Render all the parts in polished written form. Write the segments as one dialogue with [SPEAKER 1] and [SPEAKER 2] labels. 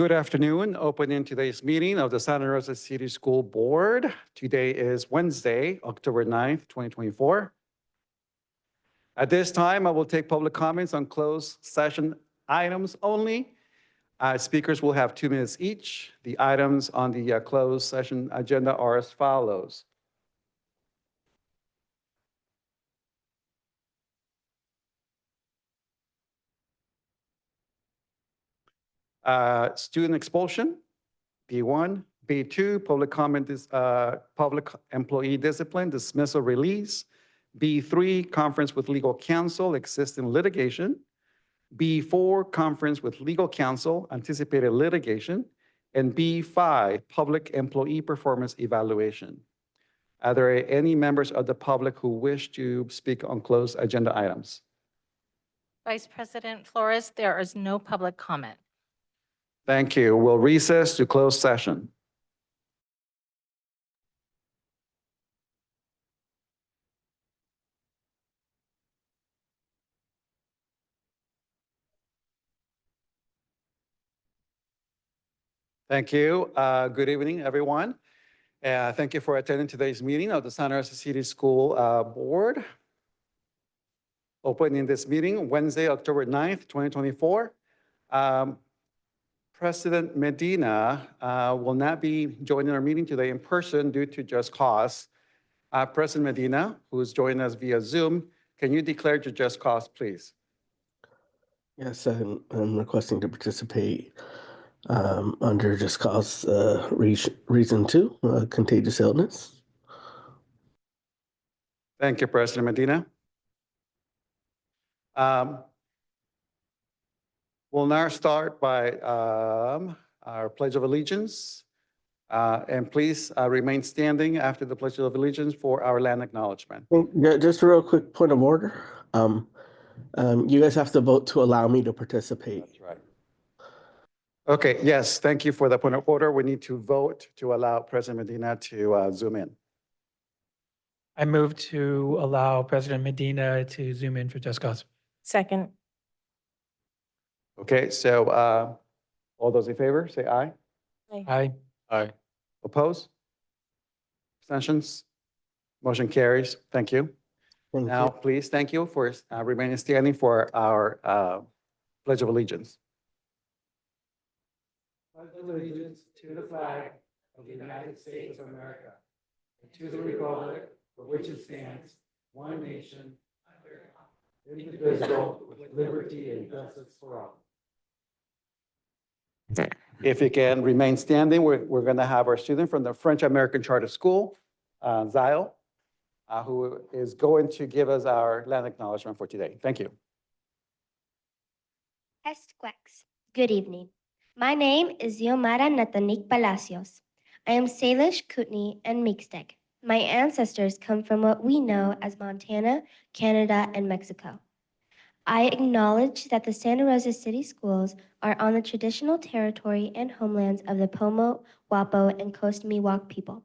[SPEAKER 1] Good afternoon. Opening today's meeting of the Santa Rosa City School Board. Today is Wednesday, October 9th, 2024. At this time, I will take public comments on closed session items only. Speakers will have 2 minutes each. The items on the closed session agenda are as follows. Student expulsion, B1. B2, public comment is public employee discipline, dismissal, release. B3, conference with legal counsel, existing litigation. B4, conference with legal counsel, anticipated litigation. And B5, public employee performance evaluation. Are there any members of the public who wish to speak on closed agenda items?
[SPEAKER 2] Vice President Flores, there is no public comment.
[SPEAKER 1] Thank you. We'll recess to closed session. Thank you. Good evening, everyone. Thank you for attending today's meeting of the Santa Rosa City School Board. Opening this meeting Wednesday, October 9th, 2024. President Medina will not be joining our meeting today in person due to just cause. President Medina, who is joining us via Zoom, can you declare your just cause, please?
[SPEAKER 3] Yes, I'm requesting to participate under just cause reason 2, contagious illness.
[SPEAKER 1] Thank you, President Medina. We'll now start by our Pledge of Allegiance. And please remain standing after the Pledge of Allegiance for our land acknowledgement.
[SPEAKER 3] Just a real quick point of order. You guys have to vote to allow me to participate.
[SPEAKER 1] That's right. Okay, yes, thank you for the point of order. We need to vote to allow President Medina to zoom in.
[SPEAKER 4] I move to allow President Medina to zoom in for just cause.
[SPEAKER 2] Second.
[SPEAKER 1] Okay, so all those in favor, say aye.
[SPEAKER 4] Aye.
[SPEAKER 3] Aye.
[SPEAKER 1] Oppose? Abstentions? Motion carries. Thank you.
[SPEAKER 3] Thank
[SPEAKER 1] Now,
[SPEAKER 3] you.
[SPEAKER 1] please, thank you for remaining standing for our Pledge of Allegiance. Pledge allegiance to the flag of the United States of America and to the republic for which it stands, one nation, indivisible, with liberty and justice for all. If you can remain standing, we're going to have our student from the French American Charter School, Zyle, who is going to give us our land acknowledgement for today. Thank you.
[SPEAKER 5] SRCS. Good evening. My name is Xiomara Natanik Palacios. I am Salish, Kootenai, and Mixtec. My ancestors come from what we know as Montana, Canada, and Mexico. I acknowledge that the Santa Rosa City Schools are on the traditional territory and homelands of the Pomo, Wapo, and Coast Miwok people.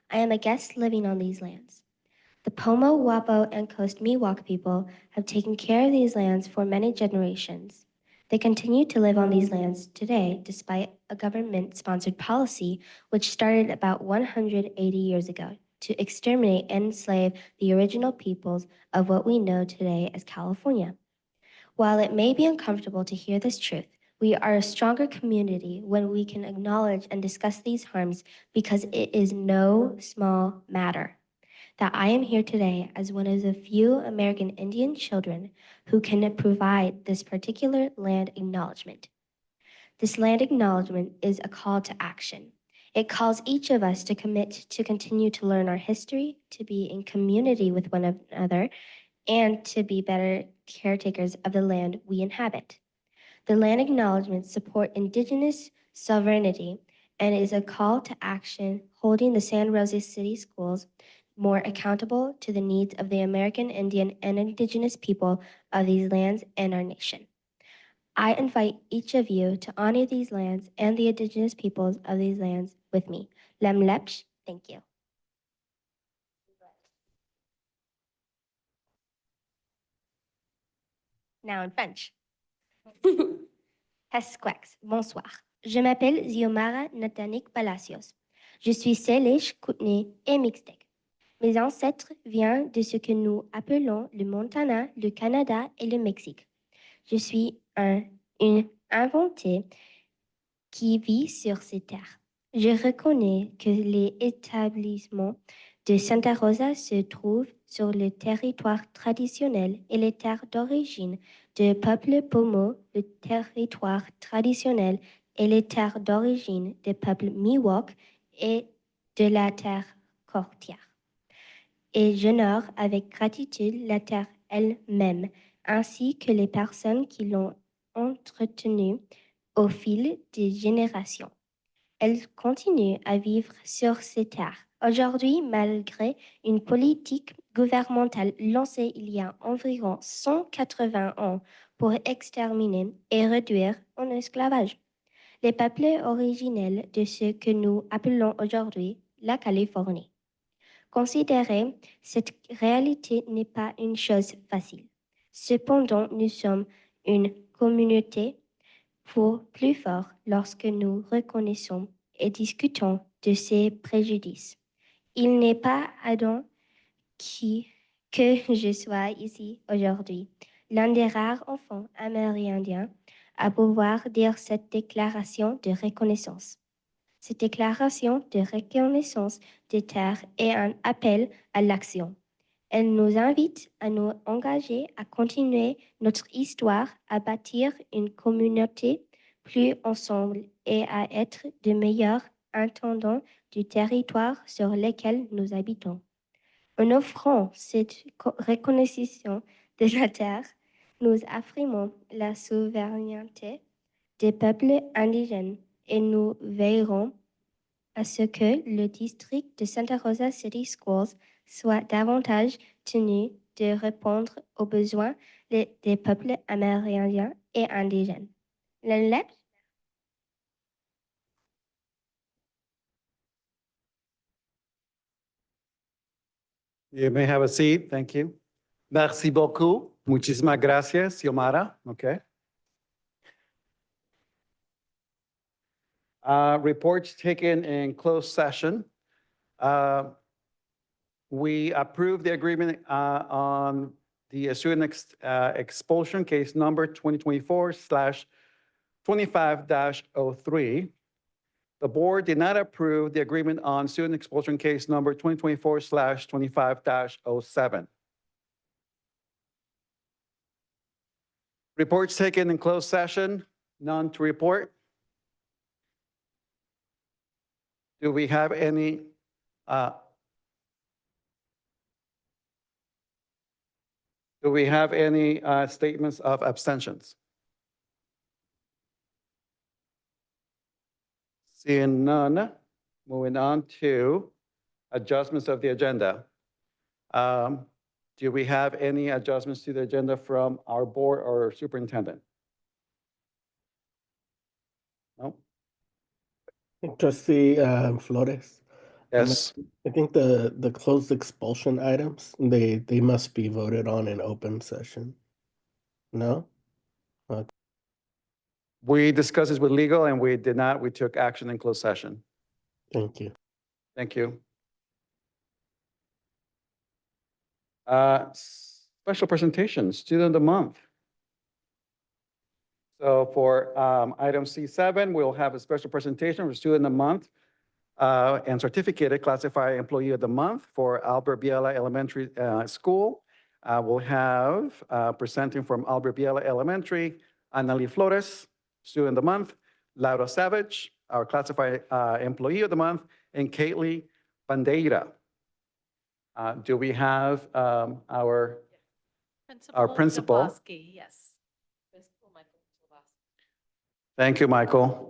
[SPEAKER 5] I am a guest living on these lands. The Pomo, Wapo, and Coast Miwok people have taken care of these lands for many generations. They continue to live on these lands today despite a government-sponsored policy which started about 180 years ago to exterminate and enslave the original peoples of what we know today as California. While it may be uncomfortable to hear this truth, we are a stronger community when we can acknowledge and discuss these harms because it is no small matter that I am here today as one of the few American Indian children who can provide this particular land acknowledgement. This land acknowledgement is a call to action. It calls each of us to commit to continue to learn our history, to be in community with one another, and to be better caretakers of the land we inhabit. The land acknowledgements support Indigenous sovereignty and is a call to action holding the Santa Rosa City Schools more accountable to the needs of the American Indian and Indigenous people of these lands and our nation. I invite each of you to honor these lands and the Indigenous peoples of these lands with me. Lem lepsh, thank you. Now in French. SRCS, bonsoir. Je m'appelle Xiomara Natanik Palacios. Je suis Salish, Kootenai et Mixtec. Mes ancêtres viennent de ce que nous appelons le Montana, le Canada et le Mexique. Je suis une inventée qui vit sur ces terres. Je reconnais que les établissements de Santa Rosa se trouvent sur le territoire traditionnel et les terres d'origine du peuple Pomo, le territoire traditionnel et les terres d'origine des peuples Miwok et de la terre côtière. Et j'honore avec gratitude la terre elle-même, ainsi que les personnes qui l'ont entretenue au fil des générations. Elle continue à vivre sur ces terres. Aujourd'hui, malgré une politique gouvernementale lancée il y a environ 180 ans pour exterminer et réduire en esclavage les peuples originels de ce que nous appelons aujourd'hui la Californie. Considérer cette réalité n'est pas une chose facile. Cependant, nous sommes une communauté pour plus fort lorsque nous reconnaissons et discutons de ces préjudices. Il n'est pas Adam que je sois ici aujourd'hui, l'un des rares enfants amérindiens à pouvoir dire cette déclaration de reconnaissance. Cette déclaration de reconnaissance des terres est un appel à l'action. Elle nous invite à nous engager à continuer notre histoire, à bâtir une communauté plus ensemble et à être de meilleurs intendants du territoire sur lequel nous habitons. En offrant cette reconnaissance de la terre, nous affirmons la souveraineté des peuples indigènes et nous veillerons à ce que le district de Santa Rosa City Schools soit davantage tenu de répondre aux besoins des peuples amérindiens et indigènes. La lettre
[SPEAKER 1] You may have a seat. Thank you. Merci beaucoup. Muchísimas gracias, Xiomara. Okay. Reports taken in closed session. We approved the agreement on the student expulsion case number 2024/25-03. The board did not approve the agreement on student expulsion case number 2024/25-07. Reports taken in closed session, none to report. Do we have any statements of abstentions? Seeing none, moving on to adjustments of the agenda. Do we have any adjustments to the agenda from our board or superintendent? No?
[SPEAKER 3] Trustee Flores.
[SPEAKER 1] Yes.
[SPEAKER 3] I think the closed expulsion items, they must be voted on in open session. No?
[SPEAKER 1] We discussed this with legal and we did not. We took action in closed session.
[SPEAKER 3] Thank you.
[SPEAKER 1] Thank you. Special presentation, student of the month. So for item C7, we'll have a special presentation for student of the month and certificated classified employee of the month for Albert Biela Elementary School. We'll have presenting from Albert Biela Elementary, Annalie Flores, student of the month, Laura Savage, our classified employee of the month, and Kaylee Bandeira. Do we have our principal?
[SPEAKER 2] Jablowski, yes. Principal Michael Jablowski.
[SPEAKER 1] Thank you, Michael.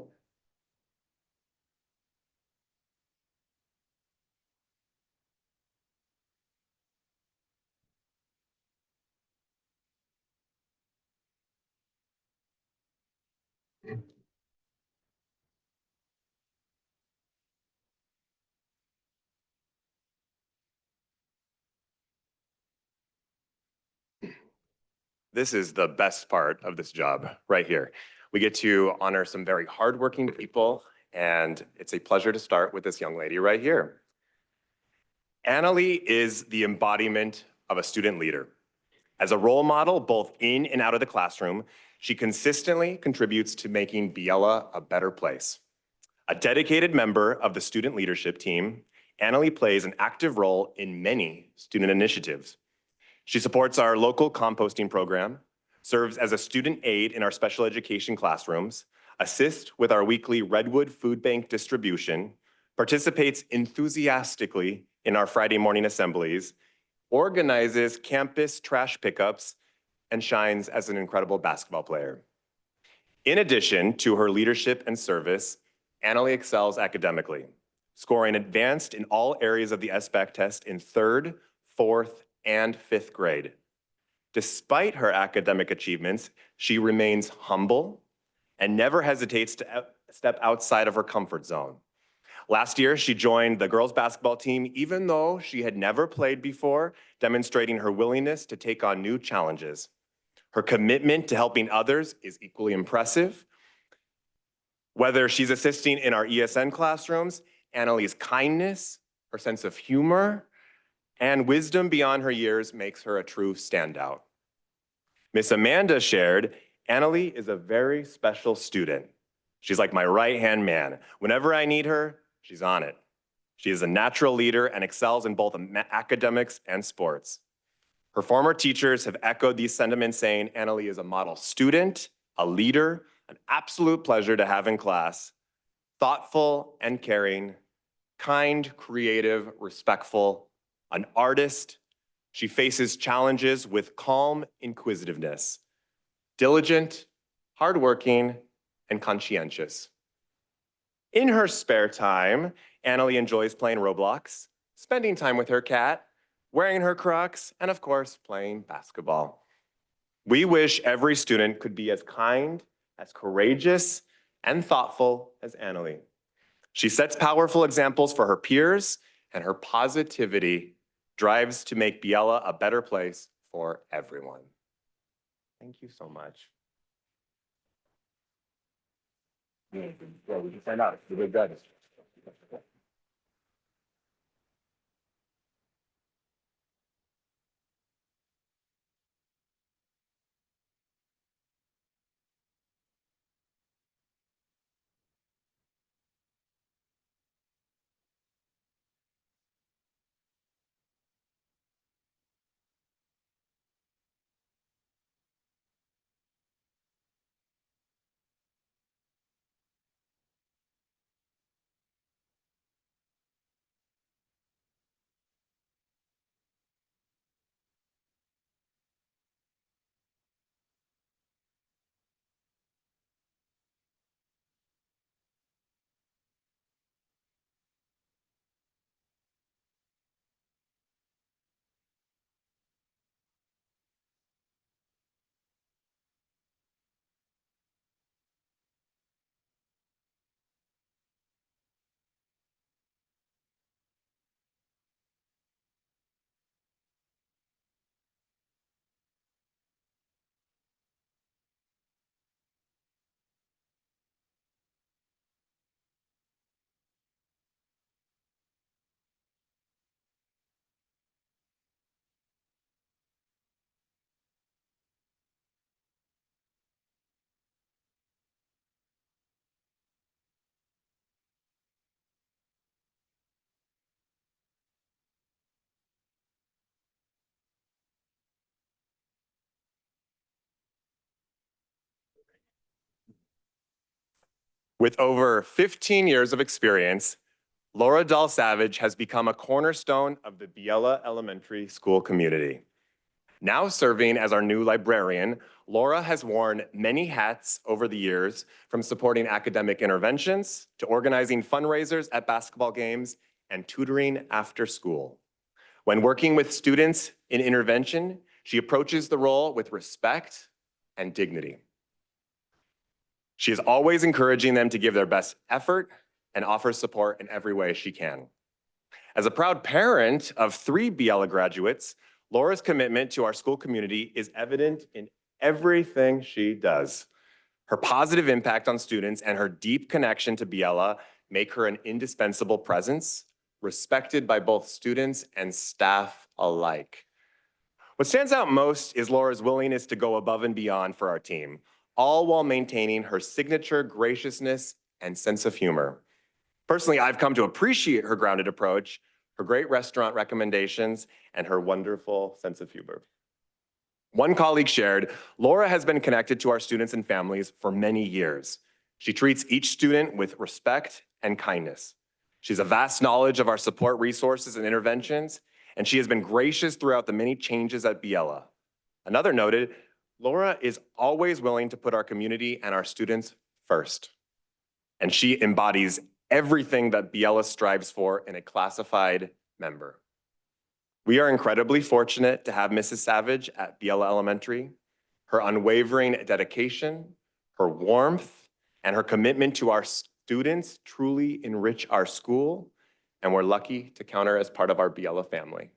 [SPEAKER 6] This is the best part of this job right here. We get to honor some very hardworking people, and it's a pleasure to start with this young lady right here. Annalie is the embodiment of a student leader. As a role model, both in and out of the classroom, she consistently contributes to making Biella a better place. A dedicated member of the student leadership team, Annalie plays an active role in many student initiatives. She supports our local composting program, serves as a student aide in our special education classrooms, assists with our weekly Redwood Food Bank distribution, participates enthusiastically in our Friday morning assemblies, organizes campus trash pickups, and shines as an incredible basketball player. In addition to her leadership and service, Annalie excels academically, scoring advanced in all areas of the SBAC test in 3rd, 4th, and 5th grade. Despite her academic achievements, she remains humble and never hesitates to step outside of her comfort zone. Last year, she joined the girls' basketball team, even though she had never played before, demonstrating her willingness to take on new challenges. Her commitment to helping others is equally impressive. Whether she's assisting in our ESN classrooms, Annalie's kindness, her sense of humor, and wisdom beyond her years makes her a true standout. Miss Amanda shared, Annalie is a very special student. She's like my right-hand man. Whenever I need her, she's on it. She is a natural leader and excels in both academics and sports. Her former teachers have echoed these sentiments, saying Annalie is a model student, a leader, an absolute pleasure to have in class, thoughtful and caring, kind, creative, respectful, an artist. She faces challenges with calm inquisitiveness, diligent, hardworking, and conscientious. In her spare time, Annalie enjoys playing Roblox, spending time with her cat, wearing her Crocs, and of course, playing basketball. We wish every student could be as kind, as courageous, and thoughtful as Annalie. She sets powerful examples for her peers, and her positivity drives to make Biella a better place for everyone. Thank you so much. Yeah, we can find out. You did good. With over 15 years of experience, Laura Dahl Savage has become a cornerstone of the Biella Elementary School community. Now serving as our new librarian, Laura has worn many hats over the years, from supporting academic interventions to organizing fundraisers at basketball games and tutoring after school. When working with students in intervention, she approaches the role with respect and dignity. She is always encouraging them to give their best effort and offers support in every way she can. As a proud parent of 3 Biella graduates, Laura's commitment to our school community is evident in everything she does. Her positive impact on students and her deep connection to Biella make her an indispensable presence, respected by both students and staff alike. What stands out most is Laura's willingness to go above and beyond for our team, all while maintaining her signature graciousness and sense of humor. Personally, I've come to appreciate her grounded approach, her great restaurant recommendations, and her wonderful sense of humor. One colleague shared, Laura has been connected to our students and families for many years. She treats each student with respect and kindness. She has a vast knowledge of our support resources and interventions, and she has been gracious throughout the many changes at Biella. Another noted, Laura is always willing to put our community and our students first. And she embodies everything that Biella strives for in a classified member. We are incredibly fortunate to have Mrs. Savage at Biella Elementary. Her unwavering dedication, her warmth, and her commitment to our students truly enrich our school, and we're lucky to count her as part of our Biella family.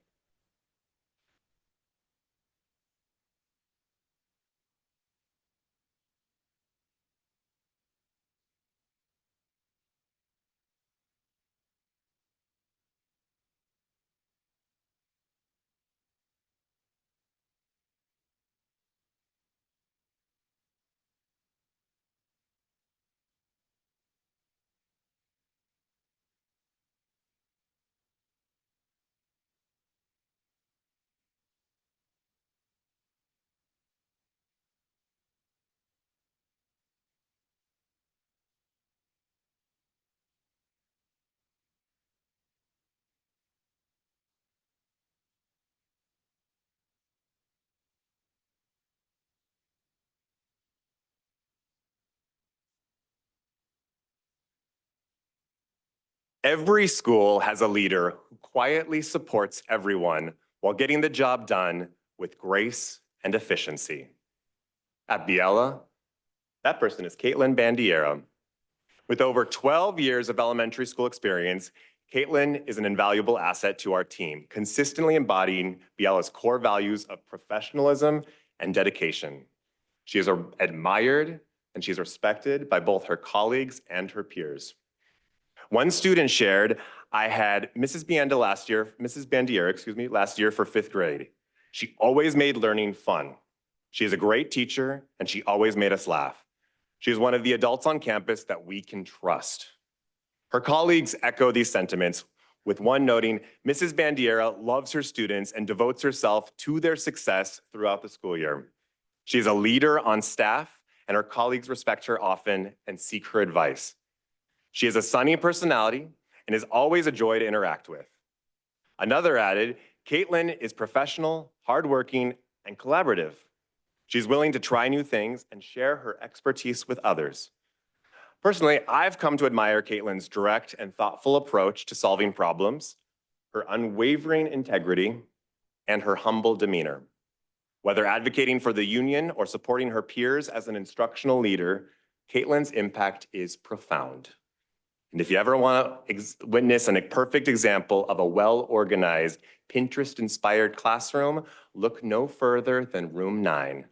[SPEAKER 6] Every school has a leader who quietly supports everyone while getting the job done with grace and efficiency. At Biella, that person is Caitlin Bandiera. With over 12 years of elementary school experience, Caitlin is an invaluable asset to our team, consistently embodying Biella's core values of professionalism and dedication. She is admired and she's respected by both her colleagues and her peers. One student shared, I had Mrs. Bandiera last year for 5th grade. She always made learning fun. She is a great teacher and she always made us laugh. She is one of the adults on campus that we can trust. Her colleagues echo these sentiments, with one noting, Mrs. Bandiera loves her students and devotes herself to their success throughout the school year. She is a leader on staff and her colleagues respect her often and seek her advice. She has a sunny personality and is always a joy to interact with. Another added, Caitlin is professional, hardworking, and collaborative. She's willing to try new things and share her expertise with others. Personally, I've come to admire Caitlin's direct and thoughtful approach to solving problems, her unwavering integrity, and her humble demeanor. Whether advocating for the union or supporting her peers as an instructional leader, Caitlin's impact is profound. And if you ever want to witness a perfect example of a well-organized, Pinterest-inspired classroom, look no further than room 9.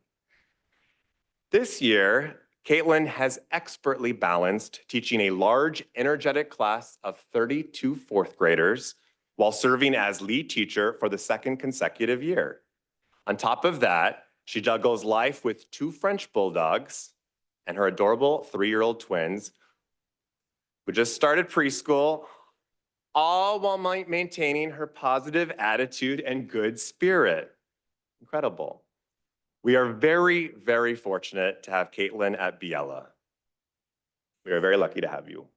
[SPEAKER 6] This year, Caitlin has expertly balanced teaching a large, energetic class of 32 4th graders while serving as lead teacher for the 2nd consecutive year. On top of that, she juggles life with 2 French bulldogs and her adorable 3-year-old twins who just started preschool, all while maintaining her positive attitude and good spirit. Incredible. We are very, very fortunate to have Caitlin at Biella. We are very lucky to have you.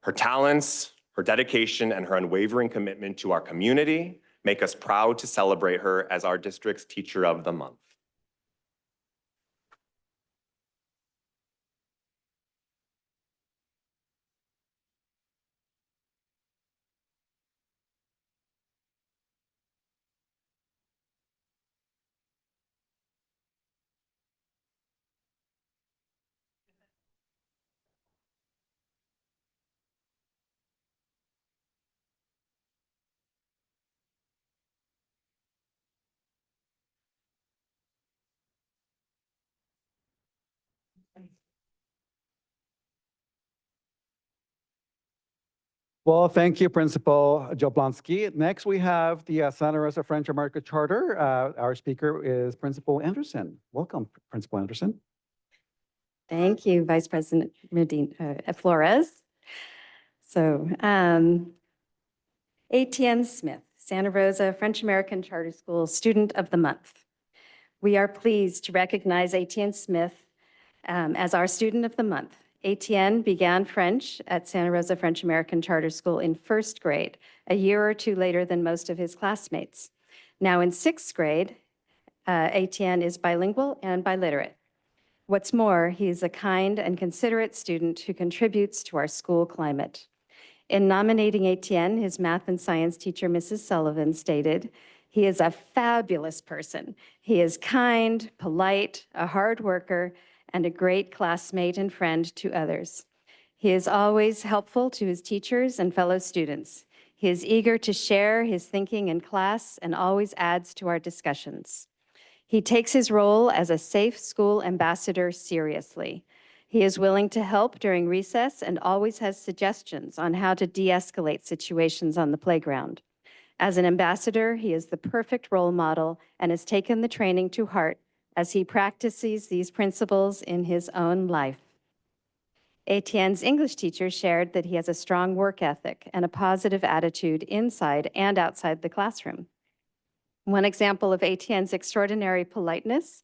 [SPEAKER 6] Her talents, her dedication, and her unwavering commitment to our community make us proud to celebrate her as our district's Teacher of the Month.
[SPEAKER 1] Well, thank you, Principal Jablonski. Next, we have the Santa Rosa French America Charter. Our speaker is Principal Anderson. Welcome, Principal Anderson.
[SPEAKER 7] Thank you, Vice President Medina, Flores. So, ATN Smith, Santa Rosa French American Charter School Student of the Month. We are pleased to recognize ATN Smith as our Student of the Month. ATN began French at Santa Rosa French American Charter School in first grade, a year or two later than most of his classmates. Now in sixth grade, ATN is bilingual and biliterate. What's more, he is a kind and considerate student who contributes to our school climate. In nominating ATN, his math and science teacher, Mrs. Sullivan, stated, "He is a fabulous person. He is kind, polite, a hard worker, and a great classmate and friend to others. He is always helpful to his teachers and fellow students. He is eager to share his thinking in class and always adds to our discussions. He takes his role as a safe school ambassador seriously. He is willing to help during recess and always has suggestions on how to de-escalate situations on the playground. As an ambassador, he is the perfect role model and has taken the training to heart as he practices these principles in his own life." ATN's English teacher shared that he has a strong work ethic and a positive attitude inside and outside the classroom. One example of ATN's extraordinary politeness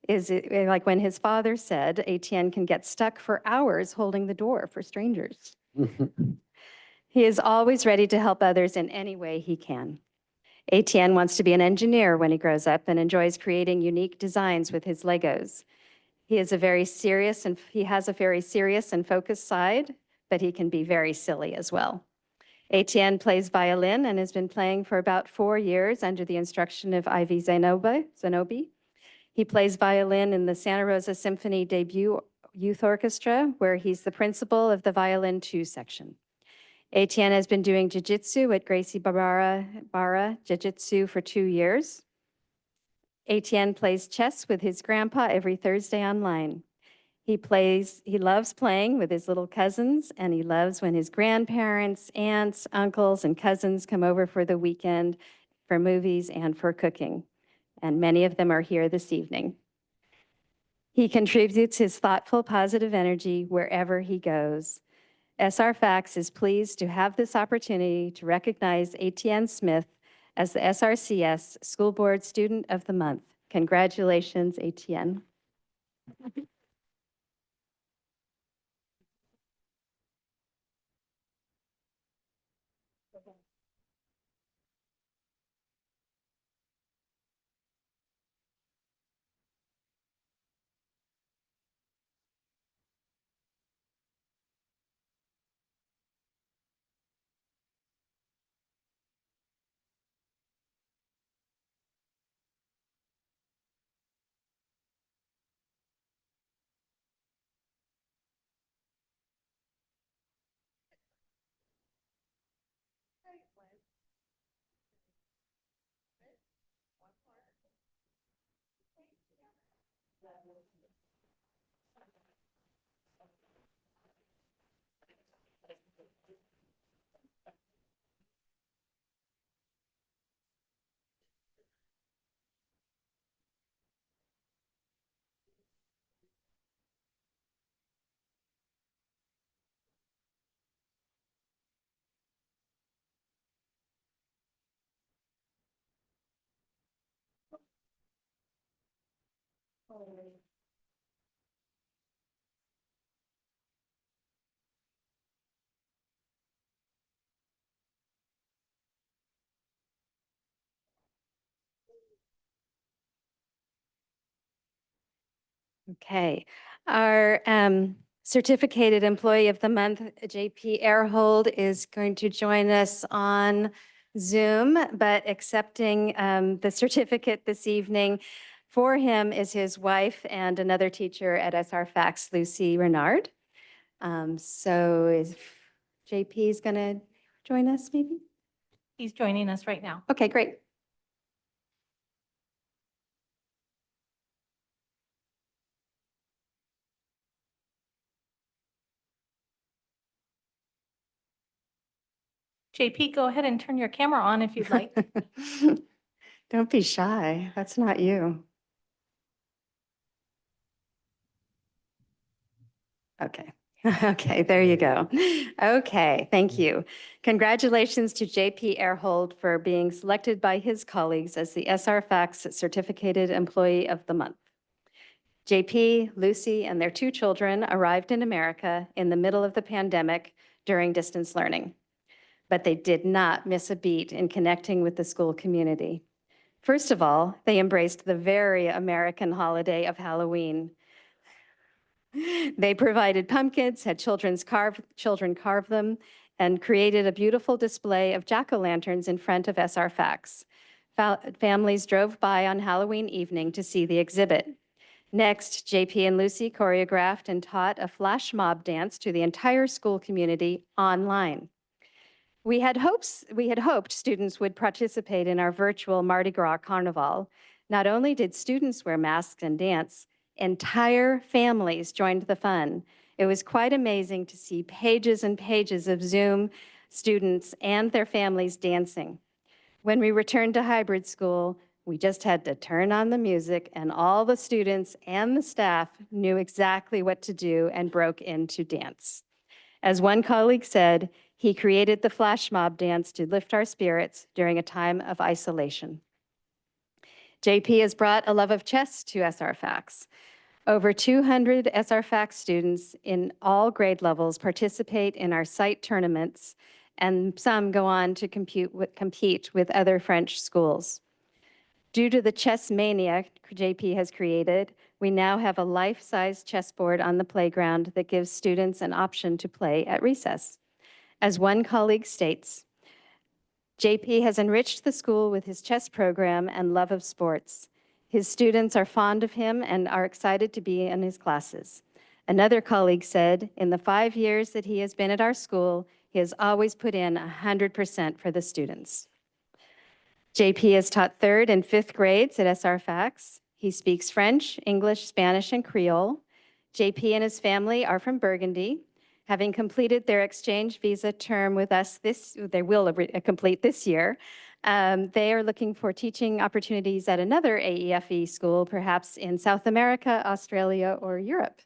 [SPEAKER 7] is like when his father said ATN can get stuck for hours holding the door for strangers. He is always ready to help others in any way he can. ATN wants to be an engineer when he grows up and enjoys creating unique designs with his Legos. He has a very serious and focused side, but he can be very silly as well. ATN plays violin and has been playing for about 4 years under the instruction of Ivy Zenobi. He plays violin in the Santa Rosa Symphony Debut Youth Orchestra, where he's the principal of the Violin 2 section. ATN has been doing jiu-jitsu at Gracie Barra Jiu-Jitsu for 2 years. ATN plays chess with his grandpa every Thursday online. He loves playing with his little cousins, and he loves when his grandparents, aunts, uncles, and cousins come over for the weekend for movies and for cooking. And many of them are here this evening. He contributes his thoughtful, positive energy wherever he goes. SR Fax is pleased to have this opportunity to recognize ATN Smith as the SRCS School Board Student of the Month. Congratulations, ATN. Okay, our certificated employee of the month, JP Airhold, is going to join us on Zoom, but accepting the certificate this evening for him is his wife and another teacher at SR Fax, Lucy Renard. So is JP is going to join us maybe?
[SPEAKER 2] He's joining us right now.
[SPEAKER 7] Okay, great.
[SPEAKER 2] JP, go ahead and turn your camera on if you'd like.
[SPEAKER 7] Don't be shy. That's not you. Okay. Okay, there you go. Okay, thank you. Congratulations to JP Airhold for being selected by his colleagues as the SRFAX Certificated Employee of the Month. JP, Lucy, and their 2 children arrived in America in the middle of the pandemic during distance learning, but they did not miss a beat in connecting with the school community. First of all, they embraced the very American holiday of Halloween. They provided pumpkins, had children carve them, and created a beautiful display of jack-o'-lanterns in front of SRFAX. Families drove by on Halloween evening to see the exhibit. Next, JP and Lucy choreographed and taught a flash mob dance to the entire school community online. We had hoped students would participate in our virtual Mardi Gras Carnival. Not only did students wear masks and dance, entire families joined the fun. It was quite amazing to see pages and pages of Zoom students and their families dancing. When we returned to hybrid school, we just had to turn on the music, and all the students and the staff knew exactly what to do and broke into dance. As one colleague said, he created the flash mob dance to lift our spirits during a time of isolation. JP has brought a love of chess to SRFAX. Over 200 SRFAX students in all grade levels participate in our site tournaments, and some go on to compete with other French schools. Due to the chess mania JP has created, we now have a life-size chessboard on the playground that gives students an option to play at recess. As one colleague states, JP has enriched the school with his chess program and love of sports. His students are fond of him and are excited to be in his classes. Another colleague said, in the 5 years that he has been at our school, he has always put in 100% for the students. JP has taught 3rd and 5th grades at SRFAX. He speaks French, English, Spanish, and Creole. JP and his family are from Burgundy. Having completed their exchange visa term with us they will complete this year. They are looking for teaching opportunities at another AEFE school, perhaps in South America, Australia, or Europe.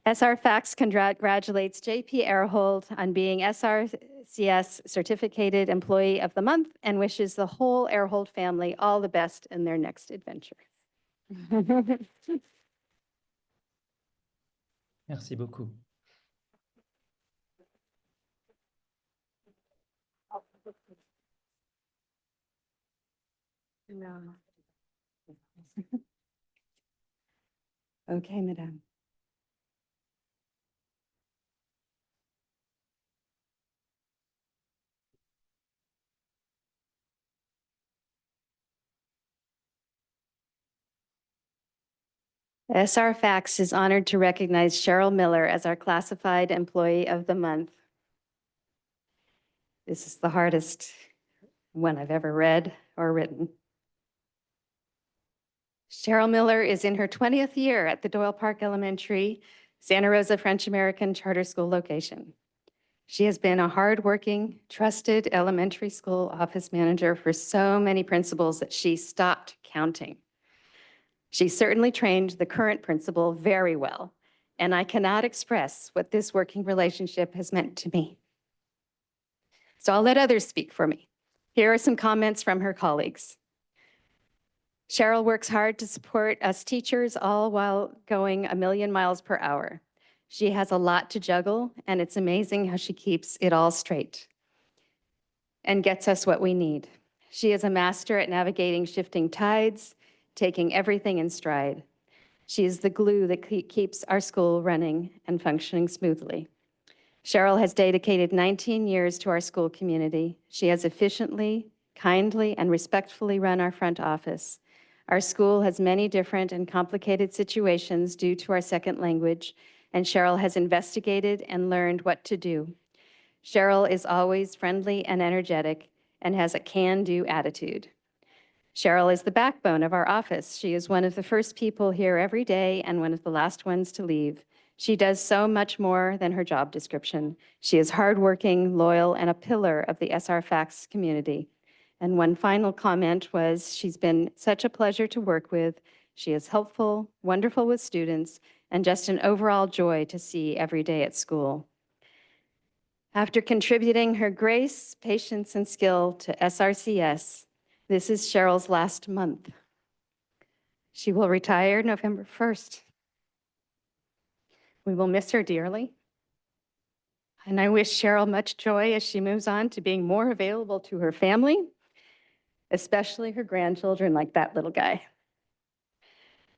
[SPEAKER 7] SRFAX congratulates JP Airhold on being SRCS Certificated Employee of the Month and wishes the whole Airhold family all the best in their next adventure.
[SPEAKER 8] Merci beaucoup.
[SPEAKER 7] Okay, madame. SRFAX is honored to recognize Cheryl Miller as our Classified Employee of the Month. This is the hardest one I've ever read or written. Cheryl Miller is in her 20th year at the Doyle Park Elementary, Santa Rosa French American Charter School location. She has been a hardworking, trusted elementary school office manager for so many principals that she stopped counting. She certainly trained the current principal very well, and I cannot express what this working relationship has meant to me. So I'll let others speak for me. Here are some comments from her colleagues. Cheryl works hard to support us teachers, all while going a million miles per hour. She has a lot to juggle, and it's amazing how she keeps it all straight and gets us what we need. She is a master at navigating shifting tides, taking everything in stride. She is the glue that keeps our school running and functioning smoothly. Cheryl has dedicated 19 years to our school community. She has efficiently, kindly, and respectfully run our front office. Our school has many different and complicated situations due to our second language, and Cheryl has investigated and learned what to do. Cheryl is always friendly and energetic and has a can-do attitude. Cheryl is the backbone of our office. She is one of the first people here every day and one of the last ones to leave. She does so much more than her job description. She is hardworking, loyal, and a pillar of the SRFax community. And one final comment was, she's been such a pleasure to work with. She is helpful, wonderful with students, and just an overall joy to see every day at school. After contributing her grace, patience, and skill to SRCS, this is Cheryl's last month. She will retire November 1st. We will miss her dearly. And I wish Cheryl much joy as she moves on to being more available to her family, especially her grandchildren like that little guy.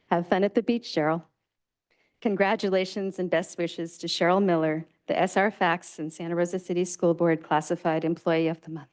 [SPEAKER 7] Have fun at the beach, Cheryl. Congratulations and best wishes to Cheryl Miller, the SRFax and Santa Rosa City School Board Classified Employee of the Month.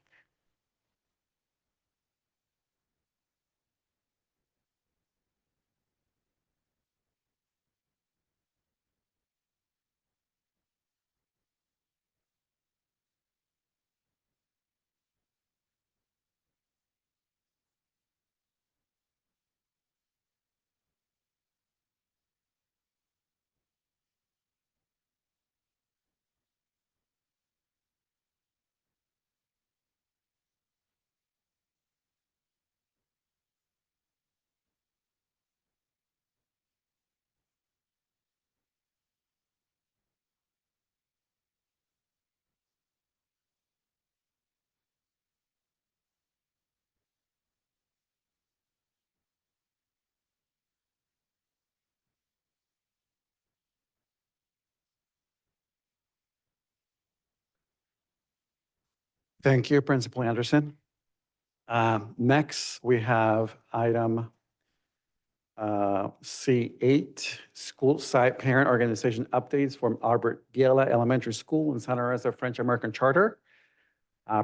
[SPEAKER 1] Thank you, Principal Anderson. Next, we have item C8, school site parent organization updates from Albert Biela Elementary School in Santa Rosa French American Charter.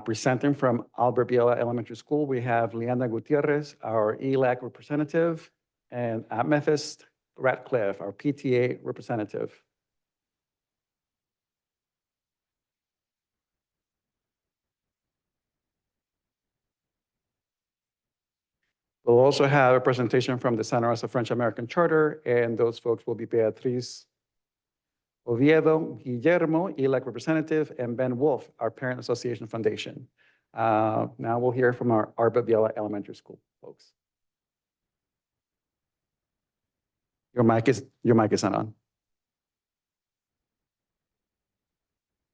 [SPEAKER 1] Presenting from Albert Biela Elementary School, we have Leanna Gutierrez, our ELAC representative, and Amethyst Ratcliffe, our PTA representative. We'll also have a presentation from the Santa Rosa French American Charter, and those folks will be Beatriz Oviedo, Guillermo, ELAC representative, and Ben Wolf, our Parent Association Foundation. Now we'll hear from our Albert Biela Elementary School folks. Your mic is not on.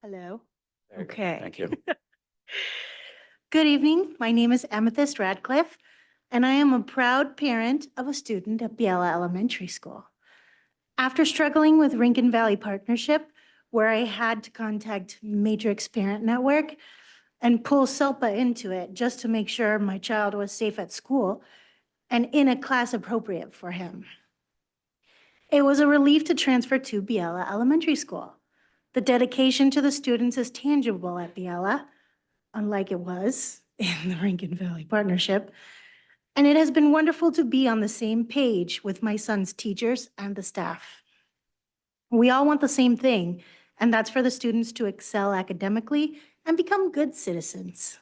[SPEAKER 8] Hello.
[SPEAKER 1] There you go.
[SPEAKER 8] Okay.
[SPEAKER 1] Thank you.
[SPEAKER 8] Good evening. My name is Amethyst Radcliffe, and I am a proud parent of a student at Biela Elementary School. After struggling with Rincon Valley Partnership, where I had to contact Matrix Parent Network and pull SELPA into it just to make sure my child was safe at school and in a class appropriate for him. It was a relief to transfer to Biela Elementary School. The dedication to the students is tangible at Biela, unlike it was in the Rincon Valley Partnership. And it has been wonderful to be on the same page with my son's teachers and the staff. We all want the same thing, and that's for the students to excel academically and become good citizens.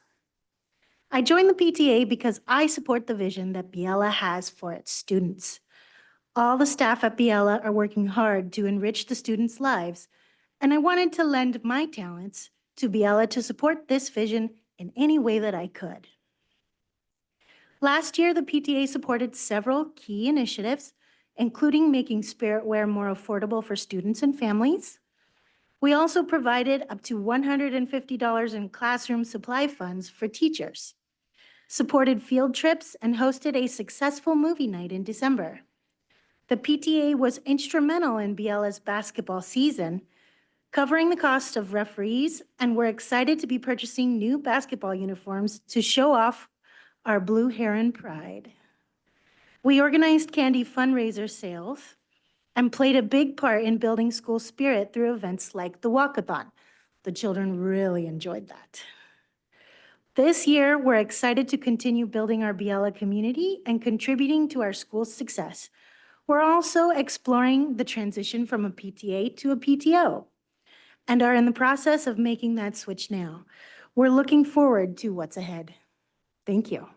[SPEAKER 8] I joined the PTA because I support the vision that Biela has for its students. All the staff at Biela are working hard to enrich the students' lives, and I wanted to lend my talents to Biela to support this vision in any way that I could. Last year, the PTA supported several key initiatives, including making spirit wear more affordable for students and families. We also provided up to $150 in classroom supply funds for teachers, supported field trips, and hosted a successful movie night in December. The PTA was instrumental in Biela's basketball season, covering the cost of referees, and we're excited to be purchasing new basketball uniforms to show off our Blue Heron pride. We organized candy fundraiser sales and played a big part in building school spirit through events like the walkathon. The children really enjoyed that. This year, we're excited to continue building our Biela community and contributing to our school's success. We're also exploring the transition from a PTA to a PTO and are in the process of making that switch now. We're looking forward to what's ahead. Thank you.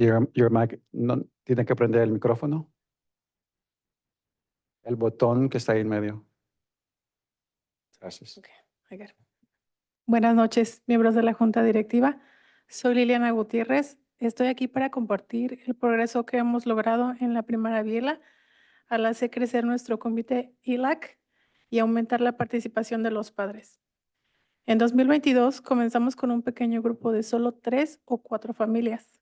[SPEAKER 1] Your mic, no, tiene que prender el micrófono. El botón que está ahí en medio. Gracias.
[SPEAKER 9] I got it. Buenas noches, miembros de la Junta Directiva. Soy Liliana Gutiérrez. Estoy aquí para compartir el progreso que hemos logrado en la primera biela al hacer crecer nuestro comité ILAC y aumentar la participación de los padres. En 2022 comenzamos con un pequeño grupo de solo 3 o 4 familias,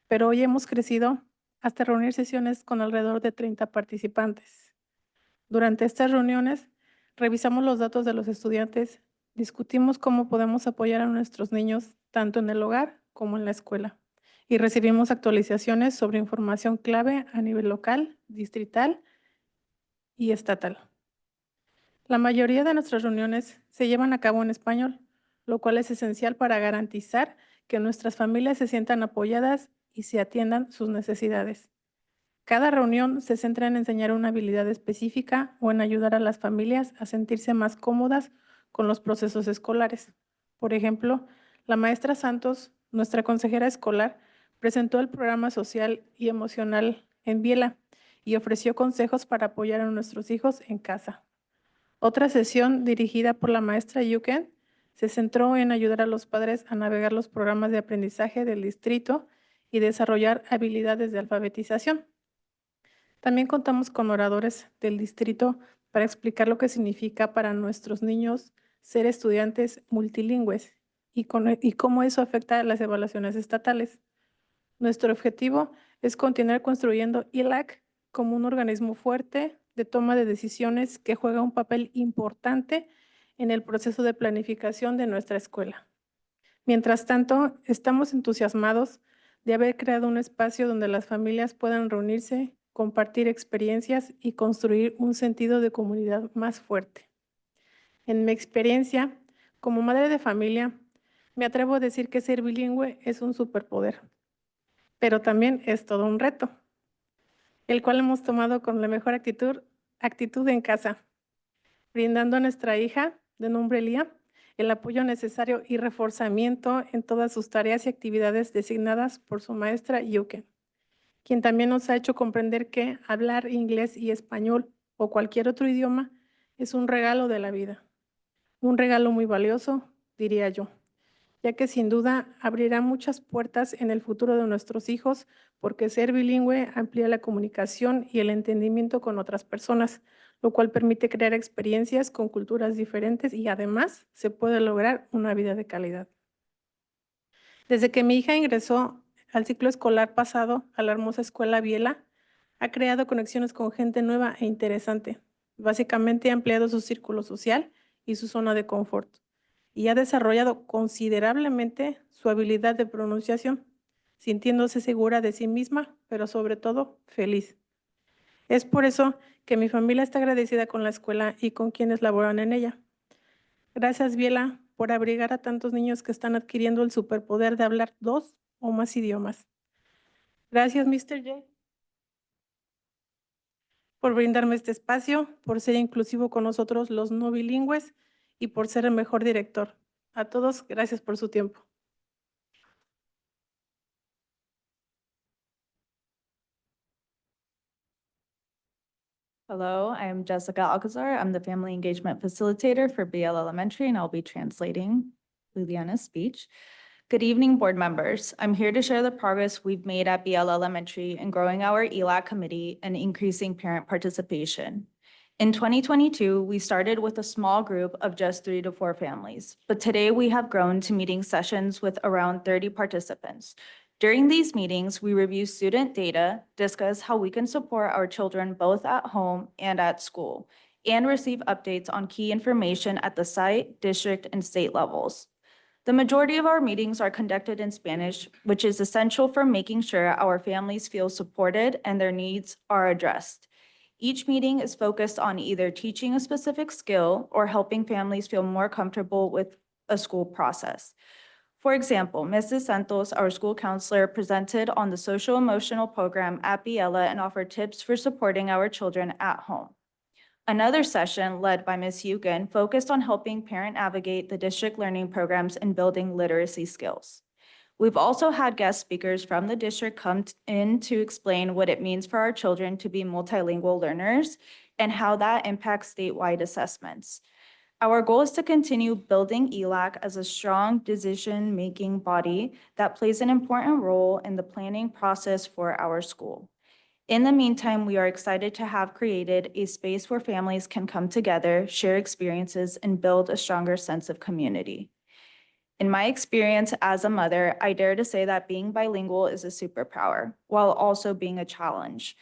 [SPEAKER 9] pero hoy hemos crecido hasta reunir sesiones con alrededor de 30 participantes. Durante estas reuniones, revisamos los datos de los estudiantes, discutimos cómo podemos apoyar a nuestros niños tanto en el hogar como en la escuela y recibimos actualizaciones sobre información clave a nivel local, distrital y estatal. La mayoría de nuestras reuniones se llevan a cabo en español, lo cual es esencial para garantizar que nuestras familias se sientan apoyadas y se atiendan sus necesidades. Cada reunión se centra en enseñar una habilidad específica o en ayudar a las familias a sentirse más cómodas con los procesos escolares. Por ejemplo, la maestra Santos, nuestra consejera escolar, presentó el programa social y emocional en Biela y ofreció consejos para apoyar a nuestros hijos en casa. Otra sesión dirigida por la maestra Yuken se centró en ayudar a los padres a navegar los programas de aprendizaje del distrito y desarrollar habilidades de alfabetización. También contamos con oradores del distrito para explicar lo que significa para nuestros niños ser estudiantes multilingües y cómo eso afecta a las evaluaciones estatales. Nuestro objetivo es continuar construyendo ILAC como un organismo fuerte de toma de decisiones que juega un papel importante en el proceso de planificación de nuestra escuela. Mientras tanto, estamos entusiasmados de haber creado un espacio donde las familias puedan reunirse, compartir experiencias y construir un sentido de comunidad más fuerte. En mi experiencia, como madre de familia, me atrevo a decir que ser bilingüe es un superpoder, pero también es todo un reto, el cual hemos tomado con la mejor actitud en casa, brindando a nuestra hija, de nombre Lía, el apoyo necesario y reforzamiento en todas sus tareas y actividades designadas por su maestra Yuken, quien también nos ha hecho comprender que hablar inglés y español o cualquier otro idioma es un regalo de la vida. Un regalo muy valioso, diría yo, ya que sin duda abrirá muchas puertas en el futuro de nuestros hijos, porque ser bilingüe amplía la comunicación y el entendimiento con otras personas, lo cual permite crear experiencias con culturas diferentes y además se puede lograr una vida de calidad. Desde que mi hija ingresó al ciclo escolar pasado a la hermosa escuela Biela, ha creado conexiones con gente nueva e interesante. Básicamente ha ampliado su círculo social y su zona de confort y ha desarrollado considerablemente su habilidad de pronunciación, sintiéndose segura de sí misma, pero sobre todo feliz. Es por eso que mi familia está agradecida con la escuela y con quienes laboran en ella. Gracias, Biela, por abrigar a tantos niños que están adquiriendo el superpoder de hablar 2 o más idiomas. Gracias, Mr. J, por brindarme este espacio, por ser inclusivo con nosotros los no bilingües y por ser el mejor director. A todos, gracias por su tiempo.
[SPEAKER 10] Hello, I am Jessica Alcazar. I'm the Family Engagement Facilitator for BL Elementary, and I'll be translating Liliana's speech. Good evening, board members. I'm here to share the progress we've made at BL Elementary in growing our ELAC committee and increasing parent participation. In 2022, we started with a small group of just 3 to 4 families, but today we have grown to meeting sessions with around 30 participants. During these meetings, we review student data, discuss how we can support our children both at home and at school, and receive updates on key information at the site, district, and state levels. The majority of our meetings are conducted in Spanish, which is essential for making sure our families feel supported and their needs are addressed. Each meeting is focused on either teaching a specific skill or helping families feel more comfortable with a school process. For example, Mrs. Santos, our school counselor, presented on the social emotional program at Biela and offered tips for supporting our children at home. Another session led by Ms. Yugen focused on helping parents navigate the district learning programs and building literacy skills. We've also had guest speakers from the district come in to explain what it means for our children to be multilingual learners and how that impacts statewide assessments. Our goal is to continue building ELAC as a strong decision-making body that plays an important role in the planning process for our school. In the meantime, we are excited to have created a space where families can come together, share experiences, and build a stronger sense of community. In my experience as a mother, I dare to say that being bilingual is a superpower, while also being a challenge,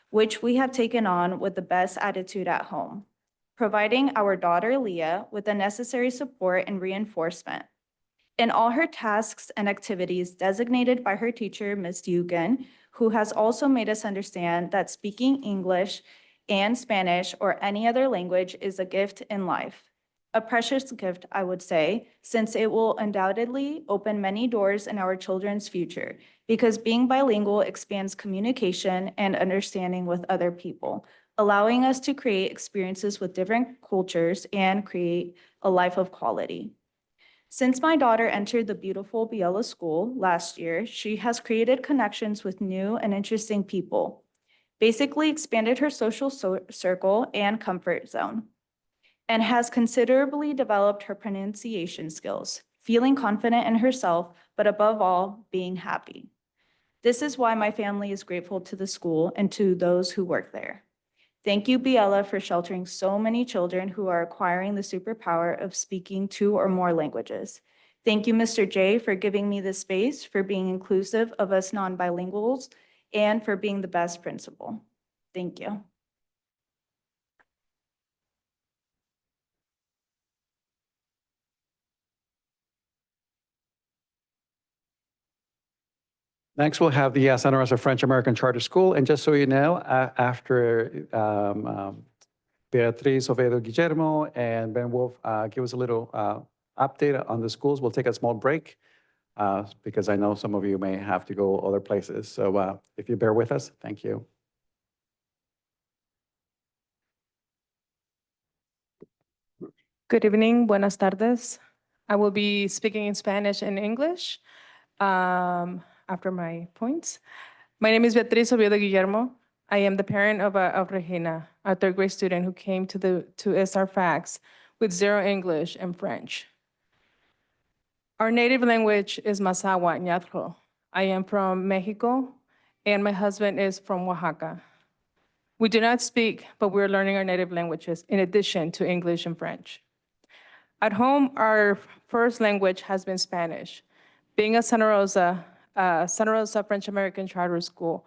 [SPEAKER 10] which we have taken on with the best attitude at home, providing our daughter Leah with the necessary support and reinforcement. In all her tasks and activities designated by her teacher, Ms. Yugen, who has also made us understand that speaking English and Spanish or any other language is a gift in life. A precious gift, I would say, since it will undoubtedly open many doors in our children's future, because being bilingual expands communication and understanding with other people, allowing us to create experiences with different cultures and create a life of quality. Since my daughter entered the beautiful Biela school last year, she has created connections with new and interesting people, basically expanded her social circle and comfort zone, and has considerably developed her pronunciation skills, feeling confident in herself, but above all, being happy. This is why my family is grateful to the school and to those who work there. Thank you, Biela, for sheltering so many children who are acquiring the superpower of speaking 2 or more languages. Thank you, Mr. J, for giving me the space, for being inclusive of us non-bilinguals, and for being the best principal. Thank you.
[SPEAKER 1] Next, we'll have the Santa Rosa French American Charter School. And just so you know, after Beatriz Oviedo Guillermo and Ben Wolf give us a little update on the schools, we'll take a small break because I know some of you may have to go other places. So if you bear with us, thank you.
[SPEAKER 9] Good evening, buenas tardes. I will be speaking in Spanish and English after my points. My name is Beatriz Oviedo Guillermo. I am the parent of Regina, a third grade student who came to SRFAX with 0 English and French. Our native language is Mazahua, Ñatro. I am from Mexico, and my husband is from Oaxaca. We do not speak, but we're learning our native languages in addition to English and French. At home, our first language has been Spanish. Being a Santa Rosa French American Charter School,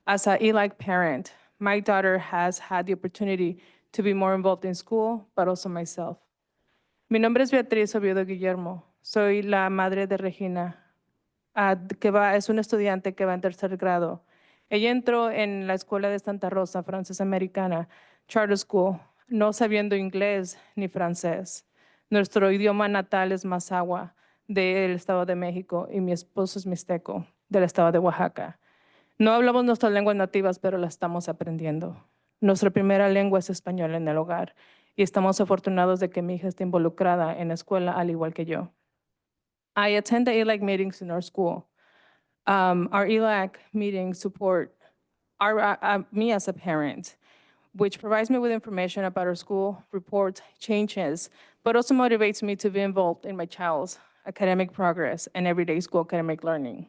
[SPEAKER 9] as an ELAC parent, my daughter has had the opportunity to be more involved in school, but also myself. Mi nombre es Beatriz Oviedo Guillermo. Soy la madre de Regina, es una estudiante que va en 3er grado. Ella entró en la escuela de Santa Rosa Francesa Americana Charter School, no sabiendo inglés ni francés. Nuestro idioma natal es Mazahua, del Estado de México, y mi esposo es mixteco, del Estado de Oaxaca. No hablamos nuestras lenguas nativas, pero las estamos aprendiendo. Nuestra primera lengua es español en el hogar, y estamos afortunados de que mi hija esté involucrada en la escuela, al igual que yo. I attend the ELAC meetings in our school. Our ELAC meetings support me as a parent, which provides me with information about our school, reports, changes, but also motivates me to be involved in my child's academic progress and everyday school academic learning.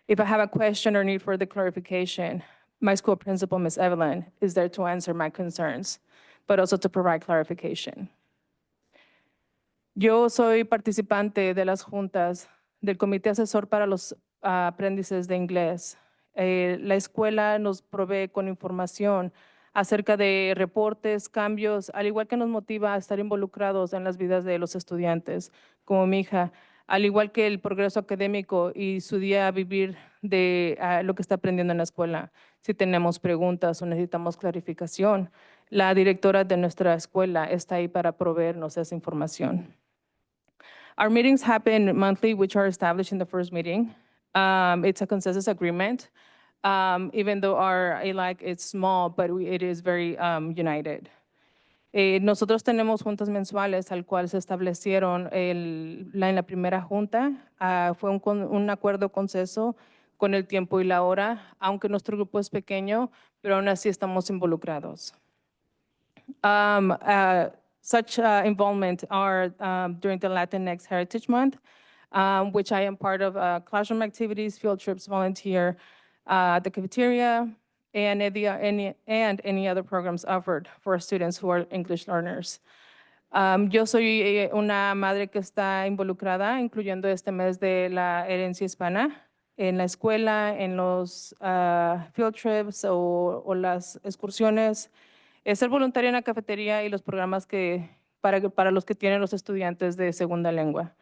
[SPEAKER 9] If I have a question or need further clarification, my school principal, Ms. Evelyn, is there to answer my concerns, but also to provide clarification. Yo soy participante de las juntas del Comité Asesor para los Aprendices de Inglés. La escuela nos provee con información acerca de reportes, cambios, al igual que nos motiva a estar involucrados en las vidas de los estudiantes, como mi hija, al igual que el progreso académico y su día a vivir de lo que está aprendiendo en la escuela. Si tenemos preguntas o necesitamos clarificación, la directora de nuestra escuela está ahí para proveernos esa información. Our meetings happen monthly, which are established in the first meeting. It's a consensus agreement. Even though our ELAC is small, but it is very united. Nosotros tenemos juntas mensuales al cual se establecieron en la primera junta. Fue un acuerdo consenso con el tiempo y la hora, aunque nuestro grupo es pequeño, pero aún así estamos involucrados. Such involvement are during the Latinx Heritage Month, which I am part of classroom activities, field trips, volunteer at the cafeteria, and any other programs offered for students who are English learners. Yo soy una madre que está involucrada, incluyendo este mes de la herencia hispana, en la escuela, en los field trips o las excursiones. Ser voluntaria en la cafetería y los programas para los que tienen los estudiantes de segunda lengua.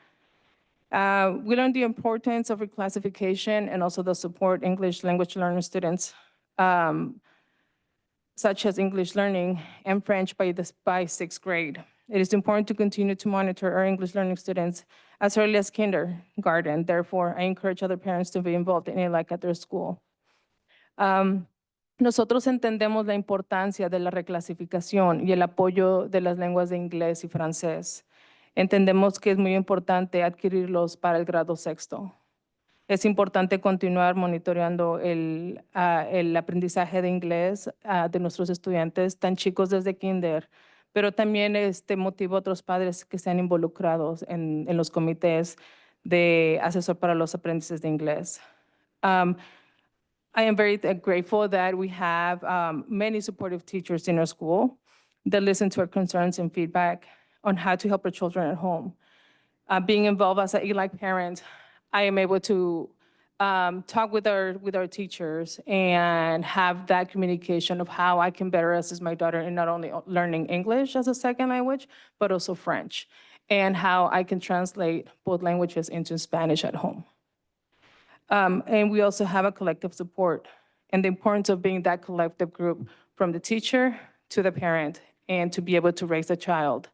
[SPEAKER 9] We learned the importance of reclassification and also the support English language learner students, such as English learning and French by sixth grade. It is important to continue to monitor our English learning students as early as kindergarten. Therefore, I encourage other parents to be involved in ELAC at their school. Nosotros entendemos la importancia de la reclasificación y el apoyo de las lenguas de inglés y francés. Entendemos que es muy importante adquirirlos para el grado sexto. Es importante continuar monitoreando el aprendizaje de inglés de nuestros estudiantes tan chicos desde kinder, pero también motiva a otros padres que sean involucrados en los comités de asesor para los aprendices de inglés. I am very grateful that we have many supportive teachers in our school that listen to our concerns and feedback on how to help our children at home. Being involved as an ELAC parent, I am able to talk with our teachers and have that communication of how I can better assist my daughter in not only learning English as a second language, but also French, and how I can translate both languages into Spanish at home. And we also have a collective support and the importance of being that collective group from the teacher to the parent and to be able to raise a child.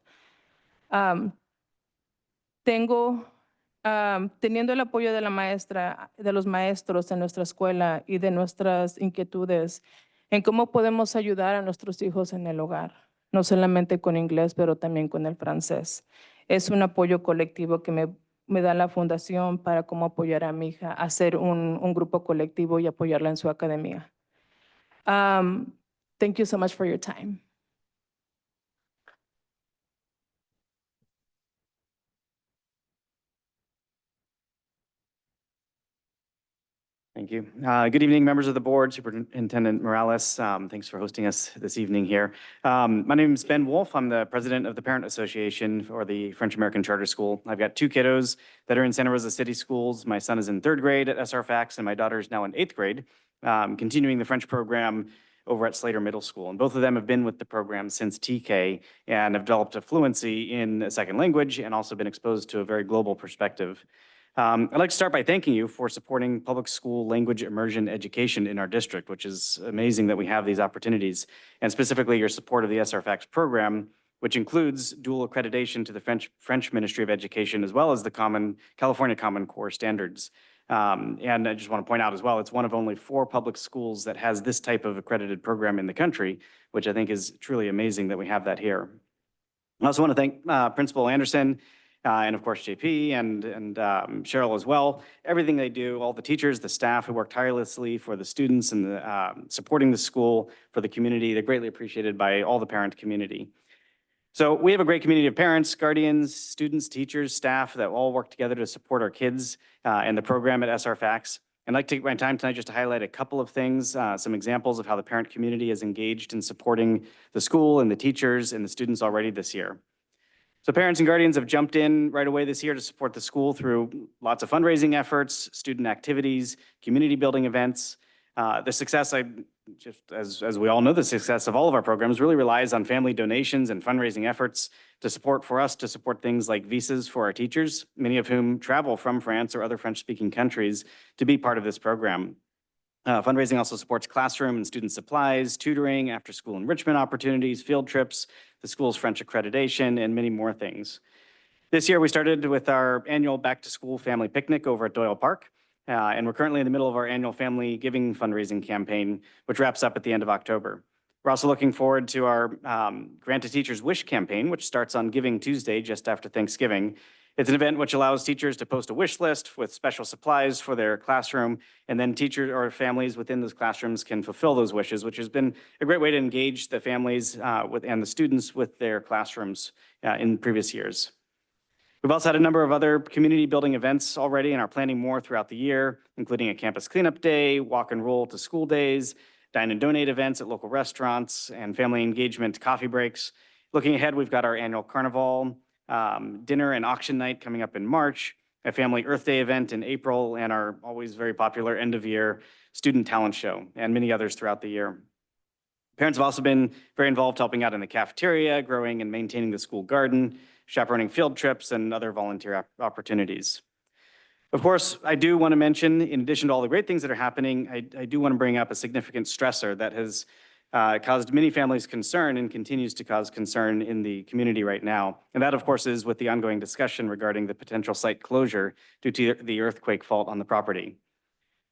[SPEAKER 9] Teniendo el apoyo de la maestra, de los maestros en nuestra escuela y de nuestras inquietudes en cómo podemos ayudar a nuestros hijos en el hogar, no solamente con inglés, pero también con el francés. Es un apoyo colectivo que me da la fundación para cómo apoyar a mi hija a hacer un grupo colectivo y apoyarla en su academia. Thank you so much for your time.
[SPEAKER 11] Thank you. Good evening, members of the board, Superintendent Morales. Thanks for hosting us this evening here. My name is Ben Wolf. I'm the president of the Parent Association for the French American Charter School. I've got two kiddos that are in Santa Rosa City Schools. My son is in third grade at SRCS, and my daughter is now in eighth grade, continuing the French program over at Slater Middle School. And both of them have been with the program since TK and have developed a fluency in a second language and also been exposed to a very global perspective. I'd like to start by thanking you for supporting public school language immersion education in our district, which is amazing that we have these opportunities, and specifically your support of the SRFAX program, which includes dual accreditation to the French Ministry of Education, as well as the California Common Core standards. And I just want to point out as well, it's one of only 4 public schools that has this type of accredited program in the country, which I think is truly amazing that we have that here. I also want to thank Principal Anderson, and of course, JP and Cheryl as well. Everything they do, all the teachers, the staff who work tirelessly for the students and supporting the school for the community, they're greatly appreciated by all the parent community. So we have a great community of parents, guardians, students, teachers, staff that all work together to support our kids and the program at SRFAX. I'd like to take my time tonight just to highlight a couple of things, some examples of how the parent community is engaged in supporting the school and the teachers and the students already this year. So parents and guardians have jumped in right away this year to support the school through lots of fundraising efforts, student activities, community building events. The success, as we all know, the success of all of our programs really relies on family donations and fundraising efforts to support things like visas for our teachers, many of whom travel from France or other French-speaking countries to be part of this program. Fundraising also supports classroom and student supplies, tutoring, after-school enrichment opportunities, field trips, the school's French accreditation, and many more things. This year, we started with our annual back-to-school family picnic over at Doyle Park, and we're currently in the middle of our annual family giving fundraising campaign, which wraps up at the end of October. We're also looking forward to our Grant a Teacher's Wish campaign, which starts on Giving Tuesday, just after Thanksgiving. It's an event which allows teachers to post a wish list with special supplies for their classroom, and then teachers or families within those classrooms can fulfill those wishes, which has been a great way to engage the families and the students with their classrooms in previous years. We've also had a number of other community building events already and are planning more throughout the year, including a campus cleanup day, walk and roll to school days, dine and donate events at local restaurants, and family engagement coffee breaks. Looking ahead, we've got our annual carnival, dinner and auction night coming up in March, a family Earth Day event in April, and our always very popular end of year student talent show, and many others throughout the year. Parents have also been very involved helping out in the cafeteria, growing and maintaining the school garden, chaperoning field trips, and other volunteer opportunities. Of course, I do want to mention, in addition to all the great things that are happening, I do want to bring up a significant stressor that has caused many families concern and continues to cause concern in the community right now. And that, of course, is with the ongoing discussion regarding the potential site closure due to the earthquake fault on the property.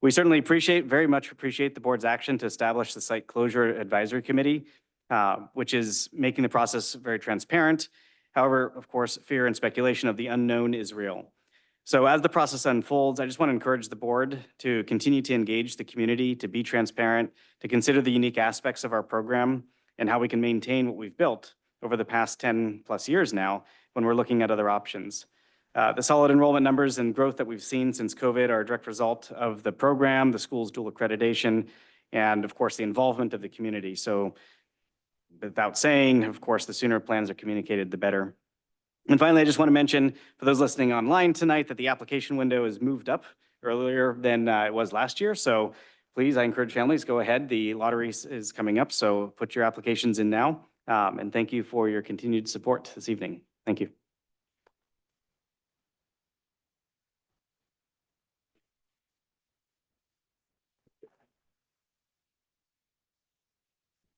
[SPEAKER 11] We certainly very much appreciate the board's action to establish the Site Closure Advisory Committee, which is making the process very transparent. However, of course, fear and speculation of the unknown is real. So as the process unfolds, I just want to encourage the board to continue to engage the community, to be transparent, to consider the unique aspects of our program and how we can maintain what we've built over the past 10 plus years now when we're looking at other options. The solid enrollment numbers and growth that we've seen since COVID are a direct result of the program, the school's dual accreditation, and of course, the involvement of the community. So without saying, of course, the sooner plans are communicated, the better. And finally, I just want to mention for those listening online tonight that the application window is moved up earlier than it was last year. So please, I encourage families, go ahead. The lottery is coming up, so put your applications in now. And thank you for your continued support this evening. Thank you.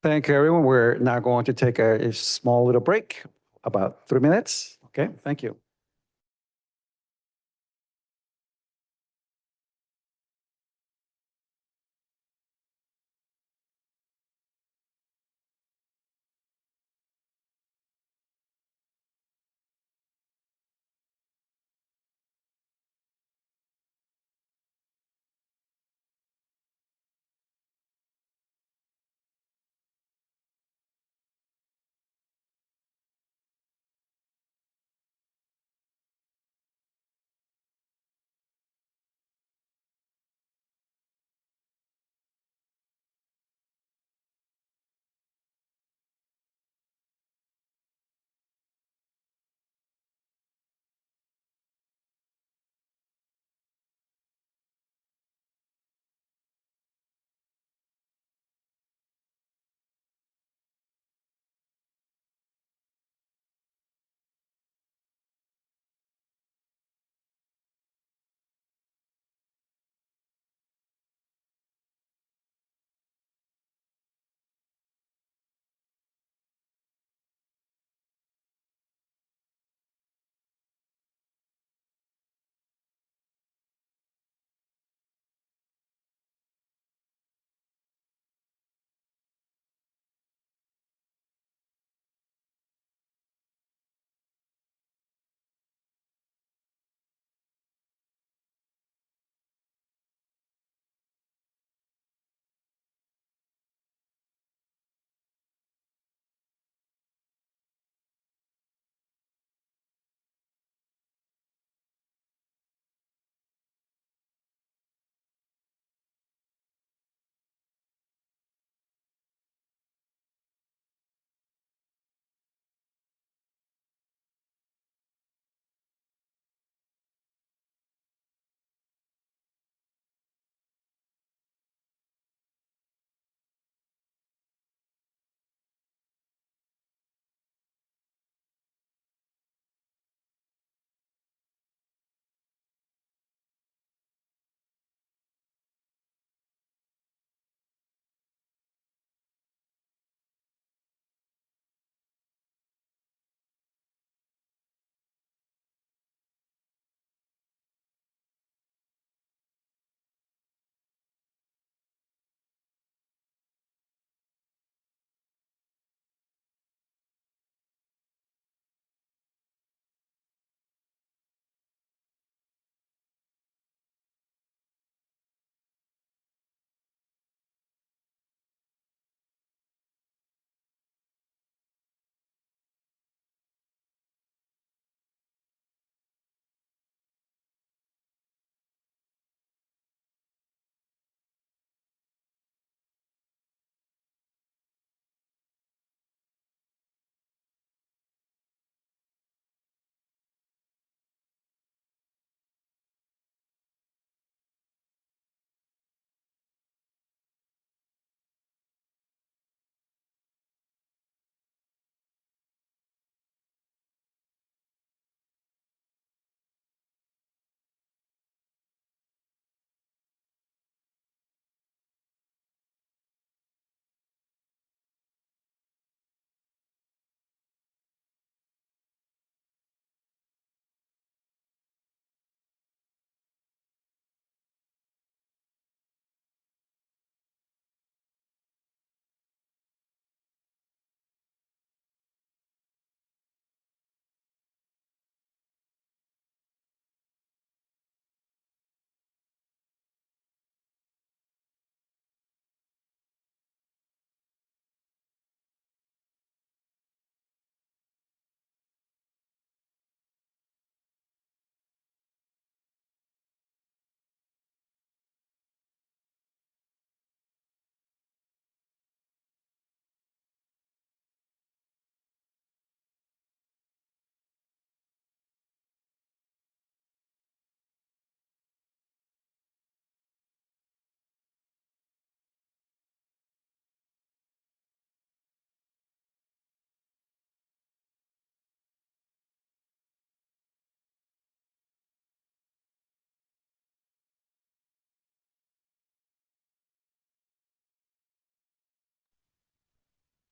[SPEAKER 1] Thank you, everyone. We're now going to take a small little break, about 3 minutes. Okay, thank you.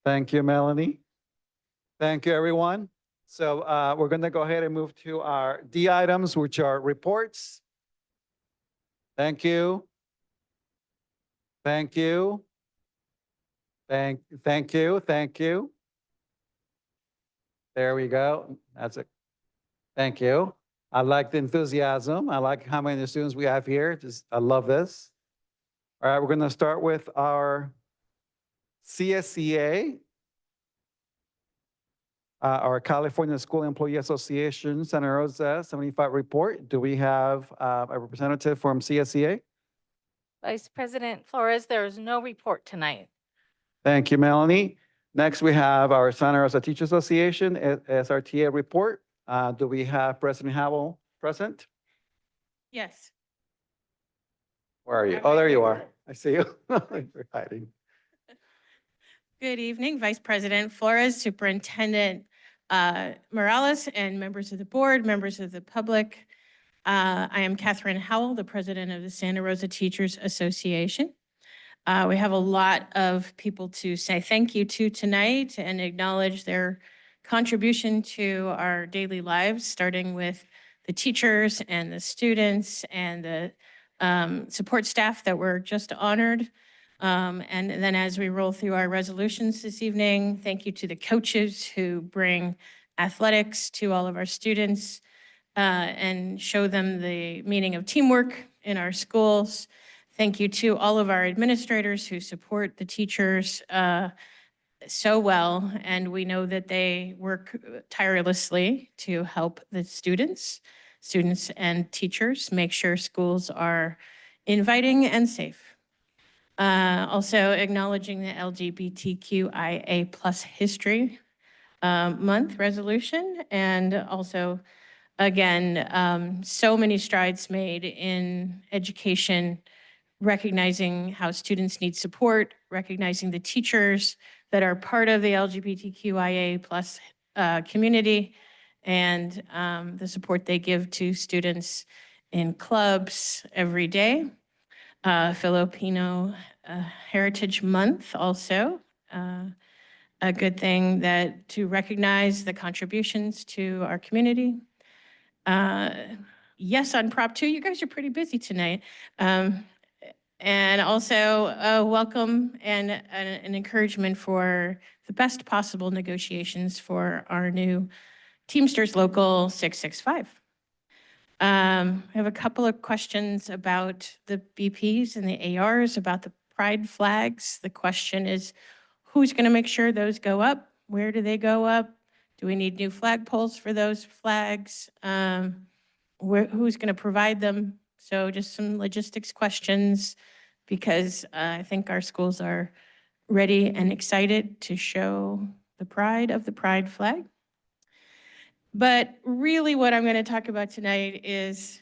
[SPEAKER 1] Thank you, Melanie. Thank you, everyone. So we're going to go ahead and move to our D items, which are reports. Thank you. Thank you. Thank you. Thank you. There we go. That's it. Thank you. I like the enthusiasm. I like how many students we have here. I love this. All right, we're going to start with our CSCA, our California School Employee Association, Santa Rosa 75 report. Do we have a representative from CSCA?
[SPEAKER 2] Vice President Flores, there is no report tonight.
[SPEAKER 1] Thank you, Melanie. Next, we have our Santa Rosa Teachers Association, SRTA report. Do we have President Howell present?
[SPEAKER 12] Yes.
[SPEAKER 1] Where are you? Oh, there you are. I see you. You're hiding.
[SPEAKER 12] Good evening, Vice President Flores, Superintendent Morales, and members of the board, members of the public. I am Catherine Howell, the president of the Santa Rosa Teachers Association. We have a lot of people to say thank you to tonight and acknowledge their contribution to our daily lives, starting with the teachers and the students and the support staff that were just honored. And then as we roll through our resolutions this evening, thank you to the coaches who bring athletics to all of our students and show them the meaning of teamwork in our schools. Thank you to all of our administrators who support the teachers so well, and we know that they work tirelessly to help the students and teachers make sure schools are inviting and safe. Also acknowledging the LGBTQIA plus history month resolution, and also, again, so many strides made in education, recognizing how students need support, recognizing the teachers that are part of the LGBTQIA plus community, and the support they give to students in clubs every day. Filipino Heritage Month also, a good thing that to recognize the contributions to our community. Yes, on Prop 2, you guys are pretty busy tonight. And also a welcome and an encouragement for the best possible negotiations for our new Teamsters Local 665. I have a couple of questions about the BPs and the ARs, about the pride flags. The question is, who's going to make sure those go up? Where do they go up? Do we need new flagpoles for those flags? Who's going to provide them? So just some logistics questions, because I think our schools are ready and excited to show the pride of the pride flag. But really what I'm going to talk about tonight is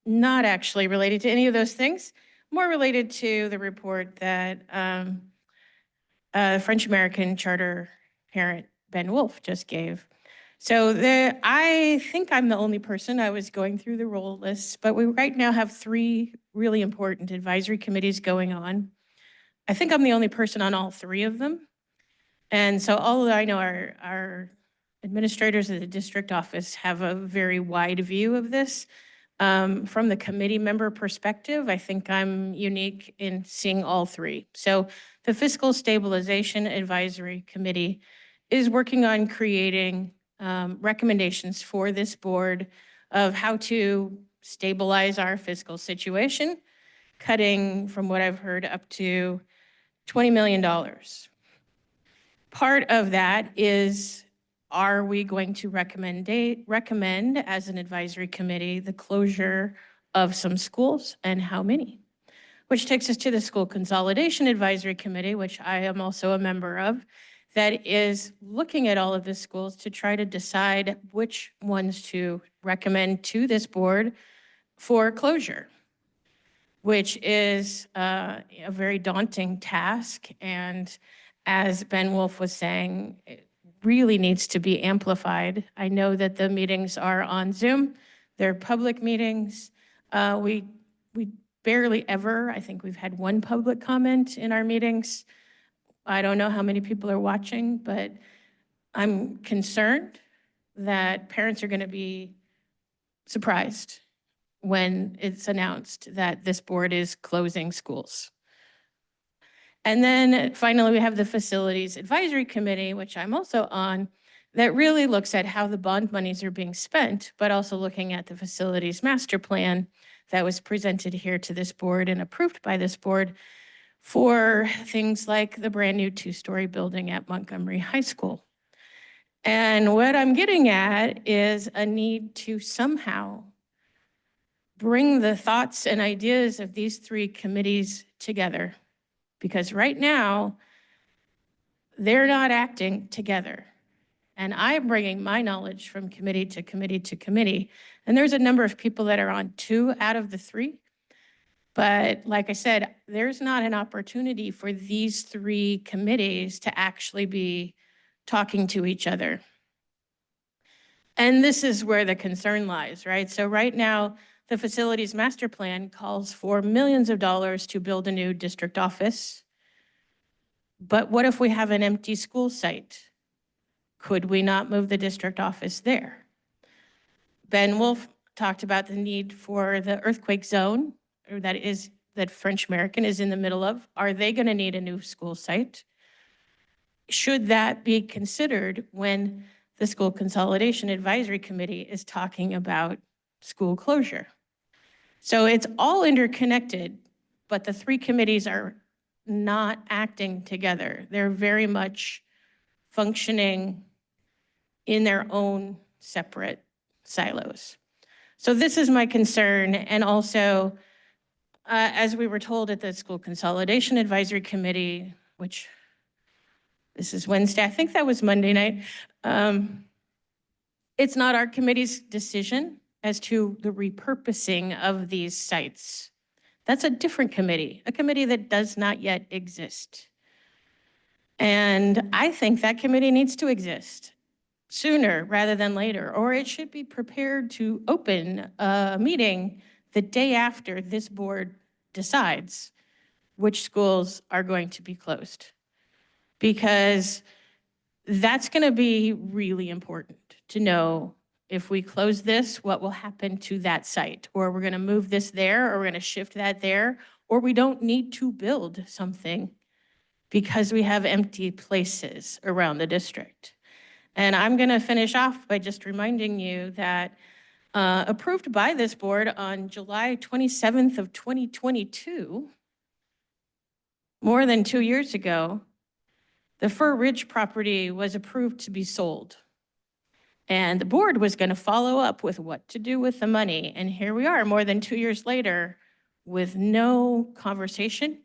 [SPEAKER 12] not actually related to any of those things, more related to the report that French-American charter parent Ben Wolf just gave. So I think I'm the only person. I was going through the role lists, but we right now have 3 really important advisory committees going on. I think I'm the only person on all 3 of them. And so all I know our administrators at the district office have a very wide view of this. From the committee member perspective, I think I'm unique in seeing all 3. So the Fiscal Stabilization Advisory Committee is working on creating recommendations for this board of how to stabilize our fiscal situation, cutting, from what I've heard, up to $20 million. Part of that is, are we going to recommend as an advisory committee the closure of some schools, and how many? Which takes us to the School Consolidation Advisory Committee, which I am also a member of, that is looking at all of the schools to try to decide which ones to recommend to this board for closure, which is a very daunting task. And as Ben Wolf was saying, it really needs to be amplified. I know that the meetings are on Zoom. They're public meetings. We barely ever, I think we've had 1 public comment in our meetings. I don't know how many people are watching, but I'm concerned that parents are going to be surprised when it's announced that this board is closing schools. And then finally, we have the Facilities Advisory Committee, which I'm also on, that really looks at how the bond monies are being spent, but also looking at the facilities master plan that was presented here to this board and approved by this board for things like the brand new two-story building at Montgomery High School. And what I'm getting at is a need to somehow bring the thoughts and ideas of these three committees together. Because right now, they're not acting together. And I'm bringing my knowledge from committee to committee to committee. And there's a number of people that are on 2 out of the 3. But like I said, there's not an opportunity for these 3 committees to actually be talking to each other. And this is where the concern lies, right? So right now, the facilities master plan calls for millions of dollars to build a new district office. But what if we have an empty school site? Could we not move the district office there? Ben Wolf talked about the need for the earthquake zone, or that French American is in the middle of. Are they going to need a new school site? Should that be considered when the School Consolidation Advisory Committee is talking about school closure? So it's all interconnected, but the 3 committees are not acting together. They're very much functioning in their own separate silos. So this is my concern. And also, as we were told at the School Consolidation Advisory Committee, which this is Wednesday, I think that was Monday night, it's not our committee's decision as to the repurposing of these sites. That's a different committee, a committee that does not yet exist. And I think that committee needs to exist sooner rather than later, or it should be prepared to open a meeting the day after this board decides which schools are going to be closed. Because that's going to be really important to know if we close this, what will happen to that site, or we're going to move this there, or we're going to shift that there, or we don't need to build something because we have empty places around the district. And I'm going to finish off by just reminding you that approved by this board on July 27th of 2022, more than 2 years ago, the Fur Ridge property was approved to be sold. And the board was going to follow up with what to do with the money. And here we are, more than 2 years later, with no conversation.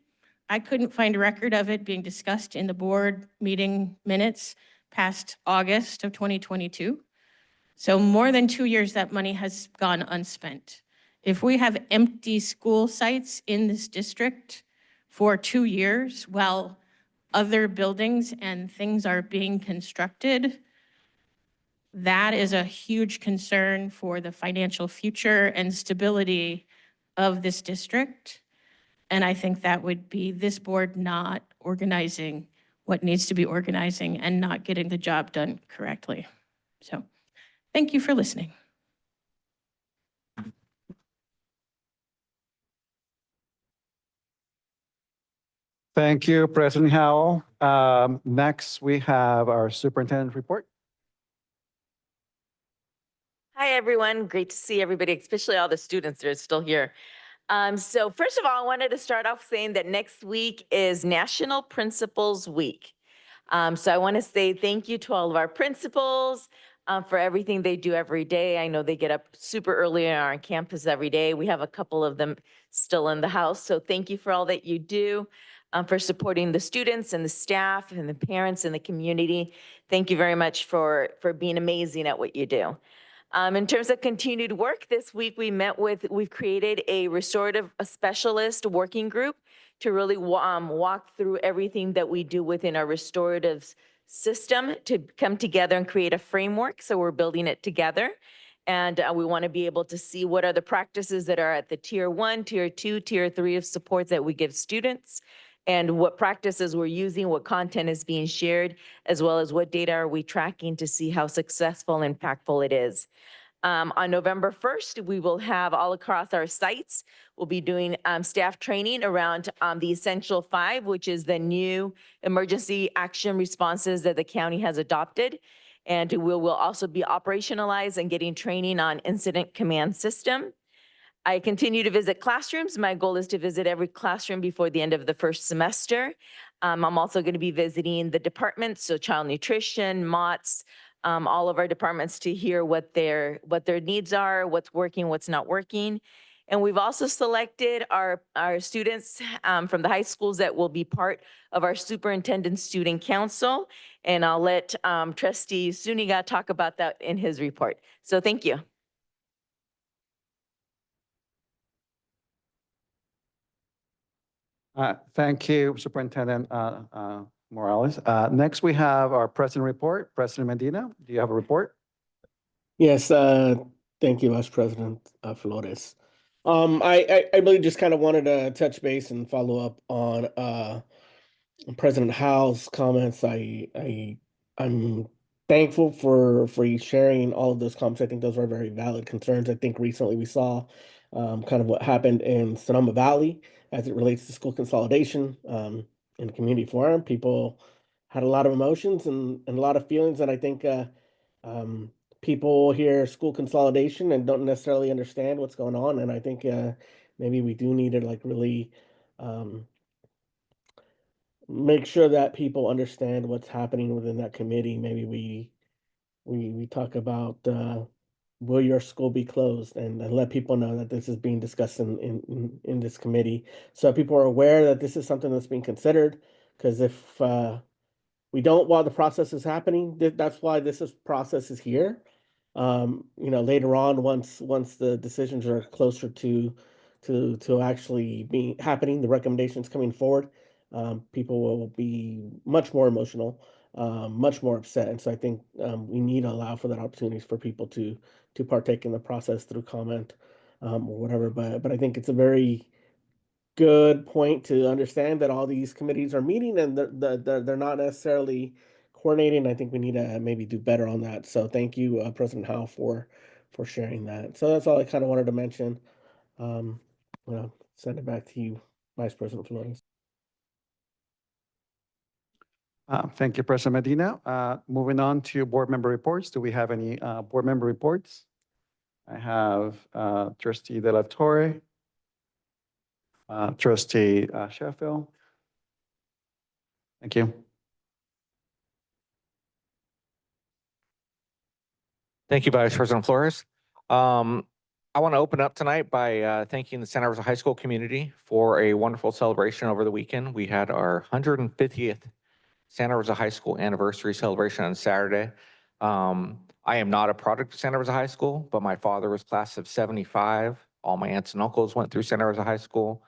[SPEAKER 12] I couldn't find a record of it being discussed in the board meeting minutes past August of 2022. So more than 2 years, that money has gone unspent. If we have empty school sites in this district for 2 years while other buildings and things are being constructed, that is a huge concern for the financial future and stability of this district. And I think that would be this board not organizing what needs to be organizing and not getting the job done correctly. So thank you for listening.
[SPEAKER 1] Thank you, President Howell. Next, we have our superintendent report.
[SPEAKER 13] Hi, everyone. Great to see everybody, especially all the students that are still here. So first of all, I wanted to start off saying that next week is National Principals Week. So I want to say thank you to all of our principals for everything they do every day. I know they get up super early and are on campus every day. We have a couple of them still in the house. So thank you for all that you do, for supporting the students and the staff and the parents and the community. Thank you very much for being amazing at what you do. In terms of continued work, this week we've created a restorative specialist working group to really walk through everything that we do within our restorative system to come together and create a framework. So we're building it together. And we want to be able to see what are the practices that are at the tier 1, tier 2, tier 3 of supports that we give students. and what practices we're using, what content is being shared, as well as what data are we tracking to see how successful and impactful it is. On November 1st, we will have all across our sites, we'll be doing staff training around the Essential 5, which is the new emergency action responses that the county has adopted. And we will also be operationalized and getting training on incident command system. I continue to visit classrooms. My goal is to visit every classroom before the end of the first semester. I'm also going to be visiting the departments, so child nutrition, MOTS, all of our departments to hear what their needs are, what's working, what's not working. And we've also selected our students from the high schools that will be part of our superintendent student council. And I'll let Trustee Suniga talk about that in his report. So thank you.
[SPEAKER 1] Thank you, Superintendent Morales. Next, we have our President report. President Medina, do you have a report?
[SPEAKER 3] Yes, thank you, Vice President Flores. I really just kind of wanted to touch base and follow up on President Howe's comments. I'm thankful for you sharing all of those comments. I think those are very valid concerns. I think recently we saw kind of what happened in Sonoma Valley as it relates to school consolidation in the community forum. People had a lot of emotions and a lot of feelings, and I think people hear school consolidation and don't necessarily understand what's going on. And I think maybe we do need to like really make sure that people understand what's happening within that committee. Maybe we talk about will your school be closed, and let people know that this is being discussed in this committee, so people are aware that this is something that's being considered. Because if we don't while the process is happening, that's why process is here. Later on, once the decisions are closer to actually being happening, the recommendations coming forward, people will be much more emotional, much more upset. And so I think we need to allow for that opportunities for people to partake in the process through comment or whatever. But I think it's a very good point to understand that all these committees are meeting and they're not necessarily coordinating. I think we need to maybe do better on that. So thank you, President Howe, for sharing that. So that's all I kind of wanted to mention. Send it back to you, Vice President Flores.
[SPEAKER 1] Thank you, President Medina. Moving on to board member reports. Do we have any board member reports? I have Trustee De La Torre, Trustee Sheffield. Thank you.
[SPEAKER 14] Thank you, Vice President Flores. I want to open up tonight by thanking the Santa Rosa High School community for a wonderful celebration over the weekend. We had our 150th Santa Rosa High School anniversary celebration on Saturday. I am not a product of Santa Rosa High School, but my father was class of 75. All my aunts and uncles went through Santa Rosa High School.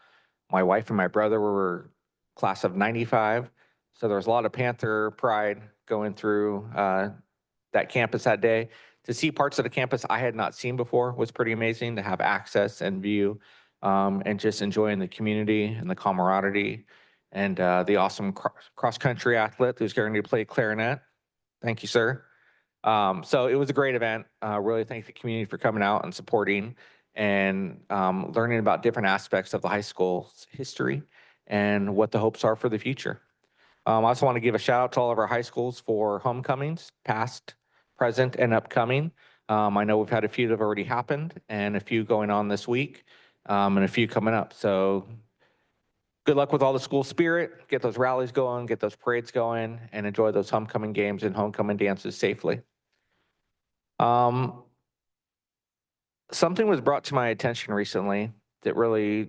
[SPEAKER 14] My wife and my brother were class of 95. So there was a lot of Panther pride going through that campus that day. To see parts of the campus I had not seen before was pretty amazing, to have access and view and just enjoying the community and the camaraderie and the awesome cross-country athlete who's going to play clarinet. Thank you, sir. So it was a great event. Really thank the community for coming out and supporting and learning about different aspects of the high school's history and what the hopes are for the future. I also want to give a shout out to all of our high schools for homecomings, past, present, and upcoming. I know we've had a few that have already happened and a few going on this week and a few coming up. So good luck with all the school spirit. Get those rallies going, get those parades going, and enjoy those homecoming games and homecoming dances safely. Something was brought to my attention recently that really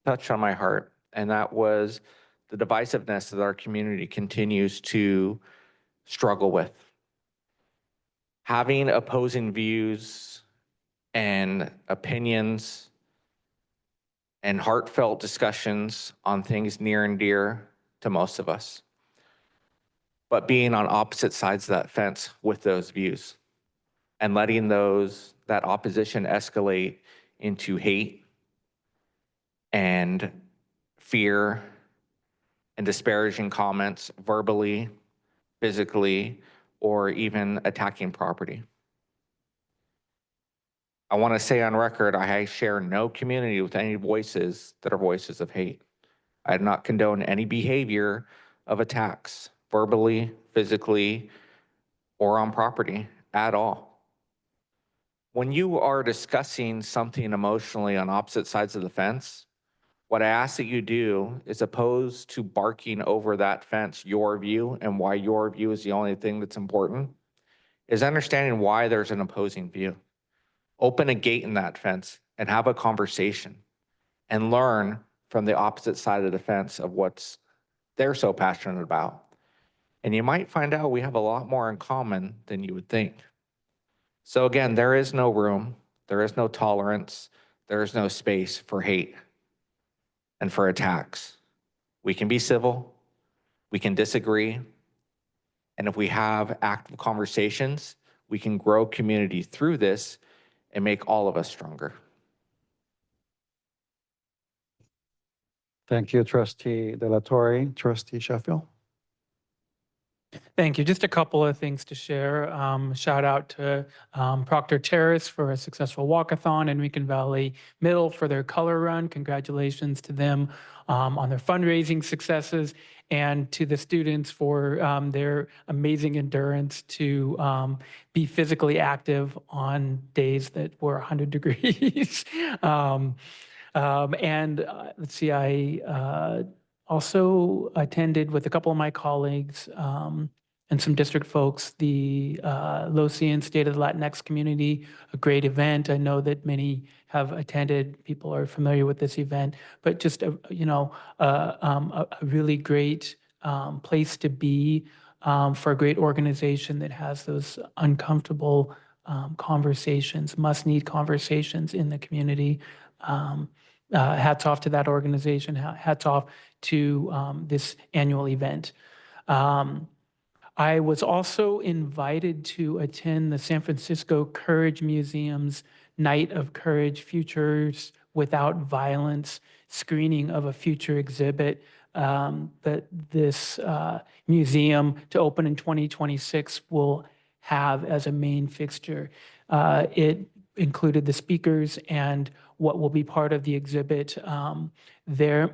[SPEAKER 14] touched on my heart, and that was the divisiveness that our community continues to struggle with. Having opposing views and opinions and heartfelt discussions on things near and dear to most of us, but being on opposite sides of that fence with those views and letting that opposition escalate into hate and fear and disparaging comments verbally, physically, or even attacking property. I want to say on record, I share no community with any voices that are voices of hate. I do not condone any behavior of attacks, verbally, physically, or on property at all. When you are discussing something emotionally on opposite sides of the fence, what I ask that you do is, opposed to barking over that fence your view and why your view is the only thing that's important, is understanding why there's an opposing view. Open a gate in that fence and have a conversation and learn from the opposite side of the fence of what's they're so passionate about. And you might find out we have a lot more in common than you would think. So again, there is no room, there is no tolerance, there is no space for hate and for attacks. We can be civil, we can disagree, and if we have active conversations, we can grow community through this and make all of us stronger.
[SPEAKER 1] Thank you, Trustee De La Torre. Trustee Sheffield.
[SPEAKER 4] Thank you. Just a couple of things to share. Shout out to Proctor Terrace for a successful walkathon and Rincon Valley Middle for their color run. Congratulations to them on their fundraising successes, and to the students for their amazing endurance to be physically active on days that were 100 degrees. Let's see, I also attended with a couple of my colleagues and some district folks, the Losian State of the Latinx Community, a great event. I know that many have attended, people are familiar with this event, but just a really great place to be for a great organization that has those uncomfortable conversations, must-need conversations in the community. Hats off to that organization. Hats off to this annual event. I was also invited to attend the San Francisco Courage Museum's Night of Courage Futures Without Violence screening of a future exhibit that this museum, to open in 2026, will have as a main fixture. It included the speakers and what will be part of the exhibit, there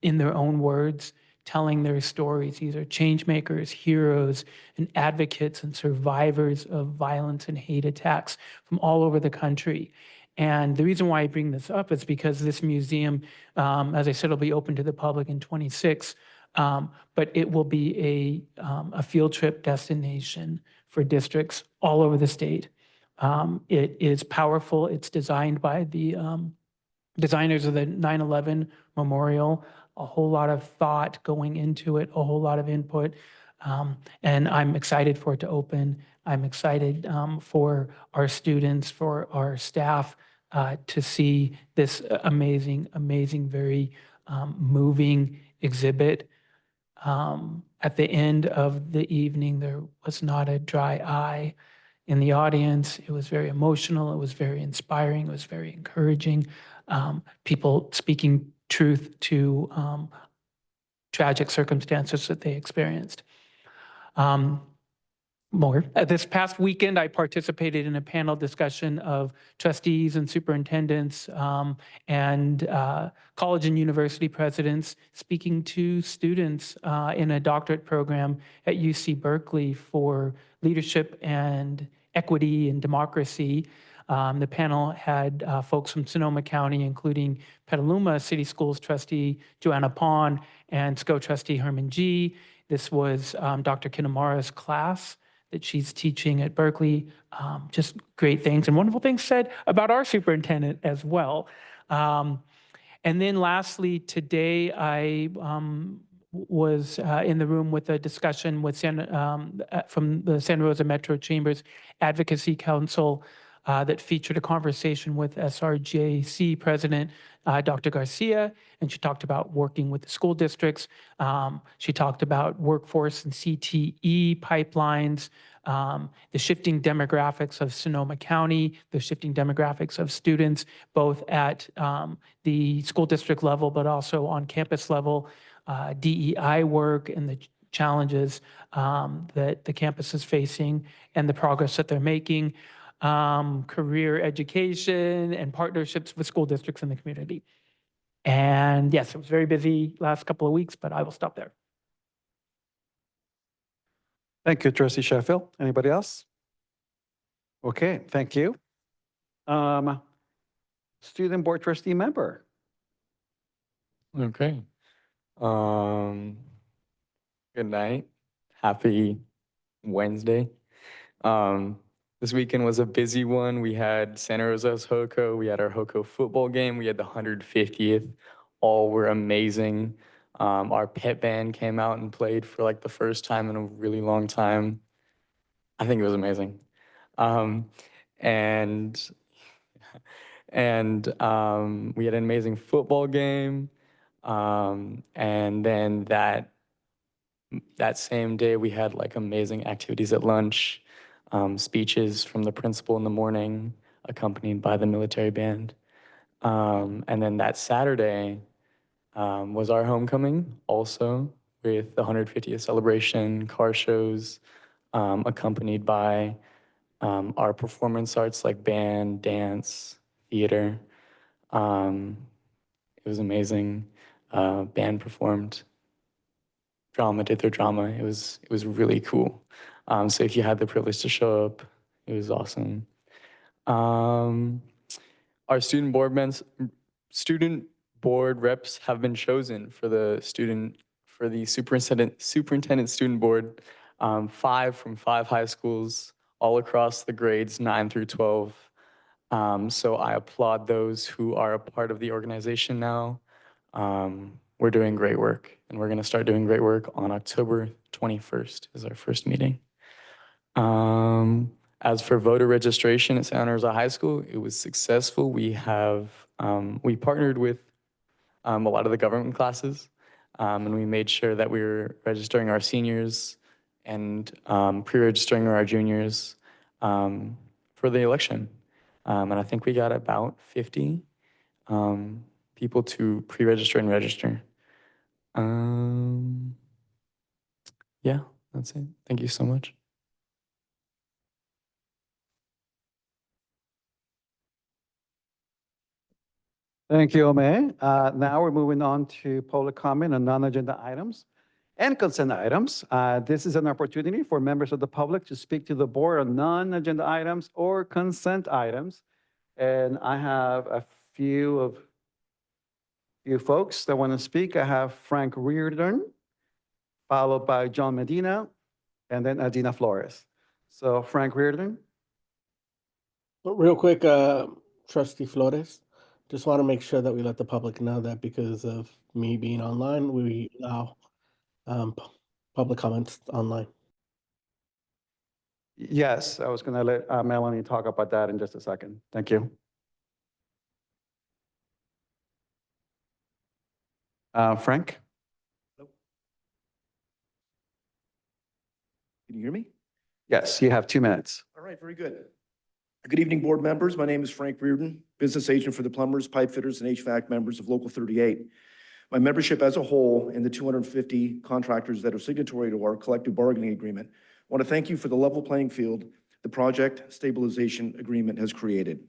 [SPEAKER 4] in their own words, telling their stories. These are change makers, heroes, and advocates and survivors of violence and hate attacks from all over the country. And the reason why I bring this up is because this museum, as I said, will be open to the public in 26, but it will be a field trip destination for districts all over the state. It is powerful. It's designed by the designers of the 9/11 Memorial. A whole lot of thought going into it, a whole lot of input. And I'm excited for it to open. I'm excited for our students, for our staff to see this amazing, very moving exhibit. At the end of the evening, there was not a dry eye in the audience. It was very emotional. It was very inspiring. It was very encouraging. People speaking truth to tragic circumstances that they experienced. This past weekend, I participated in a panel discussion of trustees and superintendents and college and university presidents speaking to students in a doctorate program at UC Berkeley for leadership and equity and democracy. The panel had folks from Sonoma County, including Petaluma City Schools trustee Joanna Pond and SCO trustee Herman G. This was Dr. Kinamara's class that she's teaching at Berkeley. Just great things and wonderful things said about our superintendent as well. And then lastly, today I was in the room with a discussion with from the Santa Rosa Metro Chambers Advocacy Council that featured a conversation with SRJC President Dr. Garcia, and she talked about working with the school districts. She talked about workforce and CTE pipelines, the shifting demographics of Sonoma County, the shifting demographics of students, both at the school district level, but also on campus level. DEI work and the challenges that the campus is facing and the progress that they're making, career education and partnerships with school districts in the community. And yes, it was very busy last couple of weeks, but I will stop there.
[SPEAKER 1] Thank you, Trustee Sheffield. Anybody else? Okay, thank you. Student Board Trustee member.
[SPEAKER 15] Okay. Good night. Happy Wednesday. This weekend was a busy one. We had Santa Rosa's HOCO. We had our HOCO football game. We had the 150th. All were amazing. Our pet band came out and played for like the first time in a really long time. I think it was amazing. And we had an amazing football game. And then that same day, we had like amazing activities at lunch, speeches from the principal in the morning, accompanied by the military band. And then that Saturday was our homecoming, also with the 150th celebration, car shows, accompanied by our performance arts like band, dance, theater. It was amazing. Band performed. Drama did their drama. It was really cool. So if you had the privilege to show up, it was awesome. Our student board reps have been chosen for the superintendent student board. 5 from 5 high schools, all across the grades 9 through 12. So I applaud those who are a part of the organization now. We're doing great work, and we're going to start doing great work on October 21st is our first meeting. As for voter registration at Santa Rosa High School, it was successful. We partnered with a lot of the government classes, and we made sure that we were registering our seniors and pre-registering our juniors for the election. And I think we got about 50 people to pre-register and register. Yeah, that's it. Thank you so much.
[SPEAKER 1] Thank you, Ome. Now we're moving on to public comment on non-agenda items and consent items. This is an opportunity for members of the public to speak to the board on non-agenda items or consent items. And I have a few folks that want to speak. I have Frank Reardon, followed by John Medina, and then Adina Flores. So Frank Reardon.
[SPEAKER 3] But real quick, Trustee Flores, just want to make sure that we let the public know that because of me being online, we allow public comments online.
[SPEAKER 1] Yes, I was going to let Melanie talk about that in just a second. Thank you. Frank?
[SPEAKER 16] Can you hear me?
[SPEAKER 1] Yes, you have 2 minutes.
[SPEAKER 16] All right, very good. Good evening, board members. My name is Frank Reardon, business agent for the plumbers, pipe fitters, and HVAC members of Local 38. My membership as a whole and the 250 contractors that are signatory to our collective bargaining agreement want to thank you for the level playing field the project stabilization agreement has created.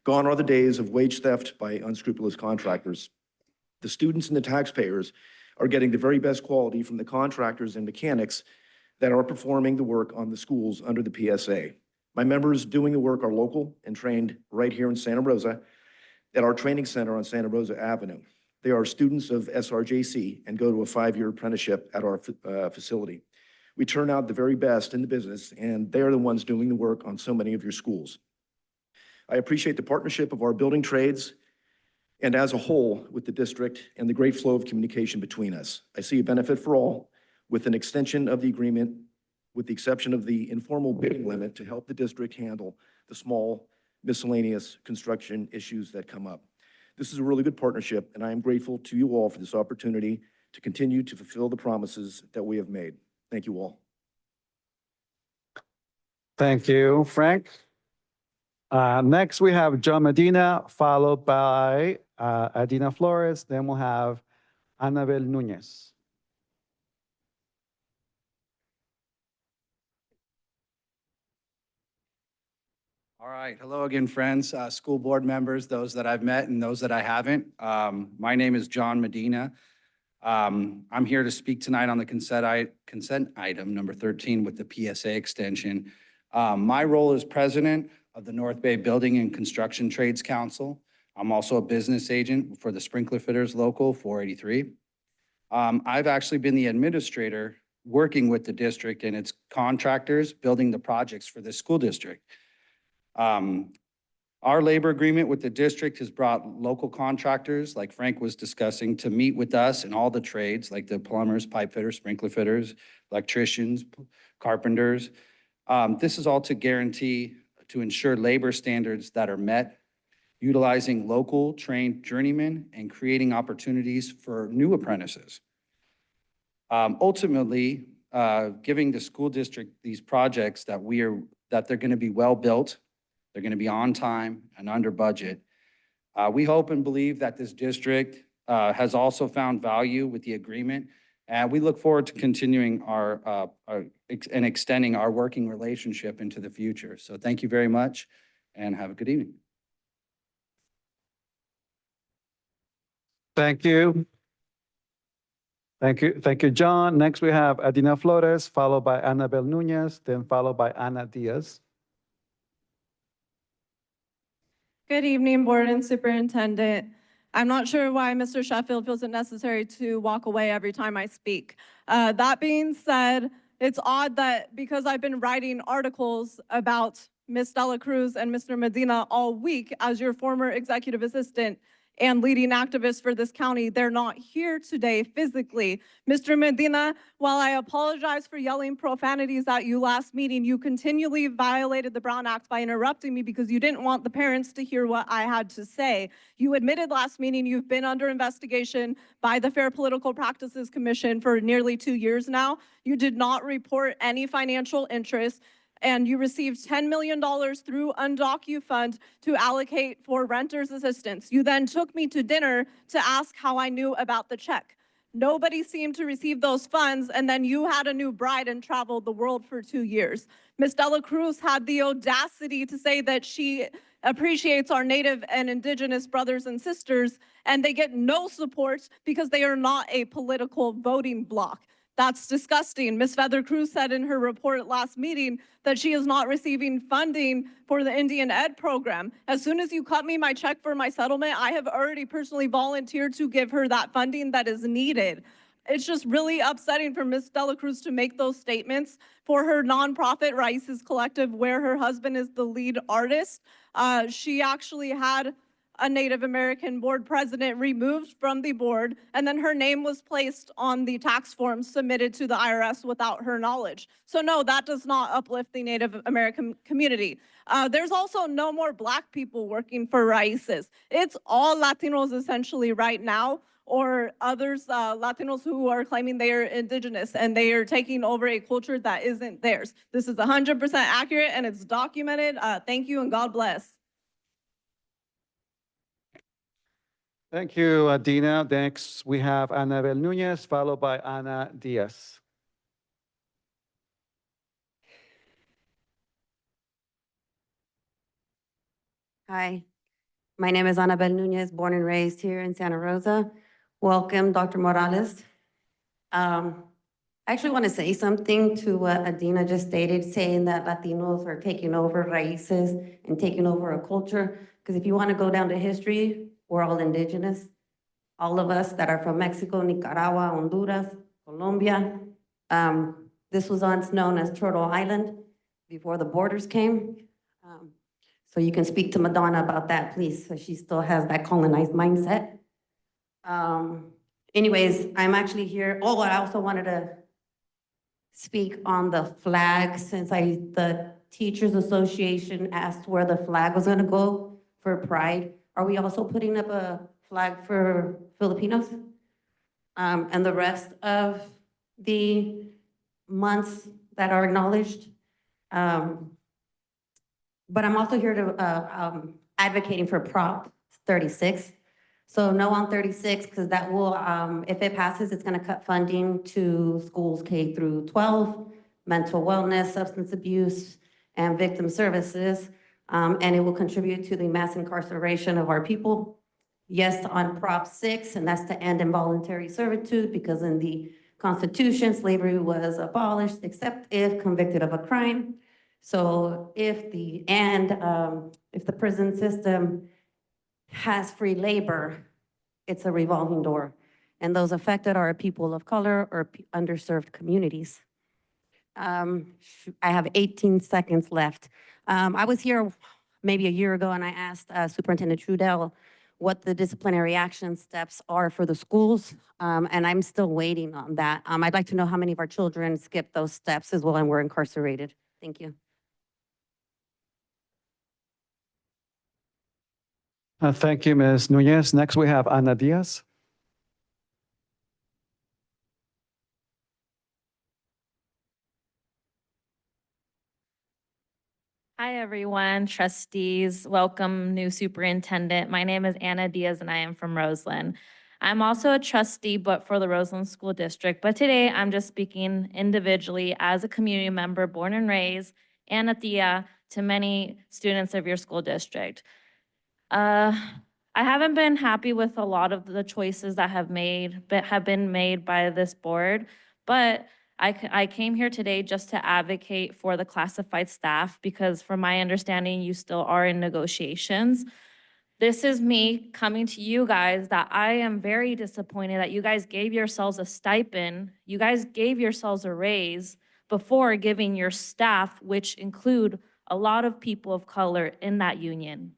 [SPEAKER 16] Gone are the days of wage theft by unscrupulous contractors. The students and the taxpayers are getting the very best quality from the contractors and mechanics that are performing the work on the schools under the PSA. My members doing the work are local and trained right here in Santa Rosa at our training center on Santa Rosa Avenue. They are students of SRJC and go to a 5-year apprenticeship at our facility. We turn out the very best in the business, and they are the ones doing the work on so many of your schools. I appreciate the partnership of our building trades and as a whole with the district and the great flow of communication between us. I see a benefit for all with an extension of the agreement, with the exception of the informal bidding limit to help the district handle the small miscellaneous construction issues that come up. This is a really good partnership, and I am grateful to you all for this opportunity to continue to fulfill the promises that we have made. Thank you all.
[SPEAKER 1] Thank you, Frank. Next, we have John Medina, followed by Adina Flores. Then we'll have Anabel Nunez.
[SPEAKER 17] All right. Hello again, friends, school board members, those that I've met and those that I haven't. My name is John Medina. I'm here to speak tonight on the consent item number 13 with the PSA extension. My role is president of the North Bay Building and Construction Trades Council. I'm also a business agent for the Sprinkler Fitters Local 483. I've actually been the administrator working with the district and its contractors building the projects for this school district. Our labor agreement with the district has brought local contractors, like Frank was discussing, to meet with us in all the trades, like the plumbers, pipe fitters, sprinkler fitters, electricians, carpenters. This is all to ensure labor standards that are met, utilizing local trained journeymen and creating opportunities for new apprentices. Ultimately, giving the school district these projects that they're going to be well built, they're going to be on time and under budget. We hope and believe that this district has also found value with the agreement, and we look forward to continuing and extending our working relationship into the future. So thank you very much, and have a good evening.
[SPEAKER 1] Thank you. Thank you. Thank you, John. Next, we have Adina Flores, followed by Annabel Nunez, then followed by Ana Diaz.
[SPEAKER 18] Good evening, Board and Superintendent. I'm not sure why Mr. Sheffield feels it necessary to walk away every time I speak. That being said, it's odd that because I've been writing articles about Ms. Dela Cruz and Mr. Medina all week as your former executive assistant and leading activist for this county, they're not here today physically. Mr. Medina, while I apologize for yelling profanities at you last meeting, you continually violated the Brown Act by interrupting me because you didn't want the parents to hear what I had to say. You admitted last meeting you've been under investigation by the Fair Political Practices Commission for nearly 2 years now. You did not report any financial interest, and you received $10 million through UndocuFund to allocate for renters assistance. You then took me to dinner to ask how I knew about the check. Nobody seemed to receive those funds, and then you had a new bride and traveled the world for 2 years. Ms. Dela Cruz had the audacity to say that she appreciates our Native and Indigenous brothers and sisters, and they get no support because they are not a political voting bloc. That's disgusting. Ms. Feather Cruz said in her report last meeting that she is not receiving funding for the Indian Ed program. As soon as you cut me my check for my settlement, I have already personally volunteered to give her that funding that is needed. It's just really upsetting for Ms. Dela Cruz to make those statements for her nonprofit Raíces Collective, where her husband is the lead artist. She actually had a Native American board president removed from the board, and then her name was placed on the tax forms submitted to the IRS without her knowledge. So no, that does not uplift the Native American community. There's also no more Black people working for Raíces. It's all Latinos essentially right now, or others, Latinos who are claiming they are indigenous and they are taking over a culture that isn't theirs. This is 100% accurate and it's documented. Thank you and God bless.
[SPEAKER 1] Thank you, Adina. Next, we have Annabel Nunez, followed by Ana Diaz.
[SPEAKER 19] Hi, my name is Annabel Nunez, born and raised here in Santa Rosa. Welcome, Dr. Morales. I actually want to say something to what Adina just stated, saying that Latinos are taking over Raíces and taking over a culture. Because if you want to go down to history, we're all indigenous. All of us that are from Mexico, Nicaragua, Honduras, Colombia. This was once known as Turtle Island before the borders came. So you can speak to Madonna about that, please. So she still has that colonized mindset. Anyways, I'm actually here. Oh, I also wanted to speak on the flag since the Teachers Association asked where the flag was going to go for Pride. Are we also putting up a flag for Filipinos and the rest of the months that are acknowledged? But I'm also here to advocating for Prop 36. So no on 36, because that will, if it passes, it's going to cut funding to schools K through 12, mental wellness, substance abuse, and victim services. and it will contribute to the mass incarceration of our people. Yes, on Prop 6, and that's to end involuntary servitude, because in the Constitution, slavery was abolished except if convicted of a crime. So if the prison system has free labor, it's a revolving door. And those affected are people of color or underserved communities. I have 18 seconds left. I was here maybe a year ago and I asked Superintendent Trudell what the disciplinary action steps are for the schools, and I'm still waiting on that. I'd like to know how many of our children skipped those steps as well and were incarcerated. Thank you.
[SPEAKER 1] Thank you, Ms. Nunez. Next, we have Ana Diaz.
[SPEAKER 20] Hi, everyone, trustees. Welcome, new superintendent. My name is Anna Diaz, and I am from Roseland. I'm also a trustee, but for the Roseland School District. But today, I'm just speaking individually as a community member, born and raised, and a tia to many students of your school district. I haven't been happy with a lot of the choices that have been made by this board, but I came here today just to advocate for the classified staff because from my understanding, you still are in negotiations. This is me coming to you guys that I am very disappointed that you guys gave yourselves a stipend, you guys gave yourselves a raise before giving your staff, which include a lot of people of color in that union.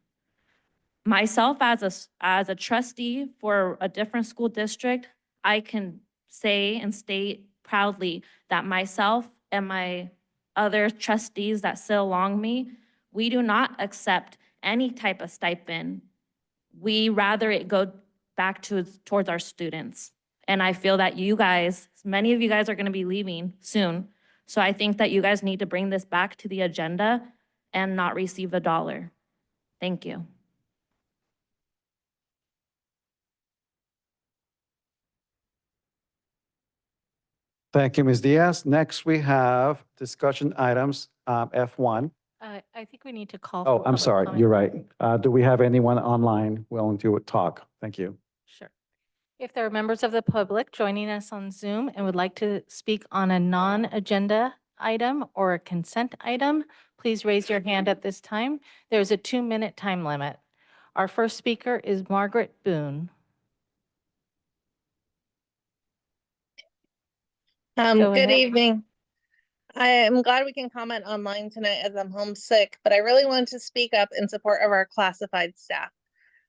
[SPEAKER 20] Myself as a trustee for a different school district, I can say and state proudly that myself and my other trustees that sit along me, we do not accept any type of stipend. We rather it go back towards our students. And I feel that you guys, many of you guys are going to be leaving soon. So I think that you guys need to bring this back to the agenda and not receive a dollar. Thank you.
[SPEAKER 1] Thank you, Ms. Diaz. Next, we have discussion items, F1.
[SPEAKER 2] I think we need to call.
[SPEAKER 1] Oh,
[SPEAKER 2] for
[SPEAKER 1] I'm
[SPEAKER 2] public
[SPEAKER 1] sorry,
[SPEAKER 2] comment.
[SPEAKER 1] you're right. Do we have anyone online willing to talk? Thank you.
[SPEAKER 2] Sure. If there are members of the public joining us on Zoom and would like to speak on a non-agenda item or a consent item, please raise your hand at this time. There's a 2-minute time limit. Our first speaker is Margaret Boone. Go
[SPEAKER 21] Good
[SPEAKER 2] ahead.
[SPEAKER 21] evening. I am glad we can comment online tonight as I'm homesick, but I really wanted to speak up in support of our classified staff.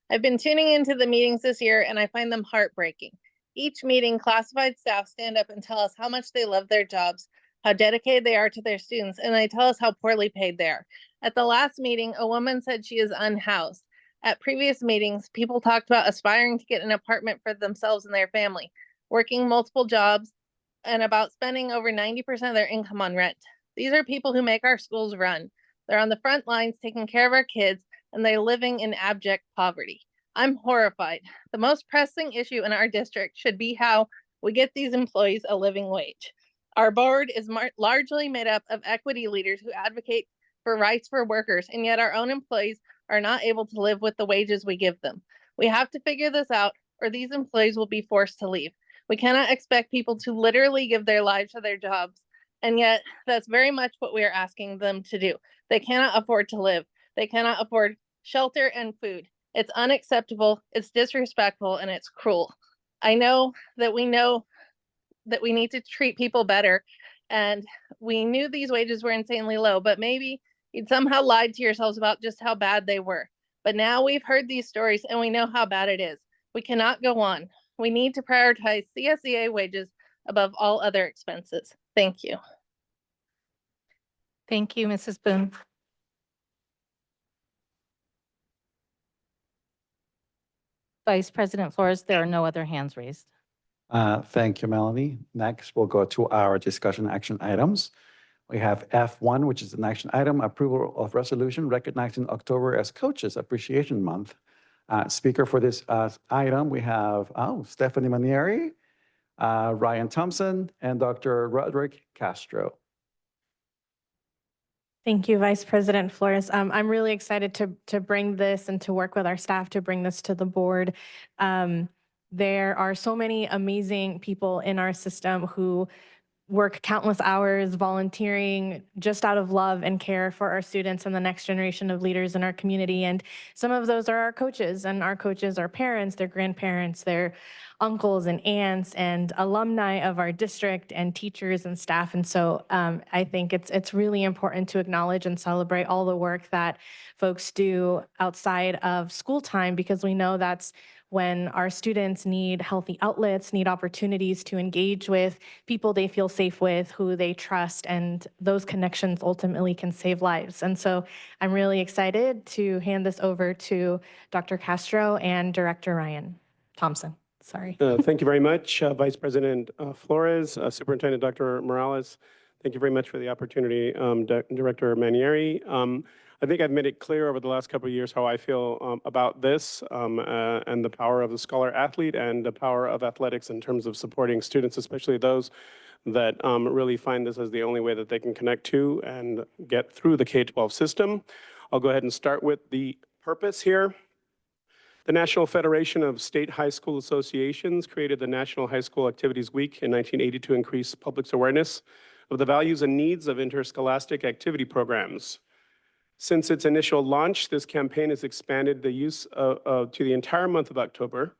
[SPEAKER 21] I've been tuning into the meetings this year and I find them heartbreaking. Each meeting, classified staff stand up and tell us how much they love their jobs, how dedicated they are to their students, and they tell us how poorly paid they are. At the last meeting, a woman said she is unhoused. At previous meetings, people talked about aspiring to get an apartment for themselves and their family, working multiple jobs, and about spending over 90% of their income on rent. These are people who make our schools run. They're on the front lines taking care of our kids, and they're living in abject poverty. I'm horrified. The most pressing issue in our district should be how we get these employees a living wage. Our board is largely made up of equity leaders who advocate for rights for workers, and yet our own employees are not able to live with the wages we give them. We have to figure this out, or these employees will be forced to leave. We cannot expect people to literally give their lives to their jobs, and yet that's very much what we are asking them to do. They cannot afford to live. They cannot afford shelter and food. It's unacceptable, it's disrespectful, and it's cruel. I know that we need to treat people better, and we knew these wages were insanely low, but maybe you'd somehow lied to yourselves about just how bad they were. But now we've heard these stories and we know how bad it is. We cannot go on. We need to prioritize CSEA wages above all other expenses. Thank you.
[SPEAKER 2] Thank you, Mrs. Boone. Vice President Flores, there are no other hands raised.
[SPEAKER 1] Thank you, Melanie. Next, we'll go to our discussion action items. We have F1, which is an action item, approval of resolution recognizing October as Coaches Appreciation Month. Speaker for this item, we have Stephanie Manieri, Ryan Thompson, and Dr. Roderick Castro.
[SPEAKER 5] Thank you, Vice President Flores. I'm really excited to bring this and to work with our staff to bring this to the board. There are so many amazing people in our system who work countless hours volunteering just out of love and care for our students and the next generation of leaders in our community. And some of those are our coaches, and our coaches are parents, their grandparents, their uncles and aunts and alumni of our district and teachers and staff. And so I think it's really important to acknowledge and celebrate all the work that folks do outside of school time, because we know that's when our students need healthy outlets, need opportunities to engage with people they feel safe with, who they trust, and those connections ultimately can save lives. And so I'm really excited to hand this over to Dr. Castro and Director Ryan Thompson. Sorry.
[SPEAKER 22] Thank you very much, Vice President Flores, Superintendent Dr. Morales. Thank you very much for the opportunity, Director Manieri. I think I've made it clear over the last couple of years how I feel about this and the power of the scholar athlete and the power of athletics in terms of supporting students, especially those that really find this as the only way that they can connect to and get through the K-12 system. I'll go ahead and start with the purpose here. The National Federation of State High School Associations created the National High School Activities Week in 1980 to increase public's awareness of the values and needs of interscholastic activity programs. Since its initial launch, this campaign has expanded the use to the entire month of October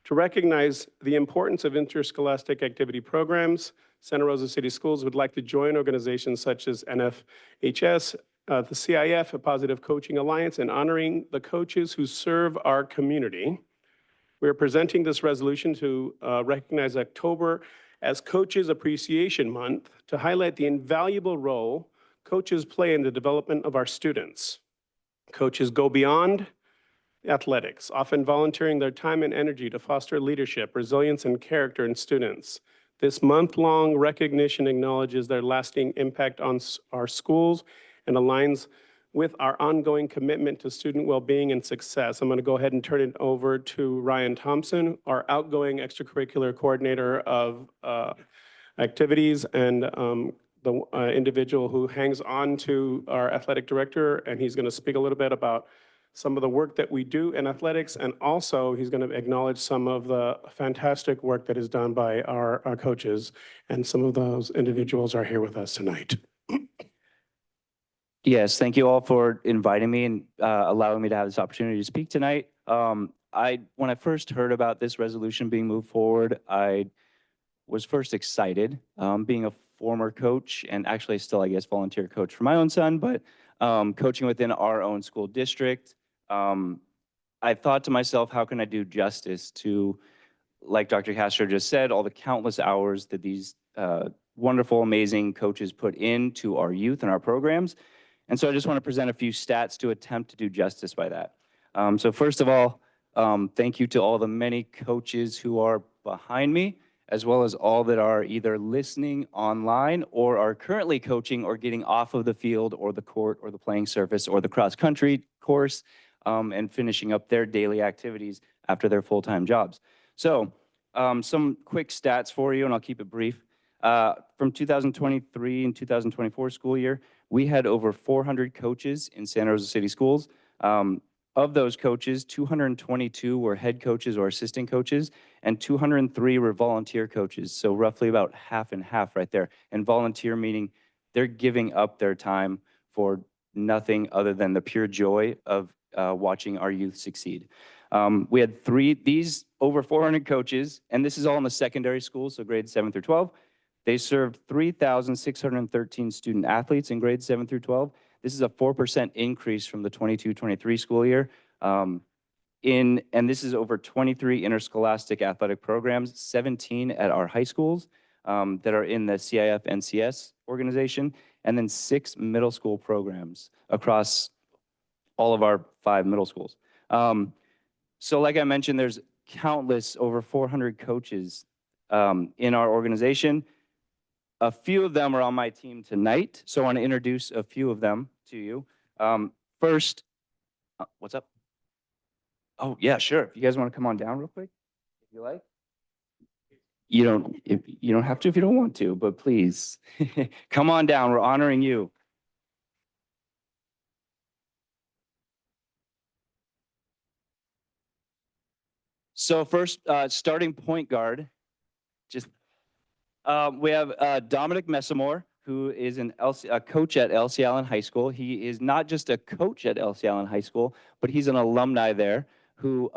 [SPEAKER 22] to recognize the importance of interscholastic activity programs. Santa Rosa City Schools would like to join organizations such as NFHS, the CIF, a Positive Coaching Alliance, and honoring the coaches who serve our community. We are presenting this resolution to recognize October as Coaches Appreciation Month to highlight the invaluable role coaches play in the development of our students. Coaches go beyond athletics, often volunteering their time and energy to foster leadership, resilience, and character in students. This month-long recognition acknowledges their lasting impact on our schools and aligns with our ongoing commitment to student well-being and success. I'm going to go ahead and turn it over to Ryan Thompson, our outgoing extracurricular coordinator of activities and the individual who hangs on to our athletic director, and he's going to speak a little bit about some of the work that we do in athletics, and also he's going to acknowledge some of the fantastic work that is done by our coaches, and some of those individuals are here with us tonight.
[SPEAKER 23] Yes, thank you all for inviting me and allowing me to have this opportunity to speak tonight. When I first heard about this resolution being moved forward, I was first excited, being a former coach, and actually still, I guess, volunteer coach for my own son, but coaching within our own school district. I thought to myself, how can I do justice to, like Dr. Castro just said, all the countless hours that these wonderful, amazing coaches put into our youth and our programs. And so I just want to present a few stats to attempt to do justice by that. So first of all, thank you to all the many coaches who are behind me, as well as all that are either listening online or are currently coaching or getting off of the field or the court or the playing surface or the cross-country course and finishing up their daily activities after their full-time jobs. So some quick stats for you, and I'll keep it brief. From 2023 and 2024 school year, we had over 400 coaches in Santa Rosa City Schools. Of those coaches, 222 were head coaches or assistant coaches, and 203 were volunteer coaches, so roughly about half and half right there. And volunteer meaning they're giving up their time for nothing other than the pure joy of watching our youth succeed. We had these over 400 coaches, and this is all in the secondary schools, so grades 7 through 12. They served 3,613 student athletes in grades 7 through 12. This is a 4% increase from the 22-23 school year. And this is over 23 interscholastic athletic programs, 17 at our high schools that are in the CIF NCS organization, and then 6 middle school programs across all of our 5 middle schools. So like I mentioned, there's countless, over 400 coaches in our organization. A few of them are on my team tonight, so I want to introduce a few of them to you. First, what's up? Oh, yeah, sure. If you guys want to come on down real quick, if you like. You don't have to if you don't want to, but please, come on down. We're honoring you. So first, starting point guard, just we have Dominic Messamore, who is a coach at LC Allen High School. He is not just a coach at LC Allen High School, but he's an alumni there who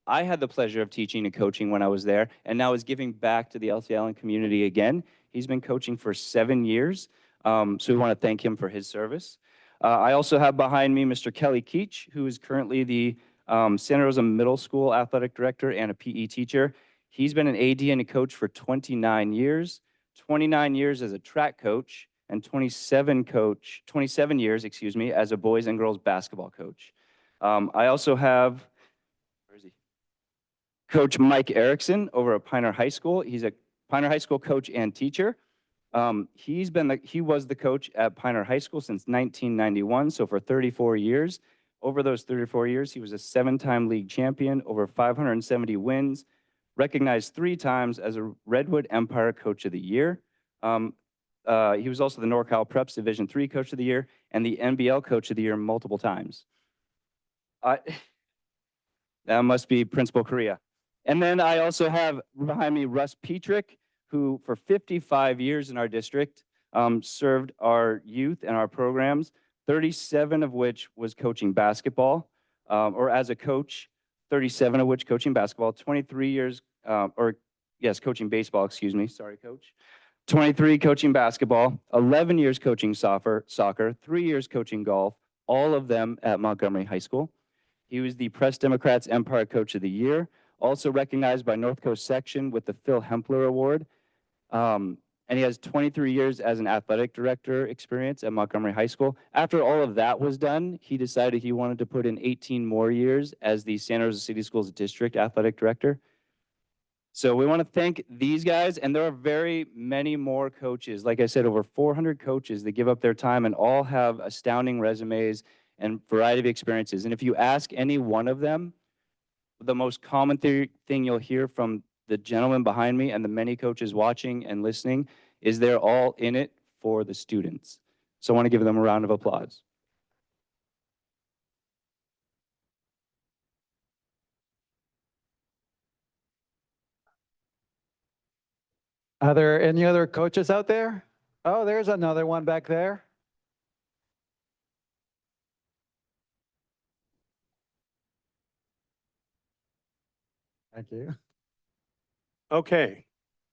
[SPEAKER 23] I had the pleasure of teaching and coaching when I was there, and now is giving back to the LC Allen community again. He's been coaching for 7 years, so we want to thank him for his service. I also have behind me Mr. Kelly Keach, who is currently the Santa Rosa Middle School athletic director and a PE teacher. He's been an AD and a coach for 29 years, 29 years as a track coach, and 27 years, as a boys and girls basketball coach. I also have, where is he? Coach Mike Erickson over at Pioneer High School. He's a Pioneer High School coach and teacher. He was the coach at Pioneer High School since 1991, so for 34 years. Over those 34 years, he was a 7-time league champion, over 570 wins, recognized 3 times as a Redwood Empire Coach of the Year. He was also the NorCal Preps Division III Coach of the Year and the NBL Coach of the Year multiple times. That must be Principal Korea. And then I also have behind me Russ Petrick, who for 55 years in our district served our youth and our programs, 37 of which was coaching basketball, or as a coach, 37 of which coaching basketball, 23 years, coaching baseball, sorry, coach. 23 coaching basketball, 11 years coaching soccer, 3 years coaching golf, all of them at Montgomery High School. He was the Press Democrats Empire Coach of the Year, also recognized by North Coast Section with the Phil Hempler Award. And he has 23 years as an athletic director experience at Montgomery High School. After all of that was done, he decided he wanted to put in 18 more years as the Santa Rosa City Schools District Athletic Director. So we want to thank these guys, and there are very many more coaches. Like I said, over 400 coaches that give up their time and all have astounding resumes and variety of experiences. And if you ask any one of them, the most common thing you'll hear from the gentleman behind me and the many coaches watching and listening is they're all in it for the students. So I want to give them a round of applause.
[SPEAKER 1] Are there any other coaches out there? Oh, there's another one back there. Thank you.
[SPEAKER 22] Okay,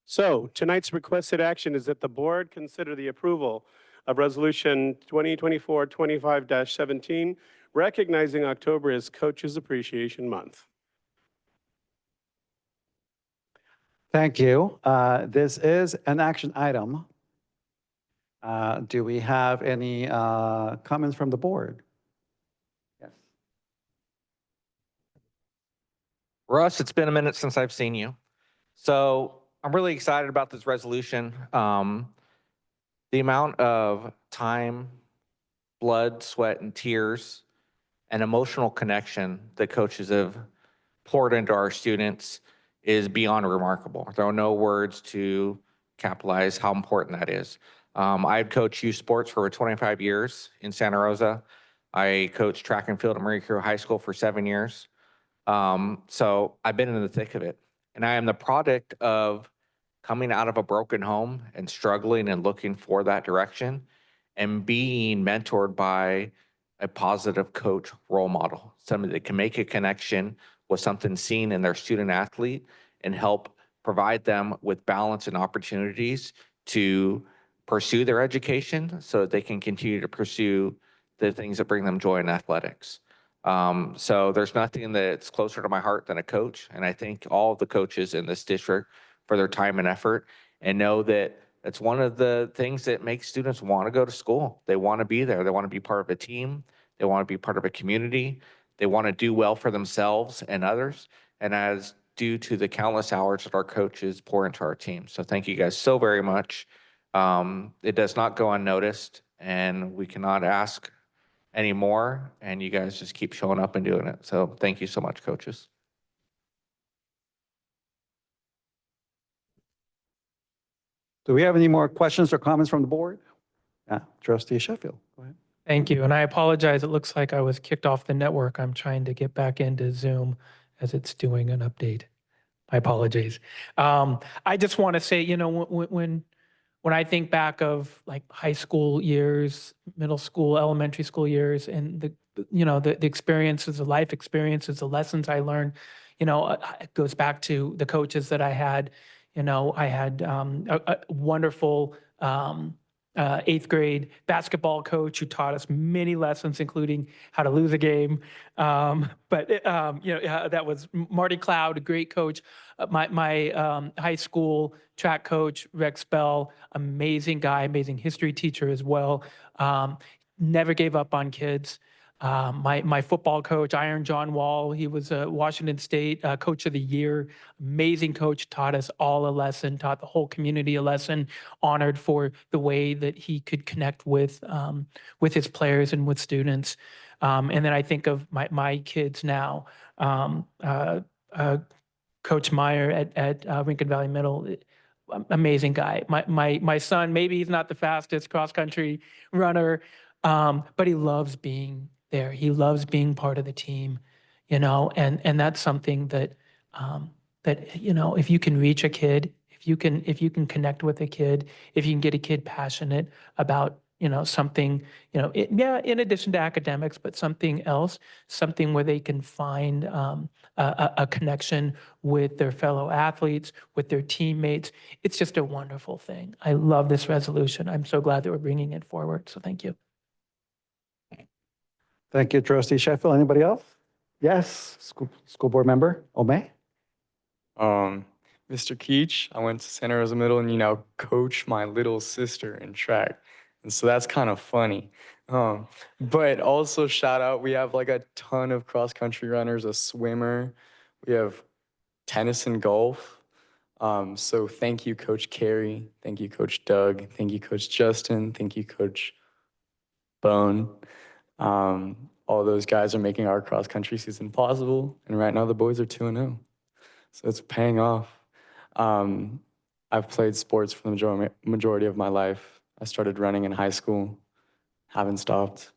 [SPEAKER 22] so tonight's requested action is that the board consider the approval of Resolution 2024-25-17, recognizing October as Coaches Appreciation Month.
[SPEAKER 1] Thank you. This is an action item. Do we have any comments from the board? Yes.
[SPEAKER 14] Russ, it's been a minute since I've seen you. So I'm really excited about this resolution. The amount of time, blood, sweat, and tears and emotional connection that coaches have poured into our students is beyond remarkable. There are no words to capitalize how important that is. I've coached youth sports for over 25 years in Santa Rosa. I coached track and field at Marie Curie High School for 7 years. So I've been in the thick of it. And I am the product of coming out of a broken home and struggling and looking for that direction and being mentored by a positive coach role model, somebody that can make a connection with something seen in their student athlete and help provide them with balance and opportunities to pursue their education so that they can continue to pursue the things that bring them joy in athletics. So there's nothing that's closer to my heart than a coach. And I thank all of the coaches in this district for their time and effort, and know that it's one of the things that makes students want to go to school. They want to be there. They want to be part of a team. They want to be part of a community. They want to do well for themselves and others. And as due to the countless hours that our coaches pour into our team. So thank you guys so very much. It does not go unnoticed, and we cannot ask anymore, and you guys just keep showing up and doing it. So thank you so much, coaches.
[SPEAKER 1] Do we have any more questions or comments from the board? Yeah, Trustee Sheffield, go ahead.
[SPEAKER 4] Thank you. And I apologize. It looks like I was kicked off the network. I'm trying to get back into Zoom as it's doing an update. My apologies. I just want to say, you know, when I think back of like high school years, middle school, elementary school years, and the experiences, the life experiences, the lessons I learned, you know, it goes back to the coaches that I had. You know, I had a wonderful eighth grade basketball coach who taught us many lessons, including how to lose a game. That was Marty Cloud, a great coach. My high school track coach, Rex Bell, amazing guy, amazing history teacher as well. Never gave up on kids. My football coach, Iron John Wall, he was a Washington State Coach of the Year. Amazing coach, taught us all a lesson, taught the whole community a lesson, honored for the way that he could connect with his players and with students. And then I think of my kids now. Coach Meyer at Rincon Valley Middle, amazing guy. My son, maybe he's not the fastest cross country runner, but he loves being there. He loves being part of the team, you know, and that's something that you know, if you can reach a kid, if you can connect with a kid, if you can get a kid passionate about, you know, something, you know, in addition to academics, but something else, something where they can find a connection with their fellow athletes, with their teammates. It's just a wonderful thing. I love this resolution. I'm so glad that we're bringing it forward. So thank you.
[SPEAKER 1] Thank you, Trustee Sheffield. Anybody else? Yes, school board member Omey.
[SPEAKER 15] Mr. Keach, I went to Santa Rosa Middle and, you know, coach my little sister in track. And so that's kind of funny. But also shout out, we have like a ton of cross country runners, a swimmer. We have tennis and golf. So thank you, Coach Carey. Thank you, Coach Doug. Thank you, Coach Justin. Thank you, Coach Bone. All those guys are making our cross country season possible. And right now the boys are 2-0. So it's paying off. I've played sports for the majority of my life. I started running in high school, haven't stopped.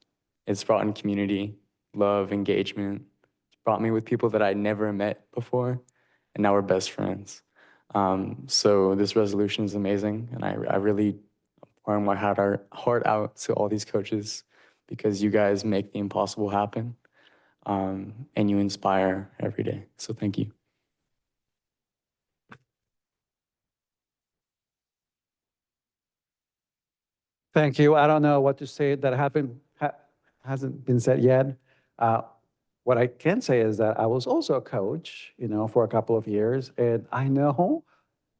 [SPEAKER 15] It's brought in community, love, engagement. It's brought me with people that I never met before, and now we're best friends. So this resolution is amazing, and I really pour my heart out to all these coaches because you guys make the impossible happen, and you inspire every day. So thank you.
[SPEAKER 1] Thank you. I don't know what to say that hasn't been said yet. What I can say is that I was also a coach, you know, for a couple of years, and I know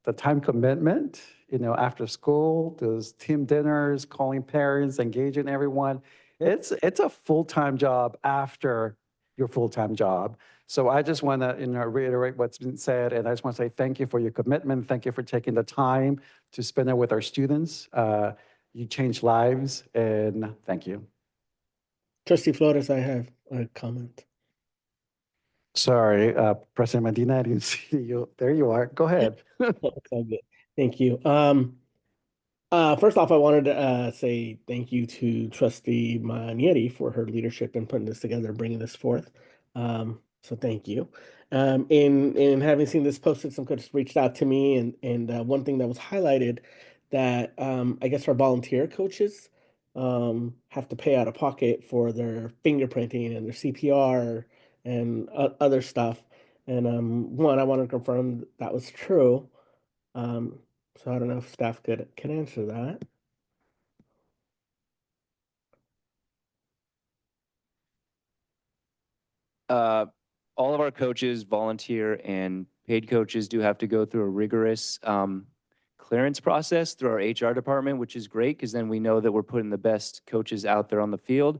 [SPEAKER 1] the time commitment, you know, after school, those team dinners, calling parents, engaging everyone. It's a full-time job after your full-time job. So I just want to, you know, reiterate what's been said, and I just want to say thank you for your commitment. Thank you for taking the time to spend it with our students. You change lives, and thank you.
[SPEAKER 3] Trustee Flores, I have a comment.
[SPEAKER 1] Sorry, President Medina, I didn't see you. There you are. Go ahead.
[SPEAKER 3] It's all good. Thank you. First off, I wanted to say thank you to Trustee Manieri for her leadership in putting this together, bringing this forth. So thank you. In having seen this posted, some coaches reached out to me, and one thing that was highlighted that I guess our volunteer coaches have to pay out of pocket for their fingerprinting and their CPR and other stuff. And one, I want to confirm that was true. So I don't know if staff can answer that.
[SPEAKER 23] All of our coaches, volunteer and paid coaches, do have to go through a rigorous clearance process through our HR department, which is great because then we know that we're putting the best coaches out there on the field.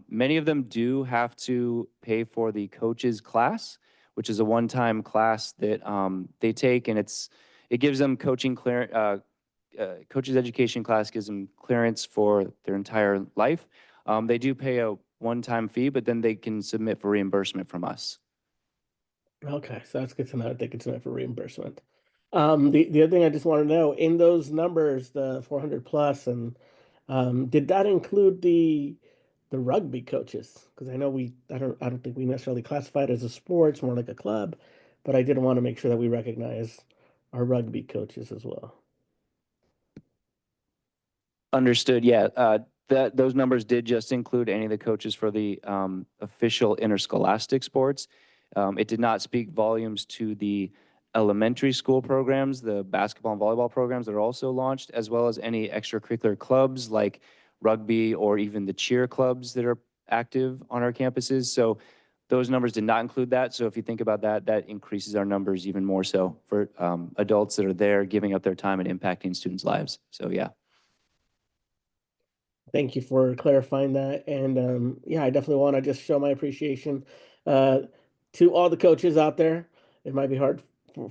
[SPEAKER 23] Many of them do have to pay for the coaches class, which is a one-time class that they take, and it gives them coaching coaches education class gives them clearance for their entire life. They do pay a one-time fee, but then they can submit for reimbursement from us.
[SPEAKER 3] Okay, so that's good to know that they can submit for reimbursement. The other thing I just want to know, in those numbers, the 400 plus, and did that include the the rugby coaches, because I know I don't think we necessarily classify it as a sport, it's more like a club, but I did want to make sure that we recognize our rugby coaches as well.
[SPEAKER 23] Understood. Yeah. Those numbers did just include any of the coaches for the official interscholastic sports. It did not speak volumes to the elementary school programs, the basketball and volleyball programs that are also launched, as well as any extracurricular clubs like rugby or even the cheer clubs that are active on our campuses. So those numbers did not include that. So if you think about that, that increases our numbers even more so for adults that are there giving up their time and impacting students' lives. So yeah.
[SPEAKER 3] Thank you for clarifying that. And yeah, I definitely want to just show my appreciation to all the coaches out there. It might be hard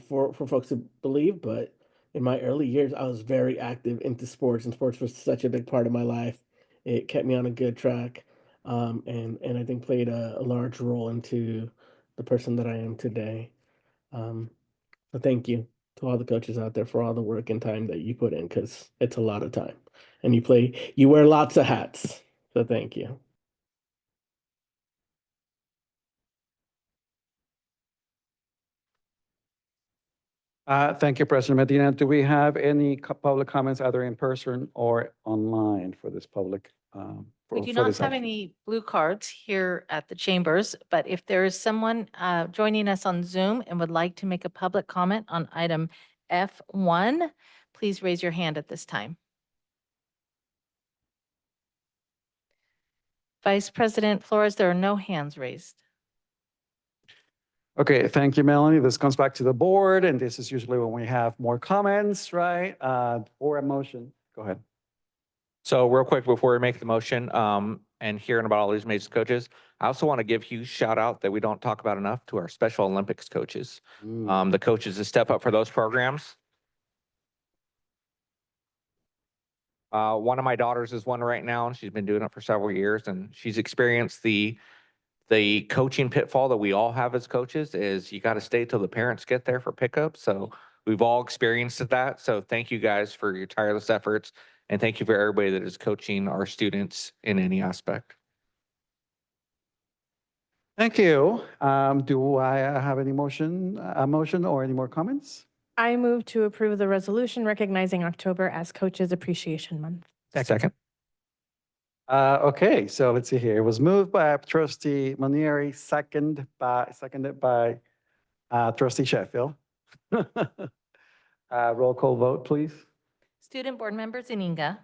[SPEAKER 3] for folks to believe, but in my early years, I was very active into sports, and sports was such a big part of my life. It kept me on a good track, and I think played a large role into the person that I am today. So thank you to all the coaches out there for all the work and time that you put in, because it's a lot of time. And you wear lots of hats. So thank you.
[SPEAKER 1] Thank you, President Medina. Do we have any public comments either in person or online for this public?
[SPEAKER 2] We do not have any blue cards here at the chambers, but if there is someone joining us on Zoom and would like to make a public comment on item F1, please raise your hand at this time. Vice President Flores, there are no hands raised.
[SPEAKER 1] Okay, thank you, Melanie. This comes back to the board, and this is usually when we have more comments, right? Or a motion. Go ahead.
[SPEAKER 14] So real quick before we make the motion, and hearing about all these amazing coaches, I also want to give huge shout out that we don't talk about enough to our Special Olympics coaches. The coaches that step up for those programs. One of my daughters is one right now, and she's been doing it for several years, and she's experienced the coaching pitfall that we all have as coaches is you got to stay till the parents get there for pickup. So we've all experienced that. So thank you guys for your tireless efforts. And thank you for everybody that is coaching our students in any aspect.
[SPEAKER 1] Thank you. Do I have any a motion or any more comments?
[SPEAKER 5] I move to approve the resolution recognizing October as Coaches Appreciation Month.
[SPEAKER 14] Second.
[SPEAKER 1] Okay, so let's see here. It was moved by Trustee Manieri, seconded by Trustee Sheffield. Roll call vote, please.
[SPEAKER 2] Student Board Member Zuniga.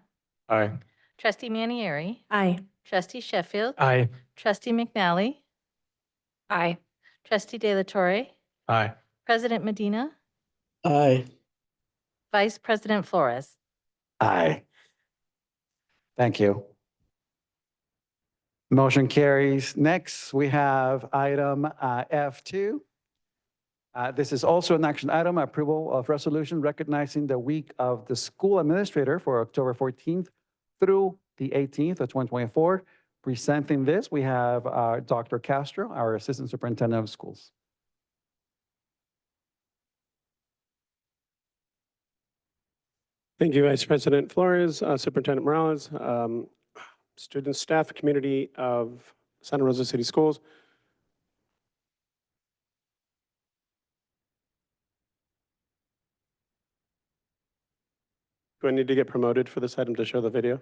[SPEAKER 15] Aye.
[SPEAKER 2] Trustee Manieri.
[SPEAKER 5] Aye.
[SPEAKER 2] Trustee Sheffield.
[SPEAKER 15] Aye.
[SPEAKER 2] Trustee McNally.
[SPEAKER 20] Aye.
[SPEAKER 2] Trustee De La Torre.
[SPEAKER 15] Aye.
[SPEAKER 2] President Medina.
[SPEAKER 3] Aye.
[SPEAKER 2] Vice President Flores.
[SPEAKER 1] Aye. Thank you. Motion carries. Next, we have item F2. This is also an action item, approval of resolution recognizing the week of the school administrator for October 14th through the 18th of 2024. Presenting this, we have Dr. Castro, our Assistant Superintendent of Schools.
[SPEAKER 22] Thank you, Vice President Flores, Superintendent Morales, students, staff, community of Santa Rosa City Schools. Do I need to get promoted for this item to show the video?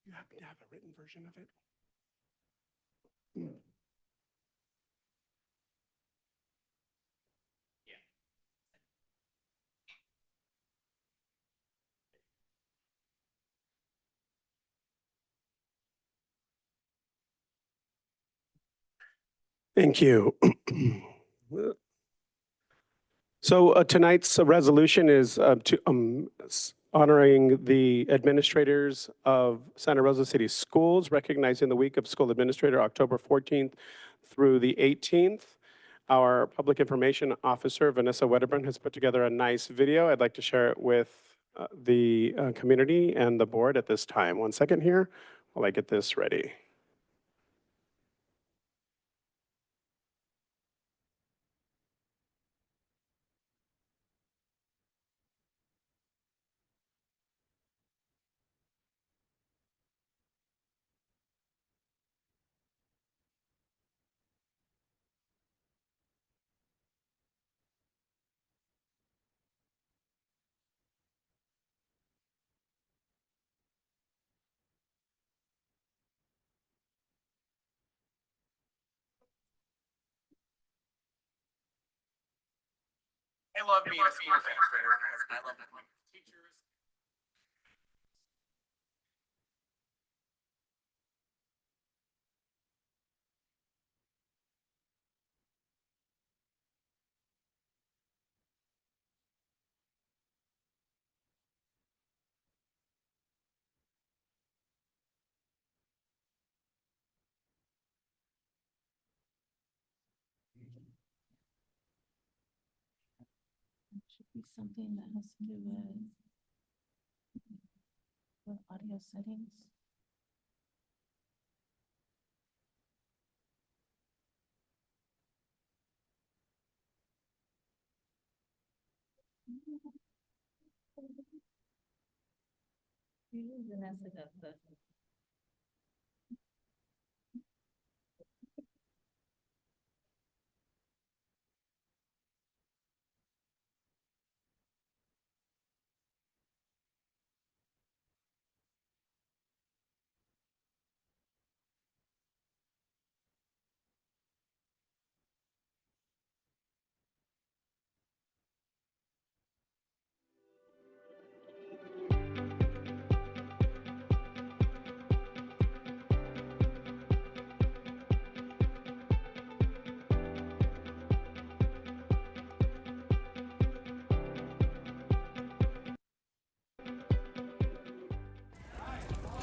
[SPEAKER 22] You happen to have a written version of it? Thank you. So tonight's resolution is honoring the administrators of Santa Rosa City Schools, recognizing the week of school administrator, October 14th through the 18th. Our public information officer, Vanessa Wedderburn, has put together a nice video. I'd like to share it with the community and the board at this time. One second here while I get this ready.
[SPEAKER 6] I love being a school administrator because I love working with teachers.
[SPEAKER 2] It should be something that has to do with audio settings. Vanessa does this.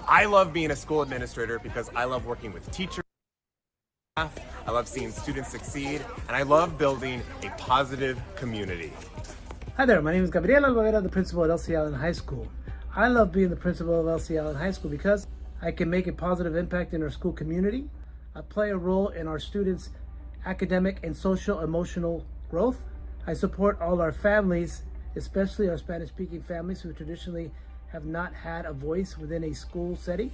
[SPEAKER 6] I love being a school administrator because I love working with teachers. I love seeing students succeed, and I love building a positive community.
[SPEAKER 7] Hi there, my name is Gabriel Alvarez, the principal at LC Allen High School. I love being the principal of LC Allen High School because I can make a positive impact in our school community. I play a role in our students' academic and social emotional growth. I support all our families, especially our Spanish-speaking families who traditionally have not had a voice within a school setting.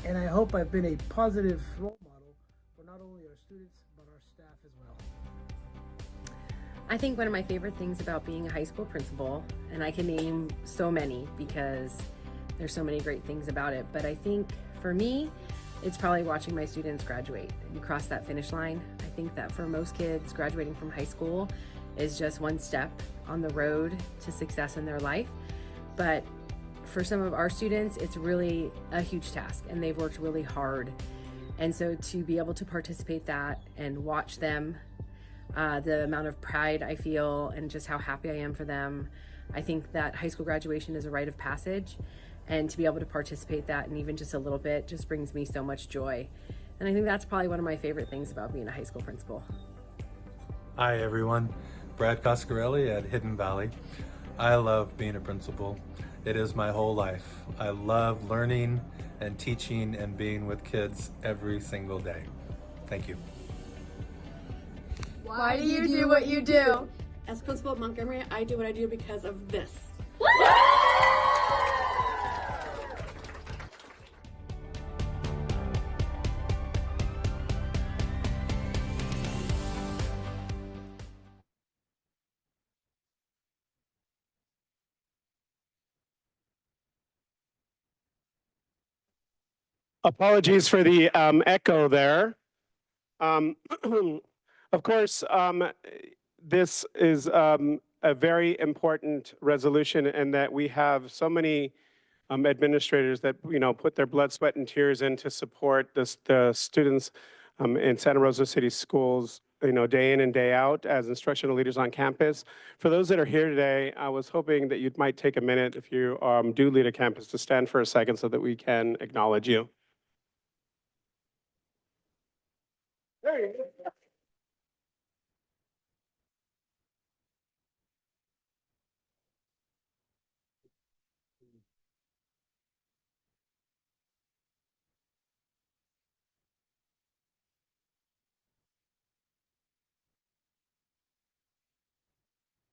[SPEAKER 7] And I hope I've been a positive role model for not only our students, but our staff as well.
[SPEAKER 8] I think one of my favorite things about being a high school principal, and I can name so many because there's so many great things about it, but I think for me, it's probably watching my students graduate and cross that finish line. I think that for most kids, graduating from high school is just one step on the road to success in their life. But for some of our students, it's really a huge task and they've worked really hard. And so to be able to participate that and watch them, the amount of pride I feel and just how happy I am for them, I think that high school graduation is a rite of passage, and to be able to participate that and even just a little bit just brings me so much joy. And I think that's probably one of my favorite things about being a high school principal.
[SPEAKER 24] Hi everyone, Brad Coscarelli at Hidden Valley. I love being a principal. It is my whole life. I love learning and teaching and being with kids every single day. Thank you.
[SPEAKER 25] Why do you do what you do? As principal at Montgomery, I do what I do because of this.
[SPEAKER 22] Apologies for the echo there. Of course, this is a very important resolution in that we have so many administrators that, put their blood, sweat, and tears in to support the students in Santa Rosa City Schools, day in and day out as instructional leaders on campus. For those that are here today, I was hoping that you might take a minute, if you do lead a campus, to stand for a second so that we can acknowledge you. There you go.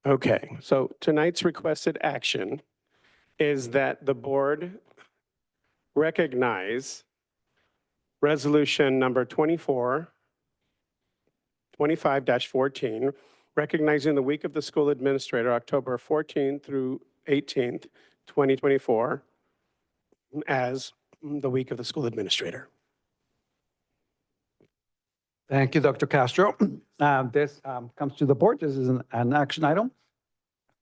[SPEAKER 22] Okay, so tonight's requested action is that the board recognize resolution number 25-14, recognizing the week of the school administrator, October 14th through 18th, 2024, as the week of the school administrator.
[SPEAKER 1] Thank you, Dr. Castro. This comes to the board. This is an action item.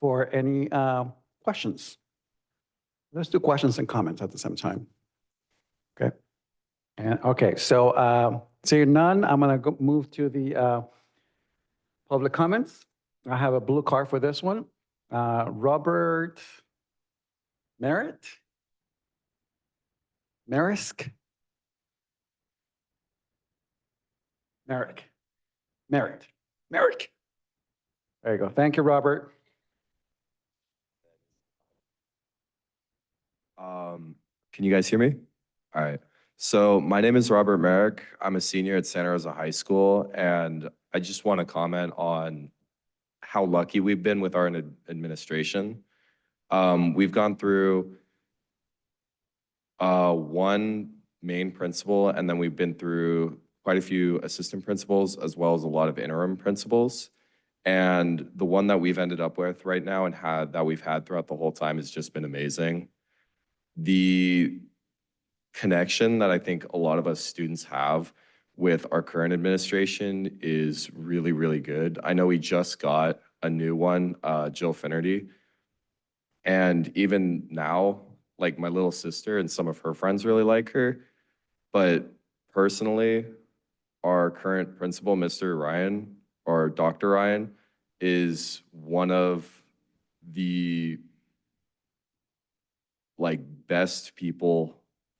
[SPEAKER 1] for any questions. Let's do questions and comments at the same time. Okay. And okay, so seeing none, I'm going to move to the public comments. I have a blue card for this one. Robert Merritt? Marisk? Merrick. Merritt. Merrick. There you go. Thank you, Robert.
[SPEAKER 9] Can you guys hear me? All right. So my name is Robert Merrick. I'm a senior at Santa Rosa High School, and I just want to comment on how lucky we've been with our administration. We've gone through one main principal, and then we've been through quite a few assistant principals, as well as a lot of interim principals. And the one that we've ended up with right now and that we've had throughout the whole time has just been amazing. The connection that I think a lot of us students have with our current administration is really, really good. I know we just got a new one, Jill Finnerty. And even now, like my little sister and some of her friends really like her. But personally, our current principal, Mr. Ryan, or Dr. Ryan, is one of the best people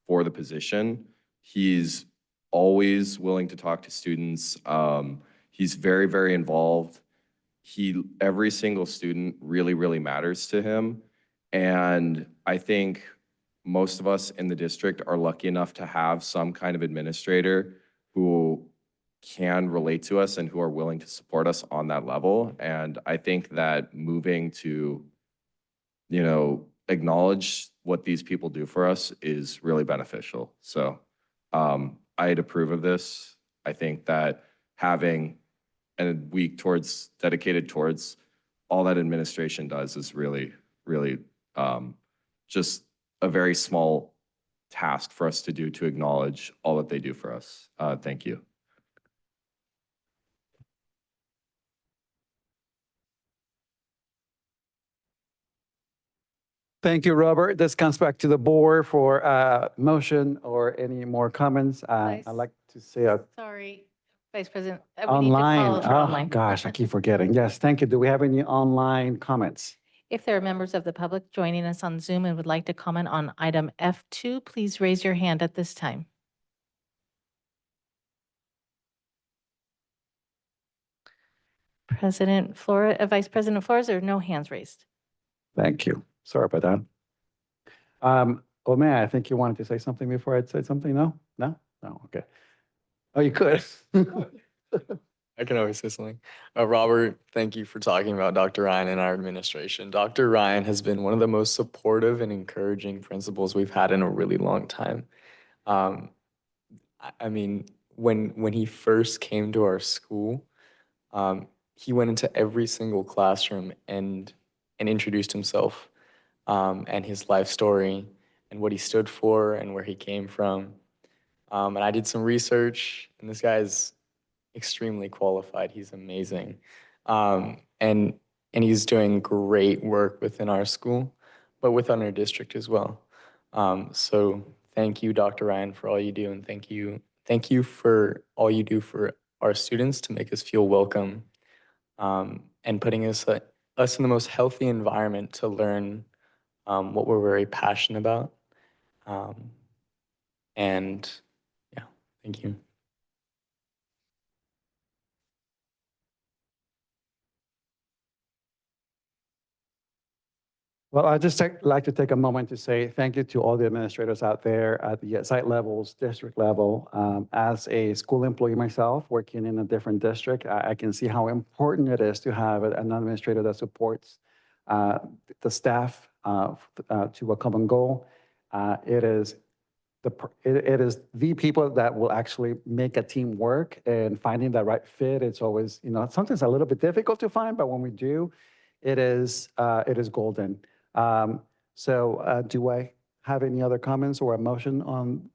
[SPEAKER 9] for the position. He's always willing to talk to students. He's very, very involved. Every single student really, really matters to him. And I think most of us in the district are lucky enough to have some kind of administrator who can relate to us and who are willing to support us on that level. And I think that moving to, acknowledge what these people do for us is really beneficial. So I'd approve of this. I think that having a week dedicated towards all that administration does is really, really just a very small task for us to do to acknowledge all that they do for us. Thank you.
[SPEAKER 1] Thank you, Robert. This comes back to the board for motion or any more comments. I'd like to say
[SPEAKER 2] Sorry, Vice President. We need to
[SPEAKER 1] online.
[SPEAKER 2] call for
[SPEAKER 1] Oh,
[SPEAKER 2] online.
[SPEAKER 1] gosh, I keep forgetting. Yes, thank you. Do we have any online comments?
[SPEAKER 2] If there are members of the public joining us on Zoom and would like to comment on item F2, please raise your hand at this time. Vice President Flores, there are no hands raised.
[SPEAKER 1] Thank you. Sorry about that. Omar, I think you wanted to say something before I'd said something. No? No? No, okay. Oh, you could.
[SPEAKER 15] I can always say something. Robert, thank you for talking about Dr. Ryan and our administration. Dr. Ryan has been one of the most supportive and encouraging principals we've had in a really long time. I mean, when he first came to our school, he went into every single classroom and introduced himself and his life story and what he stood for and where he came from. And I did some research, and this guy's extremely qualified. He's amazing. And he's doing great work within our school, but within our district as well. So thank you, Dr. Ryan, for all you do, and thank you for all you do for our students to make us feel welcome, and putting us in the most healthy environment to learn what we're very passionate about. And yeah, thank you.
[SPEAKER 1] Well, I'd just like to take a moment to say thank you to all the administrators out there at the site levels, district level. As a school employee myself, working in a different district, I can see how important it is to have an administrator that supports the staff to a common goal. It is the people that will actually make a team work, and finding that right fit. It's always, sometimes a little bit difficult to find, but when we do, it is golden. So do I have any other comments or a motion on?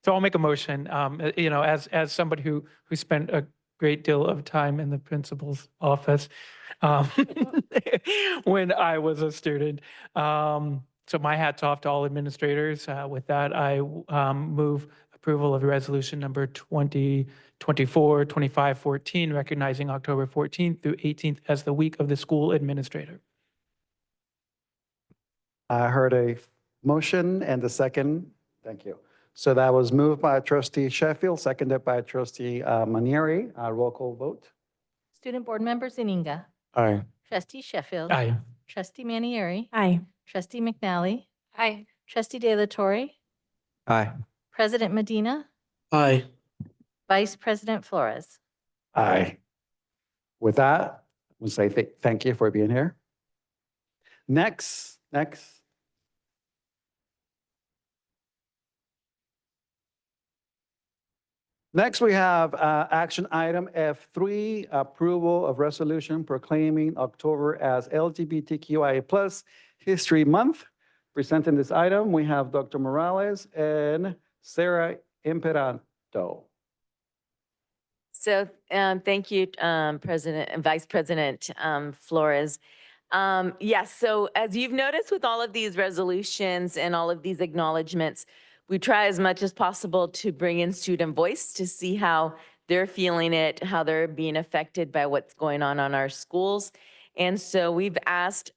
[SPEAKER 4] So I'll make a motion. As somebody who spent a great deal of time in the principal's office um, when I was a student. So my hat's off to all administrators. With that, I move approval of resolution number 2024-2514, recognizing October 14th through 18th as the week of the school administrator.
[SPEAKER 1] I heard a motion and a second. Thank you. So that was moved by trustee Sheffield, seconded by trustee Manieri. Roll call vote.
[SPEAKER 2] Student Board Member Zaninga.
[SPEAKER 15] Aye.
[SPEAKER 2] Trustee Sheffield.
[SPEAKER 4] Aye.
[SPEAKER 2] Trustee Manieri.
[SPEAKER 5] Aye.
[SPEAKER 2] Trustee McNally.
[SPEAKER 20] Aye.
[SPEAKER 2] Trustee De La Torre.
[SPEAKER 14] Aye.
[SPEAKER 2] President Medina.
[SPEAKER 3] Aye.
[SPEAKER 2] Vice President Flores.
[SPEAKER 1] Aye. With that, we'll say thank you for being here. Next. Next, we have action item F3, approval of resolution proclaiming October as LGBTQIA+ History Month. Presenting this item, we have Dr. Morales and Sarah Imperanto.
[SPEAKER 10] So thank you, President and Vice President Flores. Yes, so as you've noticed with all of these resolutions and all of these acknowledgements, we try as much as possible to bring in student voice to see how they're feeling it, how they're being affected by what's going on our schools. And so we've asked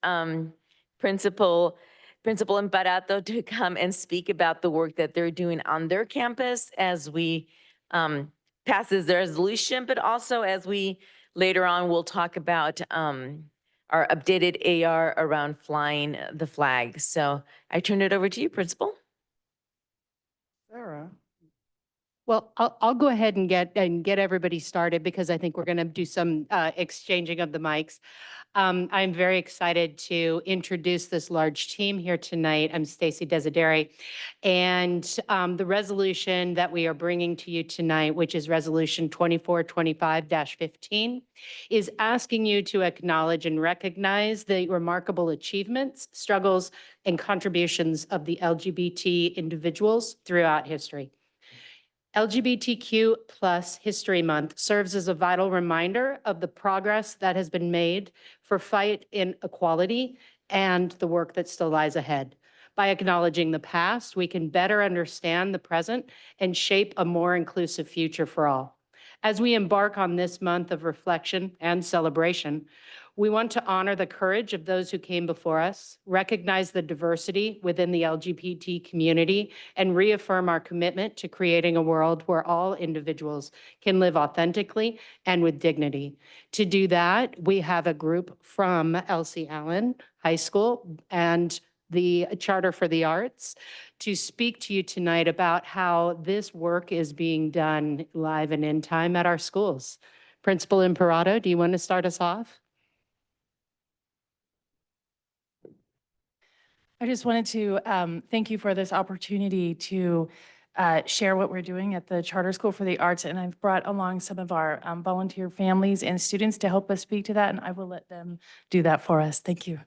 [SPEAKER 10] Principal Imparato to come and speak about the work that they're doing on their campus as we pass this resolution, but also as we later on will talk about our updated AR around flying the flag. So I turn it over to you, Principal.
[SPEAKER 1] Sarah.
[SPEAKER 11] Well, I'll go ahead and get everybody started because I think we're going to do some exchanging of the mics. I'm very excited to introduce this large team here tonight. I'm Stacy Desideri, and the resolution that we are bringing to you tonight, which is Resolution 2425-15, is asking you to acknowledge and recognize the remarkable achievements, struggles, and contributions of the LGBT individuals throughout history. LGBTQ+ History Month serves as a vital reminder of the progress that has been made for fight in equality and the work that still lies ahead. By acknowledging the past, we can better understand the present and shape a more inclusive future for all. As we embark on this month of reflection and celebration, we want to honor the courage of those who came before us, recognize the diversity within the LGBT community, and reaffirm our commitment to creating a world where all individuals can live authentically and with dignity. To do that, we have a group from Elsie Allen High School and the Charter for the Arts to speak to you tonight about how this work is being done live and in time at our schools. Principal Imparato, do you want to start us off?
[SPEAKER 12] I just wanted to thank you for this opportunity to share what we're doing at the Charter School for the Arts, and I've brought along some of our volunteer families and students to help us speak to that, and I will let them do that for us. Thank you.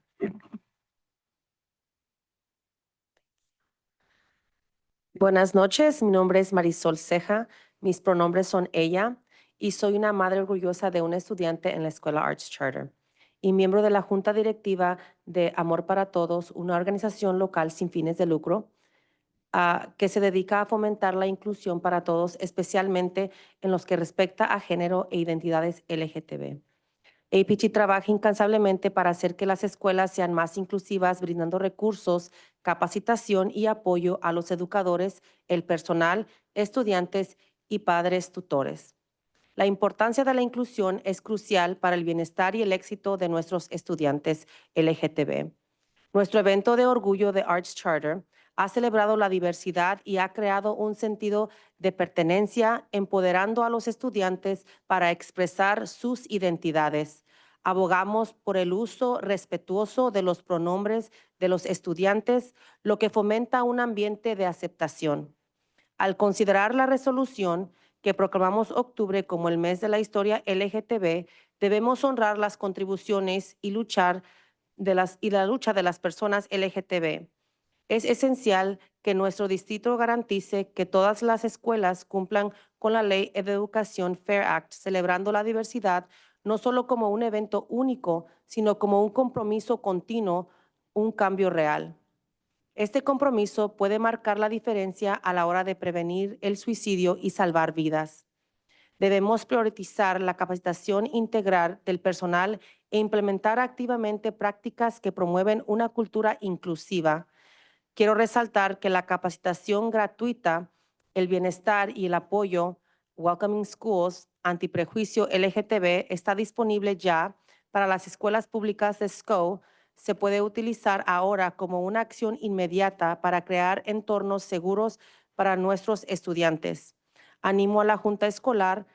[SPEAKER 13] Buenas noches, mi nombre es Marisol Ceja, mis pronombres son ella, y soy una madre orgullosa de una estudiante en la Escuela Arts Charter y miembro de la Junta Directiva de Amor para Todos, una organización local sin fines de lucro que se dedica a fomentar la inclusión para todos, especialmente en los que respecta a género e identidades LGTB. APT trabaja incansablemente para hacer que las escuelas sean más inclusivas, brindando recursos, capacitación y apoyo a los educadores, el personal, estudiantes y padres tutores. La importancia de la inclusión es crucial para el bienestar y el éxito de nuestros estudiantes LGTB. Nuestro evento de orgullo de Arts Charter ha celebrado la diversidad y ha creado un sentido de pertenencia, empoderando a los estudiantes para expresar sus identidades. Abogamos por el uso respetuoso de los pronombres de los estudiantes, lo que fomenta un ambiente de aceptación. Al considerar la resolución que proclamamos octubre como el mes de la historia LGTB, debemos honrar las contribuciones y la lucha de las personas LGTB. Es esencial que nuestro distrito garantice que todas las escuelas cumplan con la Ley de Educación Fair Act, celebrando la diversidad no solo como un evento único, sino como un compromiso continuo, un cambio real. Este compromiso puede marcar la diferencia a la hora de prevenir el suicidio y salvar vidas. Debemos priorizar la capacitación integral del personal e implementar activamente prácticas que promueven una cultura inclusiva. Quiero resaltar que la capacitación gratuita, el bienestar y el apoyo Welcoming Schools antiprejuicio LGTB está disponible ya para las escuelas públicas de SCO. Se puede utilizar ahora como una acción inmediata para crear entornos seguros para nuestros estudiantes. Animo a la Junta Escolar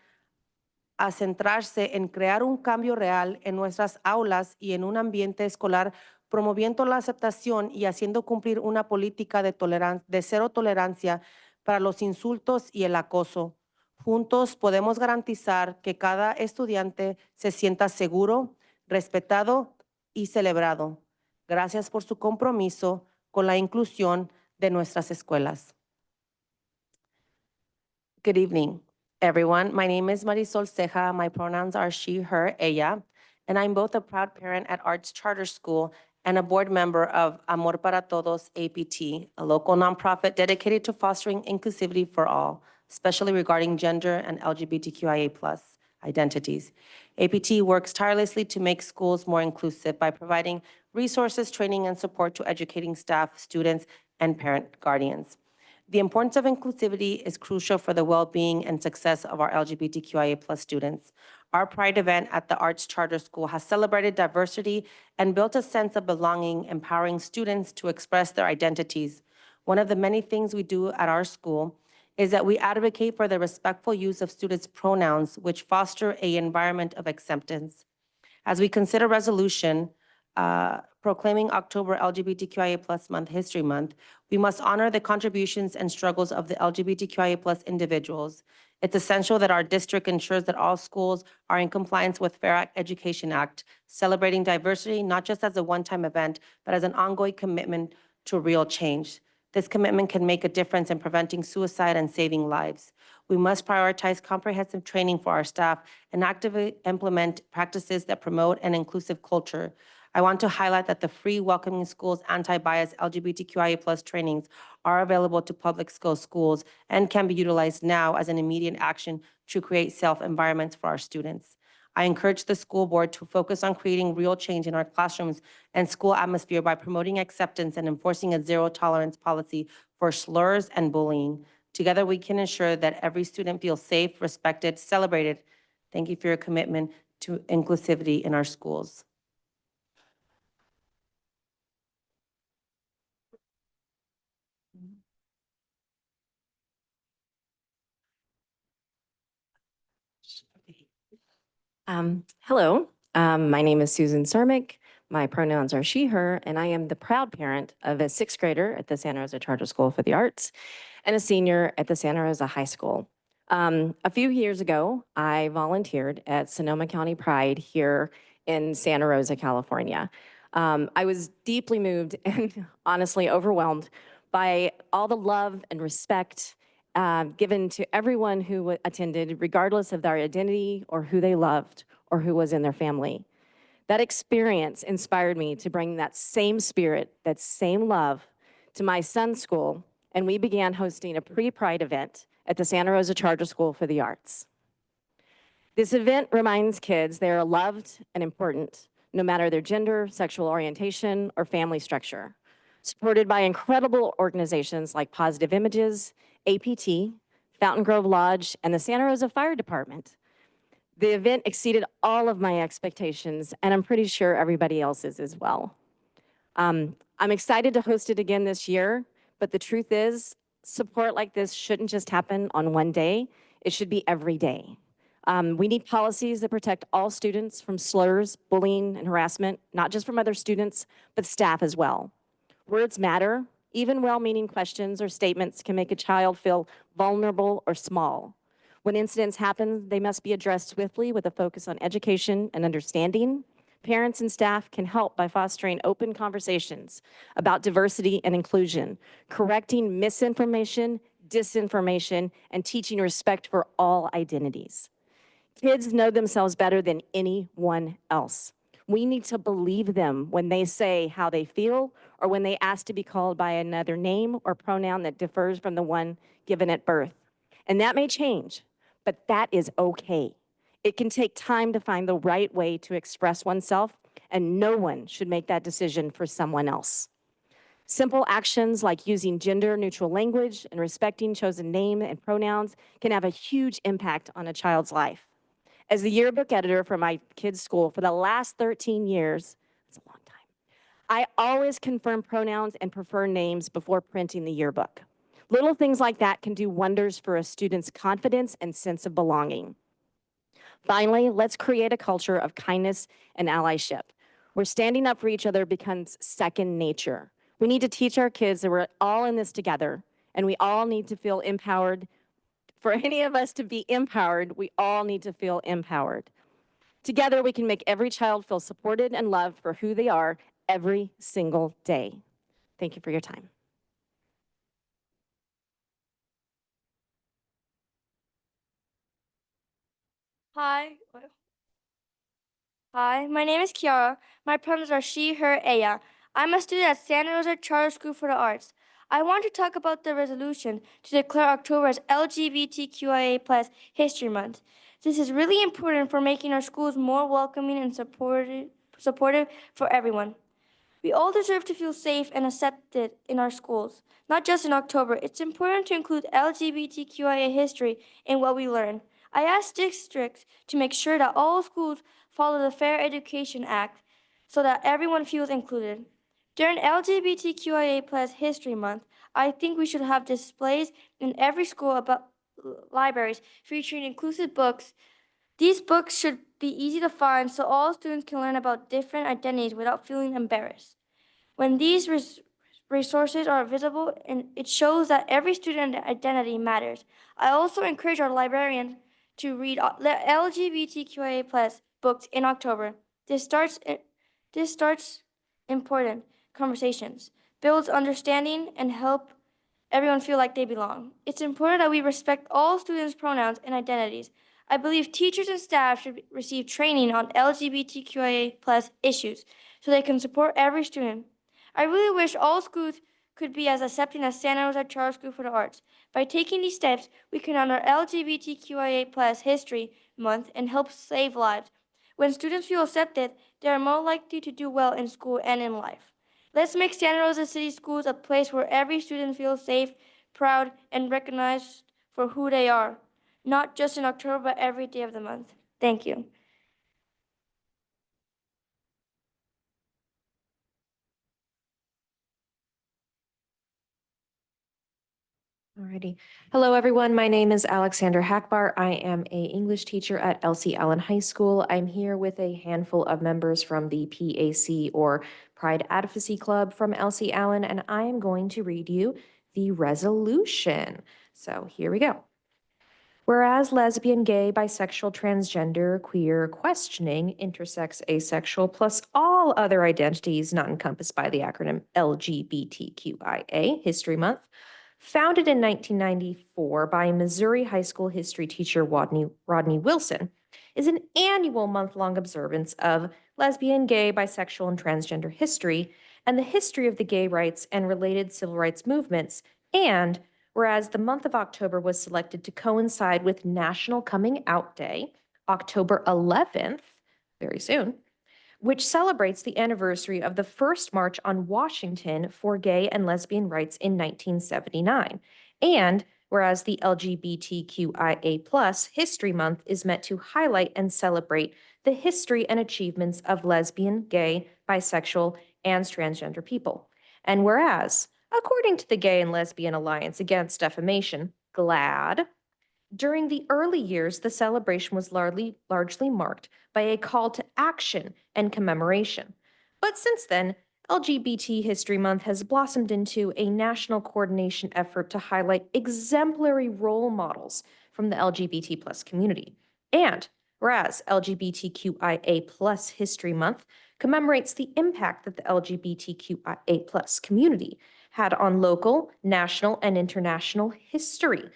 [SPEAKER 13] a centrarse en crear un cambio real en nuestras aulas y en un ambiente escolar, promoviendo la aceptación y haciendo cumplir una política de cero tolerancia para los insultos y el acoso. Juntos podemos garantizar que cada estudiante se sienta seguro, respetado y celebrado. Gracias por su compromiso con la inclusión de nuestras escuelas. Good evening, everyone. My name is Marisol Ceja. My pronouns are she, her, ella, and I'm both a proud parent at Arts Charter School and a board member of Amor para Todos APT, a local nonprofit dedicated to fostering inclusivity for all, especially regarding gender and LGBTQIA+ identities. APT works tirelessly to make schools more inclusive by providing resources, training, and support to educating staff, students, and parent guardians. The importance of inclusivity is crucial for the well-being and success of our LGBTQIA+ students. Our Pride event at the Arts Charter School has celebrated diversity and built a sense of belonging, empowering students to express their identities. One of the many things we do at our school is that we advocate for the respectful use of students' pronouns, which foster an environment of acceptance. As we consider resolution proclaiming October LGBTQIA+ Month, History Month, we must honor the contributions and struggles of the LGBTQIA+ individuals. It's essential that our district ensures that all schools are in compliance with Fair Education Act, celebrating diversity not just as a one-time event, but as an ongoing commitment to real change. This commitment can make a difference in preventing suicide and saving lives. We must prioritize comprehensive training for our staff and actively implement practices that promote an inclusive culture. I want to highlight that the free Welcoming Schools anti-bias LGBTQIA+ trainings are available to public schools and can be utilized now as an immediate action to create safe environments for our students. I encourage the school board to focus on creating real change in our classrooms and school atmosphere by promoting acceptance and enforcing a zero-tolerance policy for slurs and bullying. Together, we can ensure that every student feels safe, respected, celebrated. Thank you for your commitment to inclusivity in our schools.
[SPEAKER 16] Hello, my name is Susan Sarmick. My pronouns are she, her, and I am the proud parent of a sixth grader at the Santa Rosa Charter School for the Arts and a senior at the Santa Rosa High School. A few years ago, I volunteered at Sonoma County Pride here in Santa Rosa, California. I was deeply moved and honestly overwhelmed by all the love and respect given to everyone who attended, regardless of their identity or who they loved or who was in their family. That experience inspired me to bring that same spirit, that same love to my son's school, and we began hosting a pre-Pride event at the Santa Rosa Charter School for the Arts. This event reminds kids they are loved and important, no matter their gender, sexual orientation, or family structure. Supported by incredible organizations like Positive Images, APT, Fountain Grove Lodge, and the Santa Rosa Fire Department. The event exceeded all of my expectations, and I'm pretty sure everybody else's as well. I'm excited to host it again this year, but the truth is, support like this shouldn't just happen on one day. It should be every day. We need policies that protect all students from slurs, bullying, and harassment, not just from other students, but staff as well. Words matter. Even well-meaning questions or statements can make a child feel vulnerable or small. When incidents happen, they must be addressed swiftly with a focus on education and understanding, Parents and staff can help by fostering open conversations about diversity and inclusion, correcting misinformation, disinformation, and teaching respect for all identities. Kids know themselves better than anyone else. We need to believe them when they say how they feel or when they ask to be called by another name or pronoun that differs from the one given at birth. And that may change, but that is okay. It can take time to find the right way to express oneself, and no one should make that decision for someone else. Simple actions like using gender-neutral language and respecting chosen name and pronouns can have a huge impact on a child's life. As the yearbook editor for my kids' school for the last 13 years, it's a long time, I always confirm pronouns and prefer names before printing the yearbook. Little things like that can do wonders for a student's confidence and sense of belonging. Finally, let's create a culture of kindness and allyship, where standing up for each other becomes second nature. We need to teach our kids that we're all in this together, and we all need to feel empowered. For any of us to be empowered, we all need to feel empowered. Together, we can make every child feel supported and loved for who they are every single day. Thank you for your time.
[SPEAKER 17] Hi. Hi, my name is Kiara. My pronouns are she, her, ella. I'm a student at Santa Rosa Charter School for the Arts. I want to talk about the resolution to declare October as LGBTQIA+ History Month. This is really important for making our schools more welcoming and supportive for everyone. We all deserve to feel safe and accepted in our schools, not just in October. It's important to include LGBTQIA history in what we learn. I asked districts to make sure that all schools follow the Fair Education Act so that everyone feels included. During LGBTQIA+ History Month, I think we should have displays in every school about libraries featuring inclusive books. These books should be easy to find so all students can learn about different identities without feeling embarrassed. When these resources are visible, and it shows that every student identity matters. I also encourage our librarians to read LGBTQIA+ books in October. This starts important conversations, builds understanding, and help everyone feel like they belong. It's important that we respect all students' pronouns and identities. I believe teachers and staff should receive training on LGBTQIA+ issues so they can support every student. I really wish all schools could be as accepting as Santa Rosa Charter School for the Arts. By taking these steps, we can honor LGBTQIA+ History Month and help save lives. When students feel accepted, they are more likely to do well in school and in life. Let's make Santa Rosa City Schools a place where every student feels safe, proud, and recognized for who they are, not just in October, but every day of the month. Thank you.
[SPEAKER 18] Alrighty. Hello, everyone. My name is Alexander Hackbar. I am a English teacher at Elsie Allen High School. I'm here with a handful of members from the PAC, or Pride Advocacy Club, from Elsie Allen, and I am going to read you the resolution. So here we go. Whereas lesbian, gay, bisexual, transgender, queer, questioning, intersex, asexual, plus all other identities not encompassed by the acronym LGBTQIA History Month, founded in 1994 by Missouri high school history teacher Rodney Wilson, is an annual month-long observance of lesbian, gay, bisexual, and transgender history and the history of the gay rights and related civil rights movements, and whereas the month of October was selected to coincide with National Coming Out Day, October 11th, very soon, which celebrates the anniversary of the first March on Washington for gay and lesbian rights in 1979. And whereas the LGBTQIA+ History Month is meant to highlight and celebrate the history and achievements of lesbian, gay, bisexual, and transgender people. And whereas, according to the Gay and Lesbian Alliance Against Defamation, GLAAD, during the early years, the celebration was largely marked by a call to action and commemoration. But since then, LGBT History Month has blossomed into a national coordination effort to highlight exemplary role models from the LGBT+ community. And Whereas LGBTQIA+ History Month commemorates the impact that the LGBTQIA+ community had on local, national, and international history,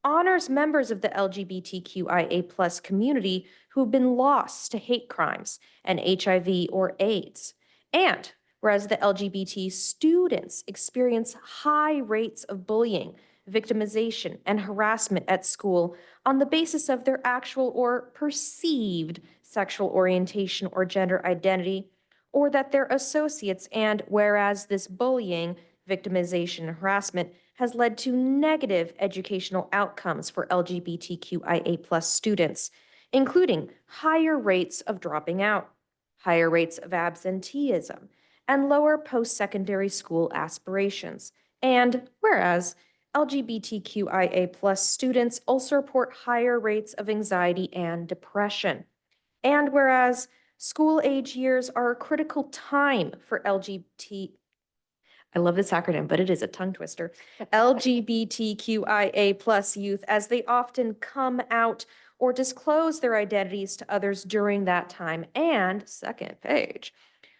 [SPEAKER 18] honors members of the LGBTQIA+ community who've been lost to hate crimes and HIV or AIDS. And whereas the LGBT students experience high rates of bullying, victimization, and harassment at school on the basis of their actual or perceived sexual orientation or gender identity, or that they're associates, and whereas this bullying, victimization, and harassment has led to negative educational outcomes for LGBTQIA+ students, including higher rates of dropping out, higher rates of absenteeism, and lower post-secondary school aspirations. And whereas LGBTQIA+ students also report higher rates of anxiety and depression. And whereas school age years are a critical time for I love this acronym, but it is a tongue twister, LGBTQIA+ youth, as they often come out or disclose their identities to others during that time. And second page,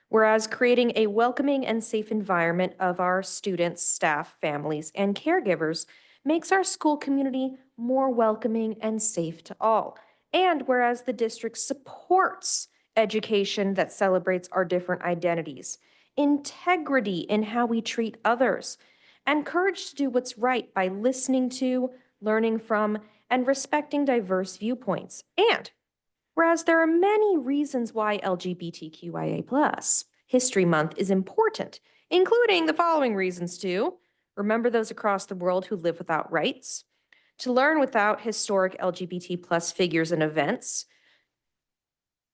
[SPEAKER 18] whereas creating a welcoming and safe environment of our students, staff, families, and caregivers makes our school community more welcoming and safe to all. And whereas the district supports education that celebrates our different identities, integrity in how we treat others, and courage to do what's right by listening to, learning from, and respecting diverse viewpoints. And whereas there are many reasons why LGBTQIA+ History Month is important, including the following reasons to remember those across the world who live without rights, to learn without historic LGBT+ figures and events.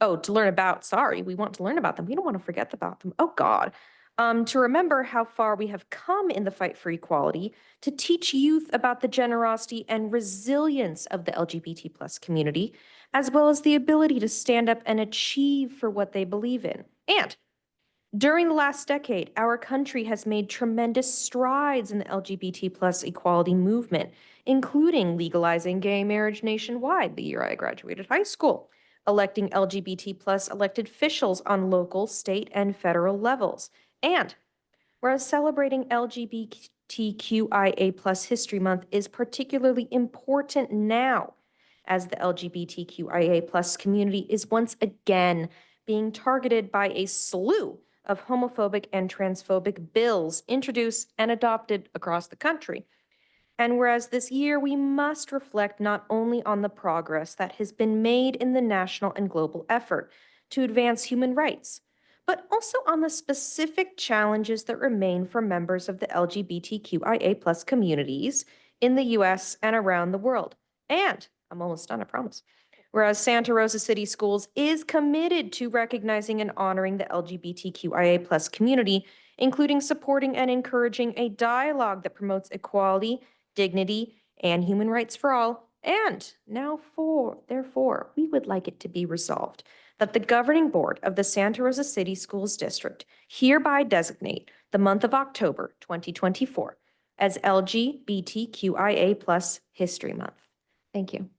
[SPEAKER 18] Oh, to learn about, sorry, we want to learn about them. We don't want to forget about them. Oh, God. To remember how far we have come in the fight for equality, to teach youth about the generosity and resilience of the LGBT+ community, as well as the ability to stand up and achieve for what they believe in. And during the last decade, our country has made tremendous strides in the LGBT+ equality movement, including legalizing gay marriage nationwide the year I graduated high school, electing LGBT+ elected officials on local, state, and federal levels. And whereas celebrating LGBTQIA+ History Month is particularly important now, as the LGBTQIA+ community is once again being targeted by a slew of homophobic and transphobic bills introduced and adopted across the country. And whereas this year we must reflect not only on the progress that has been made in the national and global effort to advance human rights, but also on the specific challenges that remain for members of the LGBTQIA+ communities in the US and around the world. And I'm almost done, I promise. Whereas Santa Rosa City Schools is committed to recognizing and honoring the LGBTQIA+ community, including supporting and encouraging a dialogue that promotes equality, dignity, and human rights for all. And now therefore, we would like it to be resolved that the governing board of the Santa Rosa City Schools District hereby designate the month of October 2024 as LGBTQIA+ History Month. Thank you.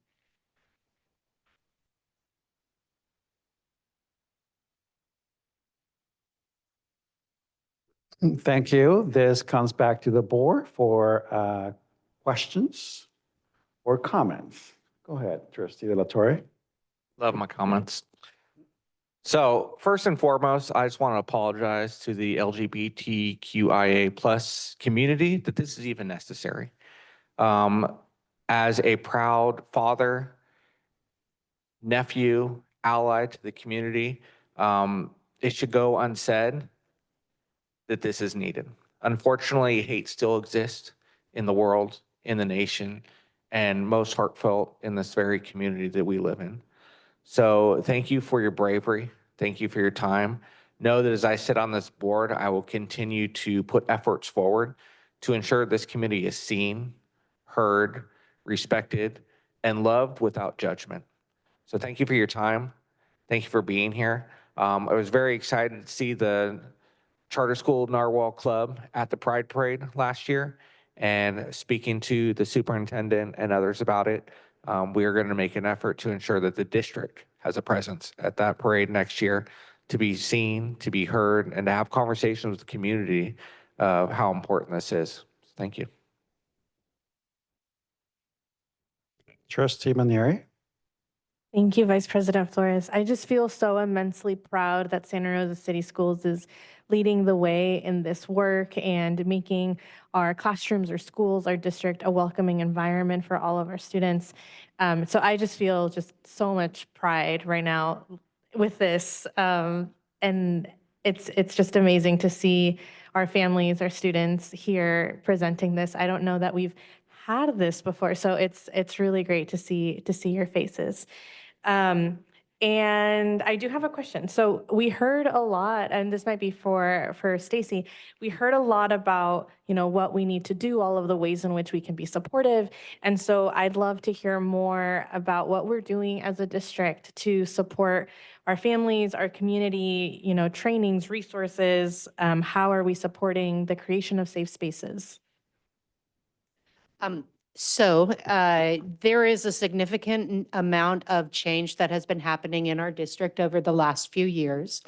[SPEAKER 1] Thank you. This comes back to the board for questions or comments. Go ahead, Trustee De La Torre.
[SPEAKER 14] Love my comments. So first and foremost, I just want to apologize to the LGBTQIA+ community that this is even necessary. As a proud father, nephew, ally to the community, it should go unsaid that this is needed. Unfortunately, hate still exists in the world, in the nation, and most heartfelt in this very community that we live in. So thank you for your bravery. Thank you for your time. Know that as I sit on this board, I will continue to put efforts forward to ensure this community is seen, heard, respected, and loved without judgment. So thank you for your time. Thank you for being here. I was very excited to see the Charter School Narwhal Club at the Pride Parade last year, and speaking to the superintendent and others about it, we are going to make an effort to ensure that the district has a presence at that parade next year, to be seen, to be heard, and to have conversations with the community of how important this is. Thank you.
[SPEAKER 1] Trustee Manieri?
[SPEAKER 5] Thank you, Vice President Flores. I just feel so immensely proud that Santa Rosa City Schools is leading the way in this work and making our classrooms, our schools, our district a welcoming environment for all of our students. So I just feel just so much pride right now with this. And it's just amazing to see our families, our students here presenting this. I don't know that we've had this before, so it's really great to see your faces. And I do have a question. So we heard a lot, and this might be for Stacy. We heard a lot about, what we need to do, all of the ways in which we can be supportive. And so I'd love to hear more about what we're doing as a district to support our families, our community, trainings, resources. How are we supporting the creation of safe spaces?
[SPEAKER 11] So there is a significant amount of change that has been happening in our district over the last few years.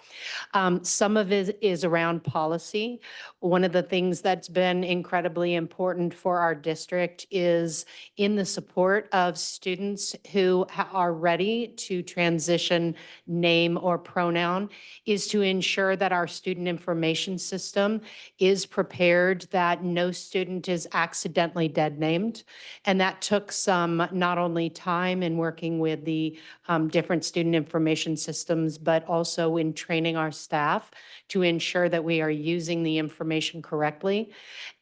[SPEAKER 11] Some of it is around policy. One of the things that's been incredibly important for our district is in the support of students who are ready to transition name or pronoun, is to ensure that our student information system is prepared, that no student is accidentally dead named. And that took some not only time in working with the different student information systems, but also in training our staff to ensure that we are using the information correctly,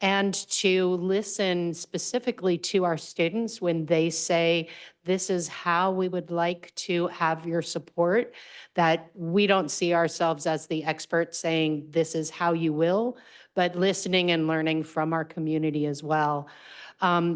[SPEAKER 11] and to listen specifically to our students when they say, this is how we would like to have your support, that we don't see ourselves as the experts saying, this is how you will, but listening and learning from our community as well.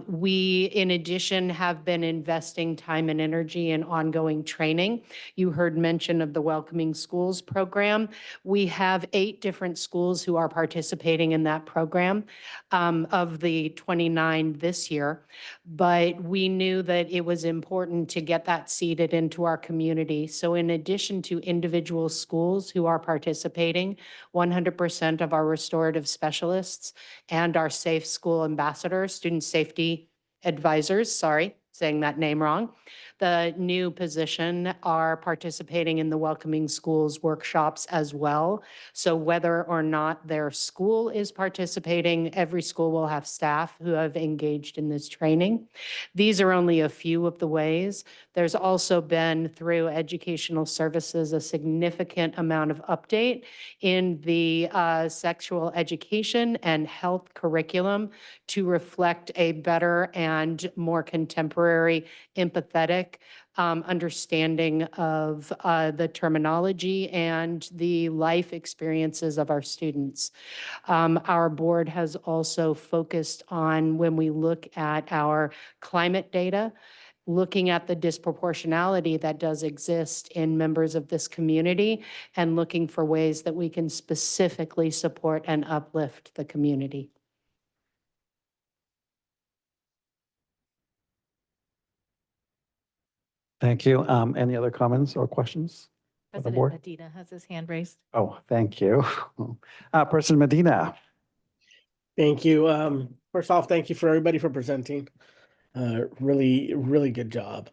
[SPEAKER 11] We, in addition, have been investing time and energy in ongoing training. You heard mention of the Welcoming Schools program. We have 8 different schools who are participating in that program, of the 29 this year. But we knew that it was important to get that seeded into our community. So in addition to individual schools who are participating, 100% of our restorative specialists and our safe school ambassadors, student safety advisors, sorry, saying that name wrong, the new position, are participating in the Welcoming Schools workshops as well. So whether or not their school is participating, every school will have staff who have engaged in this training. These are only a few of the ways. There's also been, through educational services, a significant amount of update in the sexual education and health curriculum to reflect a better and more contemporary, empathetic understanding of the terminology and the life experiences of our students. Our board has also focused on, when we look at our climate data, looking at the disproportionality that does exist in members of this community and looking for ways that we can specifically support and uplift the community.
[SPEAKER 1] Thank you. Any other comments or questions for the
[SPEAKER 2] President
[SPEAKER 1] board?
[SPEAKER 2] Medina has his hand raised.
[SPEAKER 1] Oh, thank you. President Medina.
[SPEAKER 3] Thank you. First off, thank you for everybody for presenting. Really, really good job.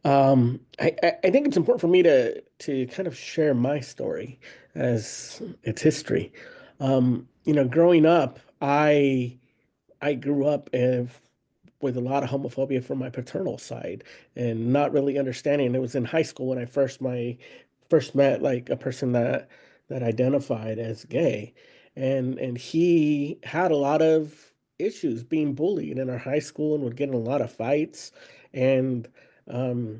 [SPEAKER 3] I think it's important for me to kind of share my story as its history. Growing up, I grew up with a lot of homophobia from my paternal side and not really understanding. It was in high school when I first met like a person that identified as gay, and he had a lot of issues being bullied in our high school and would get in a lot of fights. And um,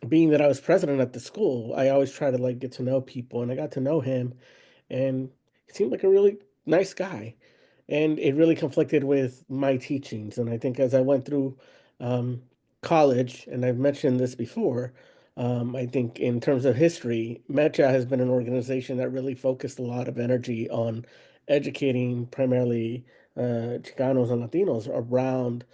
[SPEAKER 3] being that I was president at the school, I always try to like get to know people, and I got to know him, and he seemed like a really nice guy. And it really conflicted with my teachings. And I think as I went through um, college, and I've mentioned this before, I think in terms of history, MECHA has been an organization that really focused a lot of energy on educating primarily Chicanos and Latinos around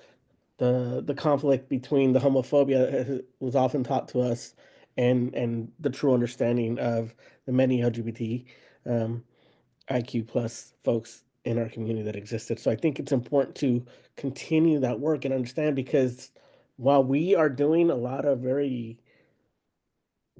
[SPEAKER 3] the conflict between the homophobia that was often taught to us and the true understanding of the many LGBT IQ plus folks in our community that existed. So I think it's important to continue that work and understand, because while we are doing a lot of very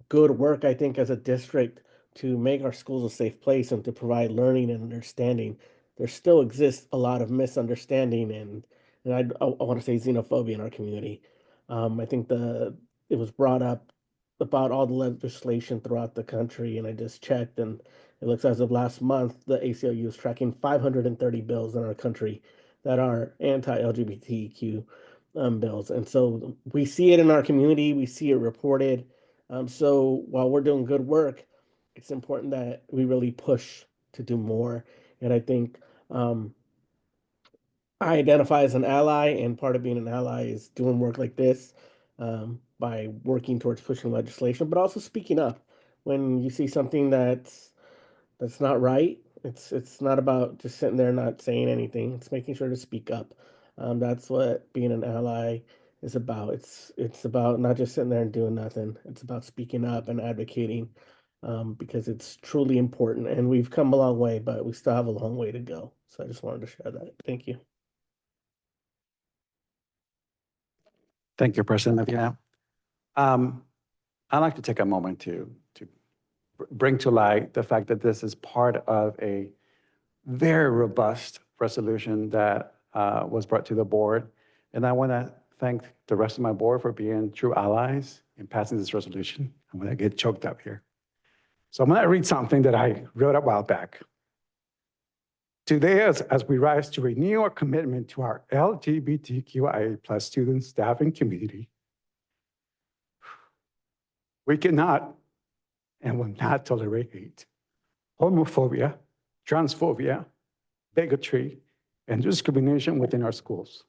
[SPEAKER 3] good work, I think, as a district to make our schools a safe place and to provide learning and understanding, there still exists a lot of misunderstanding and I want to say xenophobia in our community. I think it was brought up about all the legislation throughout the country, and I just checked, and it looks as of last month, the ACLU is tracking 530 bills in our country that are anti-LGBTQ bills. And so we see it in our community, we see it reported. So while we're doing good work, it's important that we really push to do more. And I think I identify as an ally, and part of being an ally is doing work like this, by working towards pushing legislation, but also speaking up when you see something that's not right. It's not about just sitting there not saying anything. It's making sure to speak up. That's what being an ally is about. It's about not just sitting there and doing nothing. It's about speaking up and advocating, because it's truly important. And we've come a long way, but we still have a long way to go. So I just wanted to share that. Thank you.
[SPEAKER 1] Thank you, President Medina. I'd like to take a moment to bring to light the fact that this is part of a very robust resolution that was brought to the board. And I want to thank the rest of my board for being true allies in passing this resolution. I'm going to get choked up here. So I'm going to read something that I wrote a while back. Today, as we rise to renew our commitment to our LGBTQIA+ students, staff, and community, we cannot and will not tolerate hate, homophobia, transphobia, bigotry, and discrimination within our schools.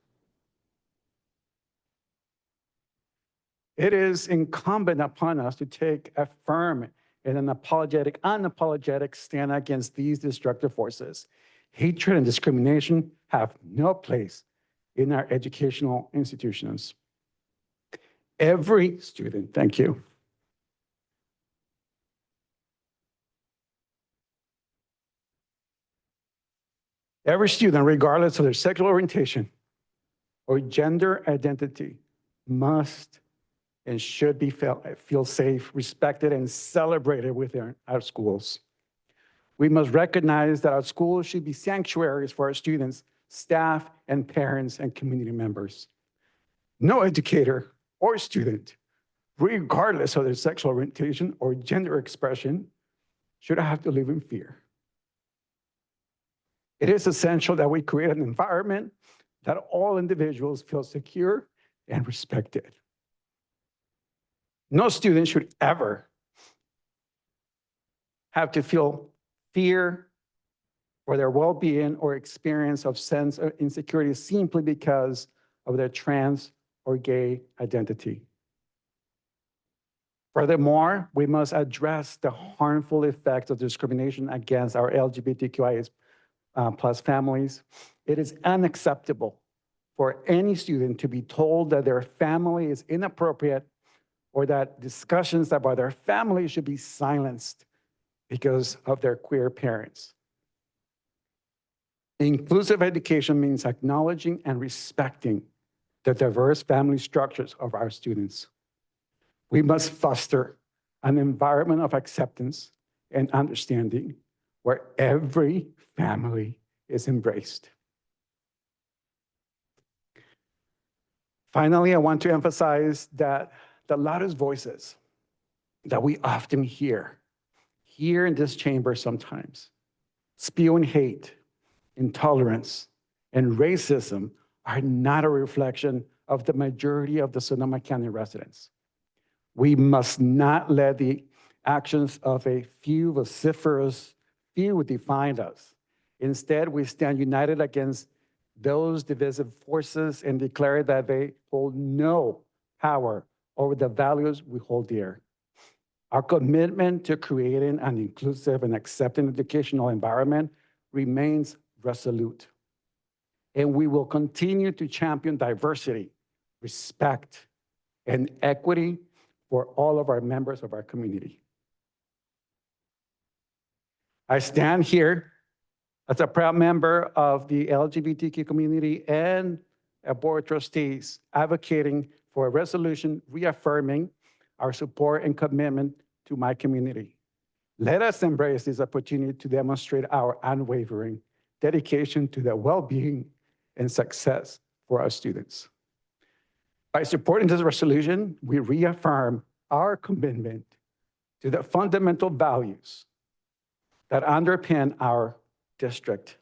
[SPEAKER 1] It is incumbent upon us to take a firm and unapologetic stand against these destructive forces. Hatred and discrimination have no place in our educational institutions. Every student, thank you. Every student, regardless of their sexual orientation or gender identity, must and should feel safe, respected, and celebrated within our schools. We must recognize that our schools should be sanctuaries for our students, staff, and parents and community members. No educator or student, regardless of their sexual orientation or gender expression, should have to live in fear. It is essential that we create an environment that all individuals feel secure and respected. No student should ever have to feel fear for their well-being or experience of sense of insecurity simply because of their trans or gay identity. Furthermore, we must address the harmful effects of discrimination against our LGBTQIA+ families. It is unacceptable for any student to be told that their family is inappropriate or that discussions about their family should be silenced because of their queer parents. Inclusive education means acknowledging and respecting the diverse family structures of our students. We must foster an environment of acceptance and understanding where every family is embraced. Finally, I want to emphasize that the loudest voices that we often hear here in this chamber sometimes, spewing hate, intolerance, and racism are not a reflection of the majority of the Sonoma County residents. We must not let the actions of a few vociferous few define us. Instead, we stand united against those divisive forces and declare that they hold no power over the values we hold dear. Our commitment to creating an inclusive and accepting educational environment remains resolute. And we will continue to champion diversity, respect, and equity for all of our members of our community. I stand here as a proud member of the LGBTQ community and a board of trustees advocating for a resolution reaffirming our support and commitment to my community. Let us embrace this opportunity to demonstrate our unwavering dedication to the well-being and success for our students. By supporting this resolution, we reaffirm our commitment to the fundamental values that underpin our district.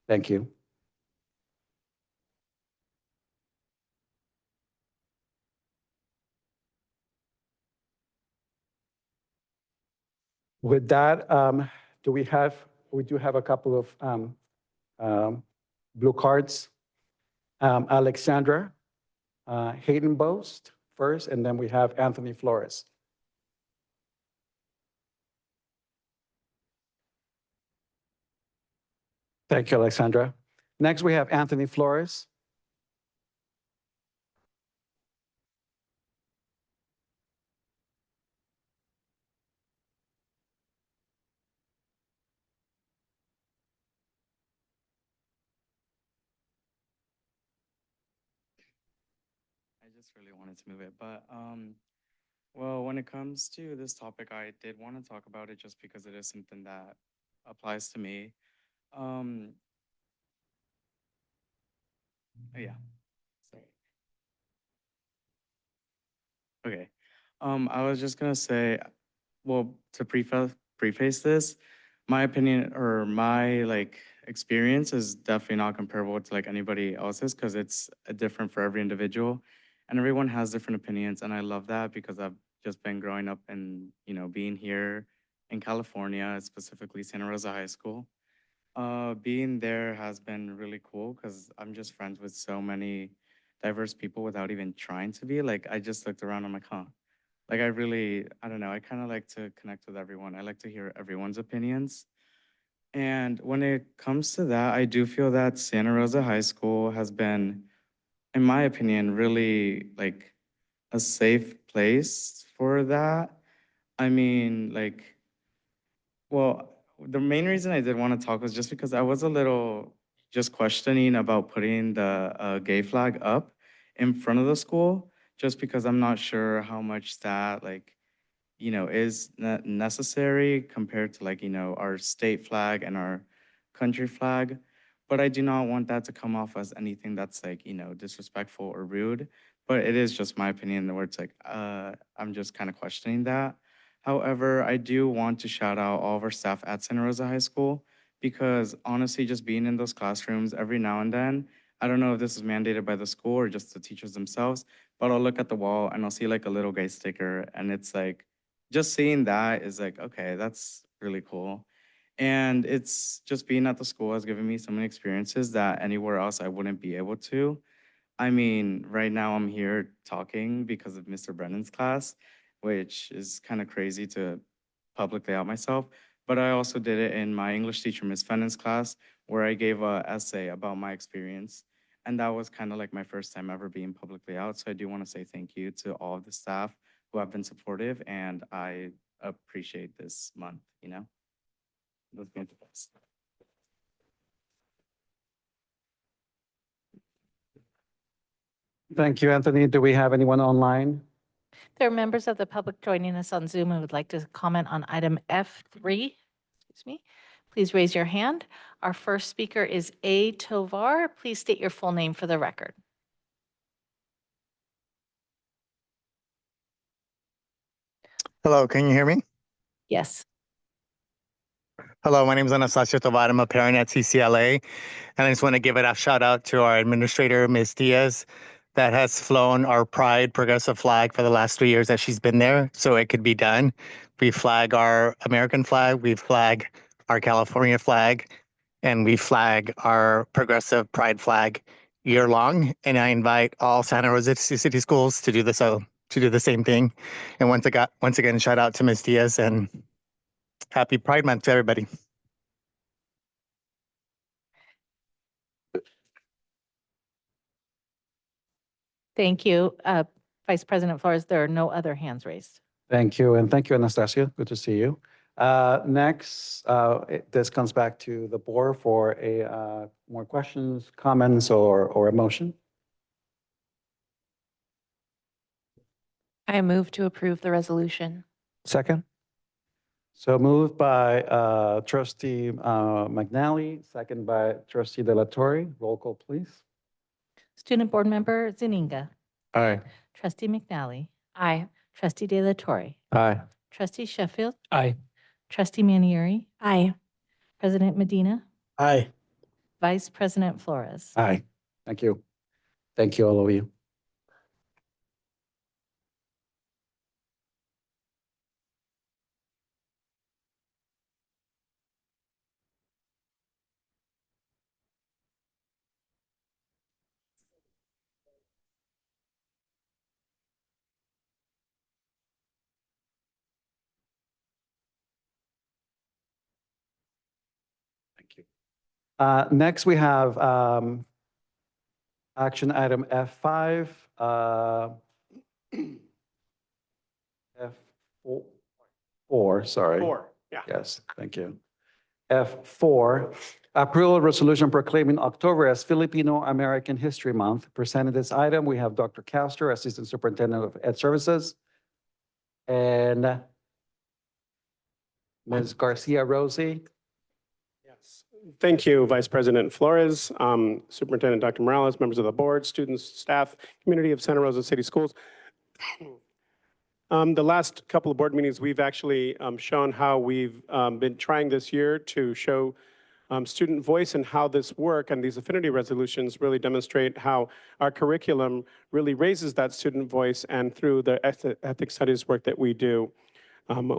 [SPEAKER 1] Thank you. With that, we do have a couple of blue cards. Alexandra Hayden Boast first, and then we have Anthony Flores. Thank you, Alexandra. Next, we have Anthony Flores.
[SPEAKER 6] I just really wanted to move it, but well, when it comes to this topic, I did want to talk about it just because it is something that applies to me. Yeah. Sorry. Okay. I was just gonna say, well, to preface this, my opinion or my experience is definitely not comparable to anybody else's because it's different for every individual, and everyone has different opinions, and I love that because I've just been growing up and being here in California, specifically Santa Rosa High School. Being there has been really cool because I'm just friends with so many diverse people without even trying to be. I just looked around, I'm like, huh. I don't know, I kind of like to connect with everyone. I like to hear everyone's opinions. And when it comes to that, I do feel that Santa Rosa High School has been, in my opinion, really a safe place for that. I mean, well, the main reason I did want to talk was just because I was a little just questioning about putting the gay flag up in front of the school, just because I'm not sure how much that is necessary compared to our state flag and our country flag. But I do not want that to come off as anything that's disrespectful or rude. But it is just my opinion where it's I'm just kind of questioning that. However, I do want to shout out all of our staff at Santa Rosa High School because honestly, just being in those classrooms every now and then, I don't know if this is mandated by the school or just the teachers themselves, but I'll look at the wall and I'll see a little gay sticker, and it's just seeing that is okay, that's really cool. And it's just being at the school has given me so many experiences that anywhere else I wouldn't be able to. I mean, right now I'm here talking because of Mr. Brennan's class, which is kind of crazy to publicly out myself. But I also did it in my English teacher, Ms. Fennon's class, where I gave an essay about my experience. And that was kind of my first time ever being publicly out. So I do want to say thank you to all of the staff who have been supportive, and I appreciate this month, Let's get to this.
[SPEAKER 1] Thank you, Anthony. Do we have anyone online?
[SPEAKER 2] There are members of the public joining us on Zoom and would like to comment on item F3. Excuse me. Please raise your hand. Our first speaker is A. Tovar. Please state your full name for the record.
[SPEAKER 7] Hello, can you hear me?
[SPEAKER 2] Yes.
[SPEAKER 7] Hello, my name is Anastasia Tovar. I'm a parent at CCLA, and I just want to give a shout out to our administrator, Ms. Diaz, that has flown our Pride progressive flag for the last 3 years that she's been there, so it could be done. We flag our American flag, we flag our California flag, and we flag our progressive Pride flag year long. And I invite all Santa Rosa City Schools to do this, to do the same thing. And once again, shout out to Ms. Diaz and happy Pride Month to everybody.
[SPEAKER 2] Thank you. Vice President Flores, there are no other hands raised.
[SPEAKER 1] Thank you, and thank you, Anastasia. Good to see you. Next, this comes back to the board for more questions, comments, or a motion.
[SPEAKER 8] I move to approve the resolution.
[SPEAKER 14] Second?
[SPEAKER 1] So moved by trustee McNally, second by trustee De La Torre. Roll call, please.
[SPEAKER 2] Student Board Member Zuniga.
[SPEAKER 14] Aye.
[SPEAKER 2] Trustee McNally.
[SPEAKER 8] Aye.
[SPEAKER 2] Trustee De La Torre.
[SPEAKER 14] Aye.
[SPEAKER 2] Trustee Sheffield.
[SPEAKER 15] Aye.
[SPEAKER 2] Trustee Manieri.
[SPEAKER 8] Aye.
[SPEAKER 2] President Medina.
[SPEAKER 3] Aye.
[SPEAKER 2] Vice President Flores.
[SPEAKER 1] Aye. Thank you. Thank you, all of you. Thank you. Next, we have action item F5. F4, sorry.
[SPEAKER 22] 4, yeah.
[SPEAKER 1] Yes, thank you. F4, approval of resolution proclaiming October as Filipino American History Month. Presenting this item, we have Dr. Castro, Assistant Superintendent of Ed Services, and Ms. Garcia Rosie.
[SPEAKER 22] Yes. Thank you, Vice President Flores, Superintendent Dr. Morales, members of the board, students, staff, community of Santa Rosa City Schools. The last couple of board meetings, we've actually shown how we've been trying this year to show student voice and how this work and these affinity resolutions really demonstrate how our curriculum really raises that student voice, and through the ethics studies work that we do,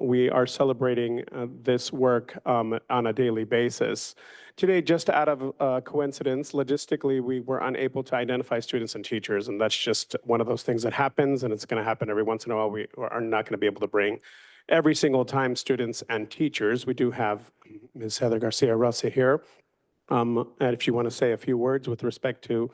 [SPEAKER 22] we are celebrating this work on a daily basis. Today, just out of coincidence, logistically, we were unable to identify students and teachers, and that's just one of those things that happens, and it's going to happen every once in a while. We are not going to be able to bring every single time students and teachers. We do have Ms. Heather Garcia Rosa here, and if you want to say a few words with respect to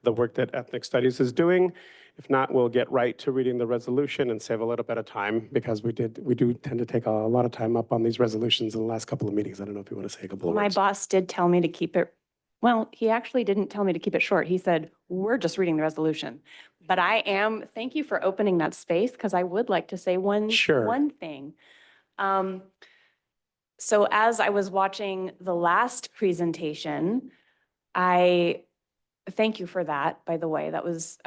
[SPEAKER 22] the work that Ethnic Studies is doing. If not, we'll get right to reading the resolution and save a little bit of time, because we do tend to take a lot of time up on these resolutions in the last couple of meetings. I don't know if you want to say a couple of
[SPEAKER 19] My
[SPEAKER 22] words.
[SPEAKER 19] boss did tell me to keep it, well, he actually didn't tell me to keep it short. He said, we're just reading the resolution. But thank you for opening that space, because I would like to say one thing. So as I was watching the last presentation, thank you for that, by the way. That was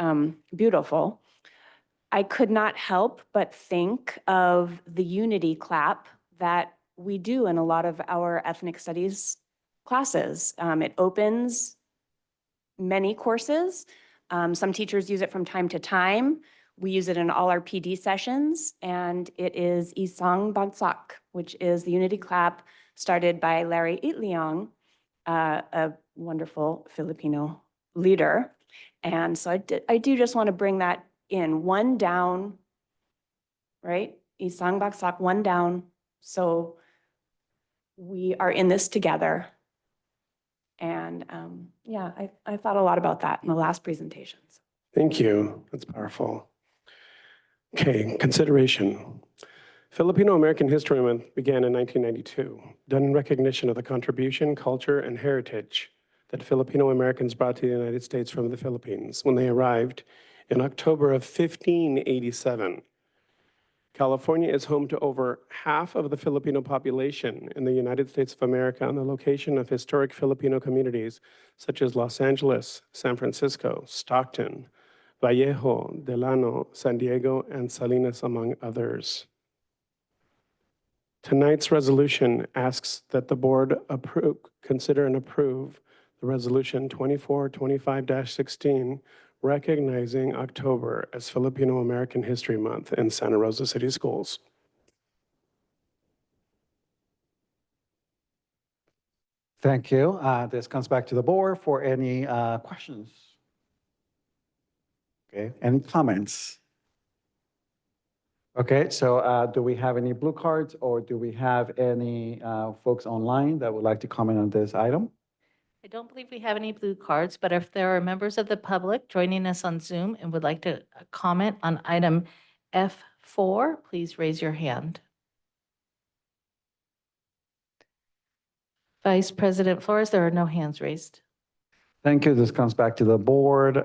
[SPEAKER 19] beautiful. I could not help but think of the unity clap that we do in a lot of our ethnic studies classes. It opens many courses. Some teachers use it from time to time. We use it in all our PD sessions, and it is Isang Bagsak, which is the unity clap started by Larry Itliong, a wonderful Filipino leader. And so I do just want to bring that in. One down, right? Isang Bagsak, one down. So we are in this together. And yeah, I thought a lot about that in the last presentations.
[SPEAKER 22] Thank you. That's powerful. Okay, consideration. Filipino American History Month began in 1992, done in recognition of the contribution, culture, and heritage that Filipino Americans brought to the United States from the Philippines when they arrived in October of 1587. California is home to over half of the Filipino population in the United States of America, on the location of historic Filipino communities such as Los Angeles, San Francisco, Stockton, Vallejo, Delano, San Diego, and Salinas, among others. Tonight's resolution asks that the board consider and approve the resolution 2425-16, recognizing October as Filipino American History Month in Santa Rosa City Schools.
[SPEAKER 1] Thank you. This comes back to the board for any questions. Okay, any comments? Okay, so do we have any blue cards, or do we have any folks online that would like to comment on this item?
[SPEAKER 2] I don't believe we have any blue cards, but if there are members of the public joining us on Zoom and would like to comment on item F4, please raise your hand. Vice President Flores, there are no hands raised.
[SPEAKER 1] Thank you. This comes back to the board.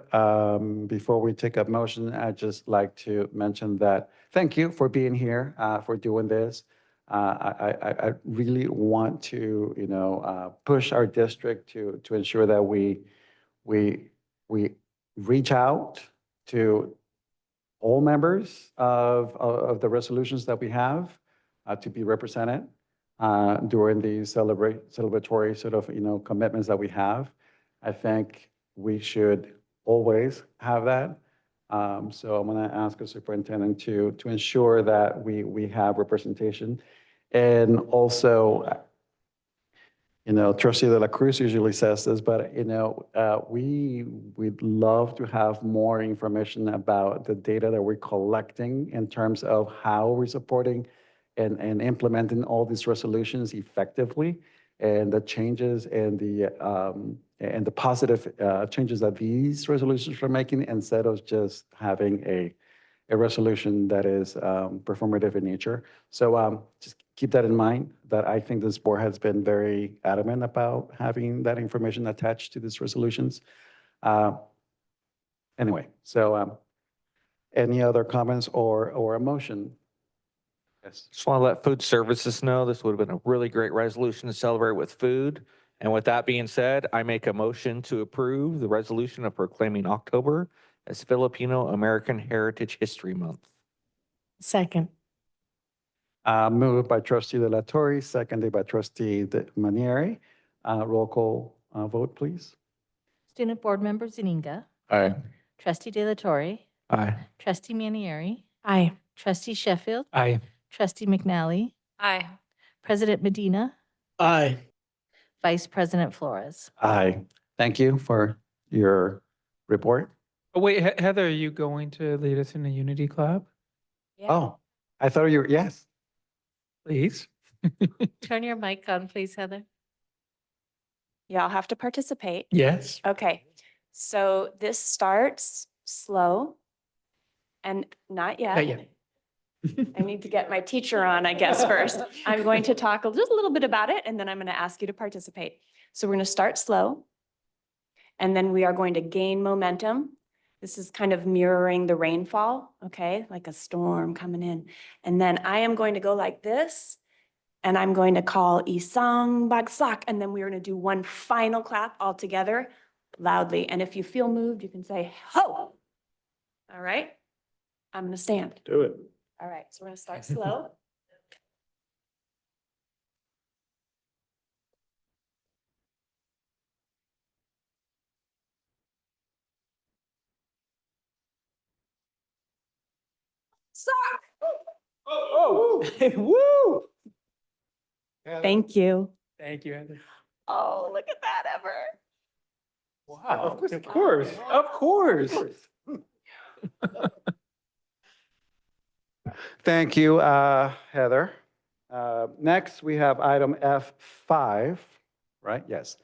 [SPEAKER 1] Before we take up motion, I'd just like to mention that, thank you for being here, for doing this. I really want to, push our district to ensure that we reach out to all members of the resolutions that we have to be represented during these celebratory sort of, commitments that we have. I think we should always have that. So I'm going to ask the superintendent to ensure that we have representation. And also, Trustee De La Cruz usually says this, but, we'd love to have more information about the data that we're collecting in terms of how we're supporting and implementing all these resolutions effectively, and the changes and the positive changes that these resolutions are making, instead of just having a resolution that is performative in nature. So just keep that in mind, that I think this board has been very adamant about having that information attached to these resolutions. Anyway, so any other comments or a motion? Yes.
[SPEAKER 14] Just want to let food services know this would have been a really great resolution to celebrate with food. And with that being said, I make a motion to approve the resolution of proclaiming October as Filipino American Heritage History Month.
[SPEAKER 2] Second.
[SPEAKER 1] Moved by Trustee De La Torre, seconded by Trustee Manieri. Roll call vote, please.
[SPEAKER 2] Student Board Member Zaninga.
[SPEAKER 14] Aye.
[SPEAKER 2] Trustee De La Torre.
[SPEAKER 14] Aye.
[SPEAKER 2] Trustee Manieri.
[SPEAKER 12] Aye.
[SPEAKER 2] Trustee Sheffield.
[SPEAKER 4] Aye.
[SPEAKER 2] Trustee McNally.
[SPEAKER 8] Aye.
[SPEAKER 2] President Medina.
[SPEAKER 3] Aye.
[SPEAKER 2] Vice President Flores.
[SPEAKER 1] Aye. Thank you for your report.
[SPEAKER 4] Oh, wait, Heather, are you going to lead us in a unity clap?
[SPEAKER 1] Oh, I thought you were, yes.
[SPEAKER 4] Please.
[SPEAKER 2] Turn your mic on, please, Heather.
[SPEAKER 19] Y'all have to participate.
[SPEAKER 4] Yes.
[SPEAKER 19] Okay, so this starts slow and not yet.
[SPEAKER 4] Not yet.
[SPEAKER 19] I need to get my teacher on, I guess, first. I'm going to talk just a little bit about it, and then I'm going to ask you to participate. So we're going to start slow, and then we are going to gain momentum. This is kind of mirroring the rainfall, okay, like a storm coming in. And then I am going to go like this, and I'm going to call Isang Bagsak, and then we're going to do one final clap all together loudly. And if you feel moved, you can say, ho! All right? I'm going to stand.
[SPEAKER 22] Do it.
[SPEAKER 19] All right, so we're going to start slow.
[SPEAKER 4] Oh, woo!
[SPEAKER 19] Thank you.
[SPEAKER 4] Thank you, Heather.
[SPEAKER 19] Oh, look at that, Ever.
[SPEAKER 4] Wow, of course, of course.
[SPEAKER 1] Thank you, Heather. Next, we have item F5, right? Yes.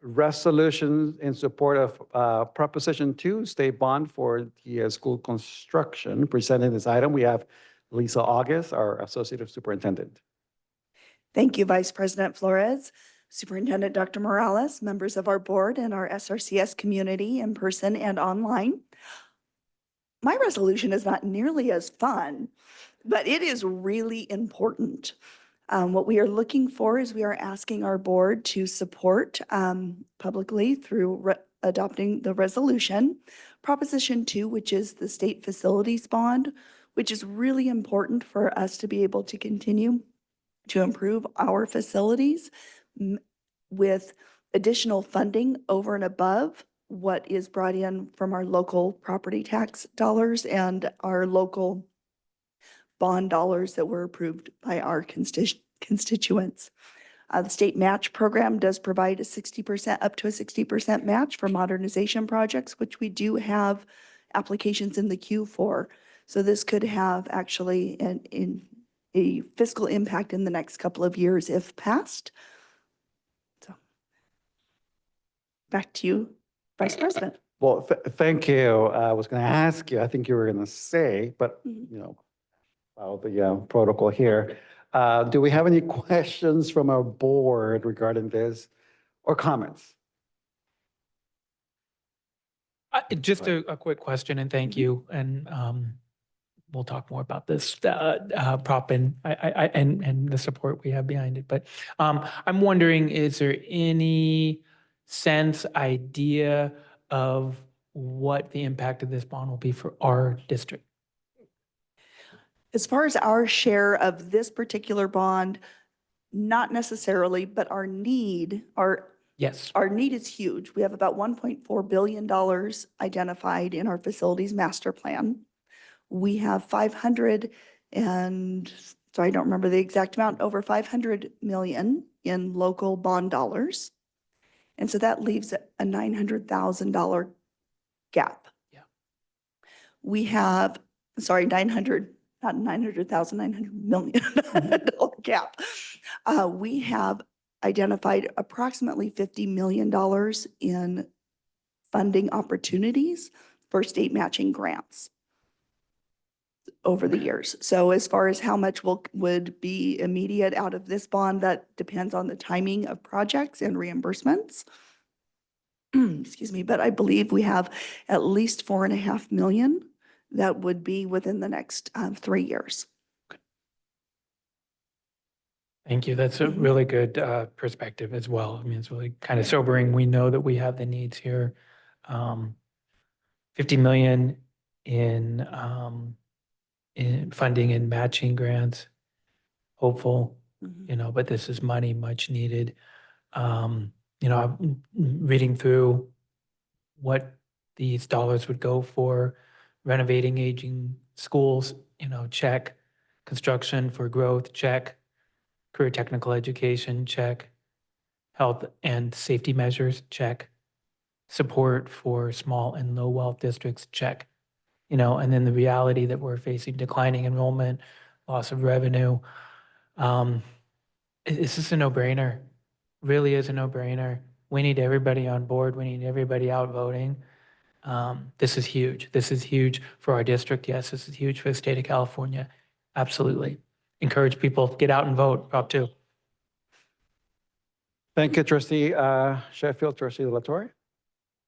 [SPEAKER 1] Resolution in support of Proposition 2, state bond for the school construction. Presenting this item, we have Lisa August, our Associate Superintendent.
[SPEAKER 9] Thank you, Vice President Flores, Superintendent Dr. Morales, members of our board and our SRCS community in person and online. My resolution is not nearly as fun, but it is really important. What we are looking for is we are asking our board to support publicly through adopting the resolution, Proposition 2, which is the state facilities bond, which is really important for us to be able to continue to improve our facilities with additional funding over and above what is brought in from our local property tax dollars and our local bond dollars that were approved by our constituents. The state match program does provide a 60%, up to a 60% match for modernization projects, which we do have applications in the queue for. So this could have actually a fiscal impact in the next couple of years if passed. So back to you, Vice President.
[SPEAKER 1] Well, thank you. I was going to ask you, I think you were going to say, but, follow the protocol here. Do we have any questions from our board regarding this or comments?
[SPEAKER 4] Just a quick question, and thank you. And we'll talk more about this prop and and the support we have behind it. But I'm wondering, is there any sense, idea of what the impact of this bond will be for our district?
[SPEAKER 9] As far as our share of this particular bond, not necessarily, but our need,
[SPEAKER 4] Yes.
[SPEAKER 9] our need is huge. We have about $1.4 billion identified in our facilities master plan. We have 500 and, sorry, I don't remember the exact amount, over 500 million in local bond dollars. And so that leaves a $900,000 gap.
[SPEAKER 4] Yeah.
[SPEAKER 9] We have, sorry, 900, not 900,000, $900 million gap. We have identified approximately $50 million in funding opportunities for state matching grants over the years. So as far as how much would be immediate out of this bond, that depends on the timing of projects and reimbursements. Excuse me, but I believe we have at least 4.5 million that would be within the next 3 years.
[SPEAKER 4] Thank you. That's a really good perspective as well. I mean, it's really kind of sobering. We know that we have the needs here. 50 million in funding and matching grants. Hopeful, but this is money much needed. I'm reading through what these dollars would go for: renovating aging schools, check; construction for growth, check; career technical education, check; health and safety measures, check; support for small and low wealth districts, check. And then the reality that we're facing: declining enrollment, loss of revenue. This is a no-brainer. Really is a no-brainer. We need everybody on board. We need everybody out voting. This is huge. This is huge for our district. Yes, this is huge for the state of California. Absolutely. Encourage people to get out and vote. Prop 2.
[SPEAKER 1] Thank you, Trustee Sheffield. Trustee LaTorre?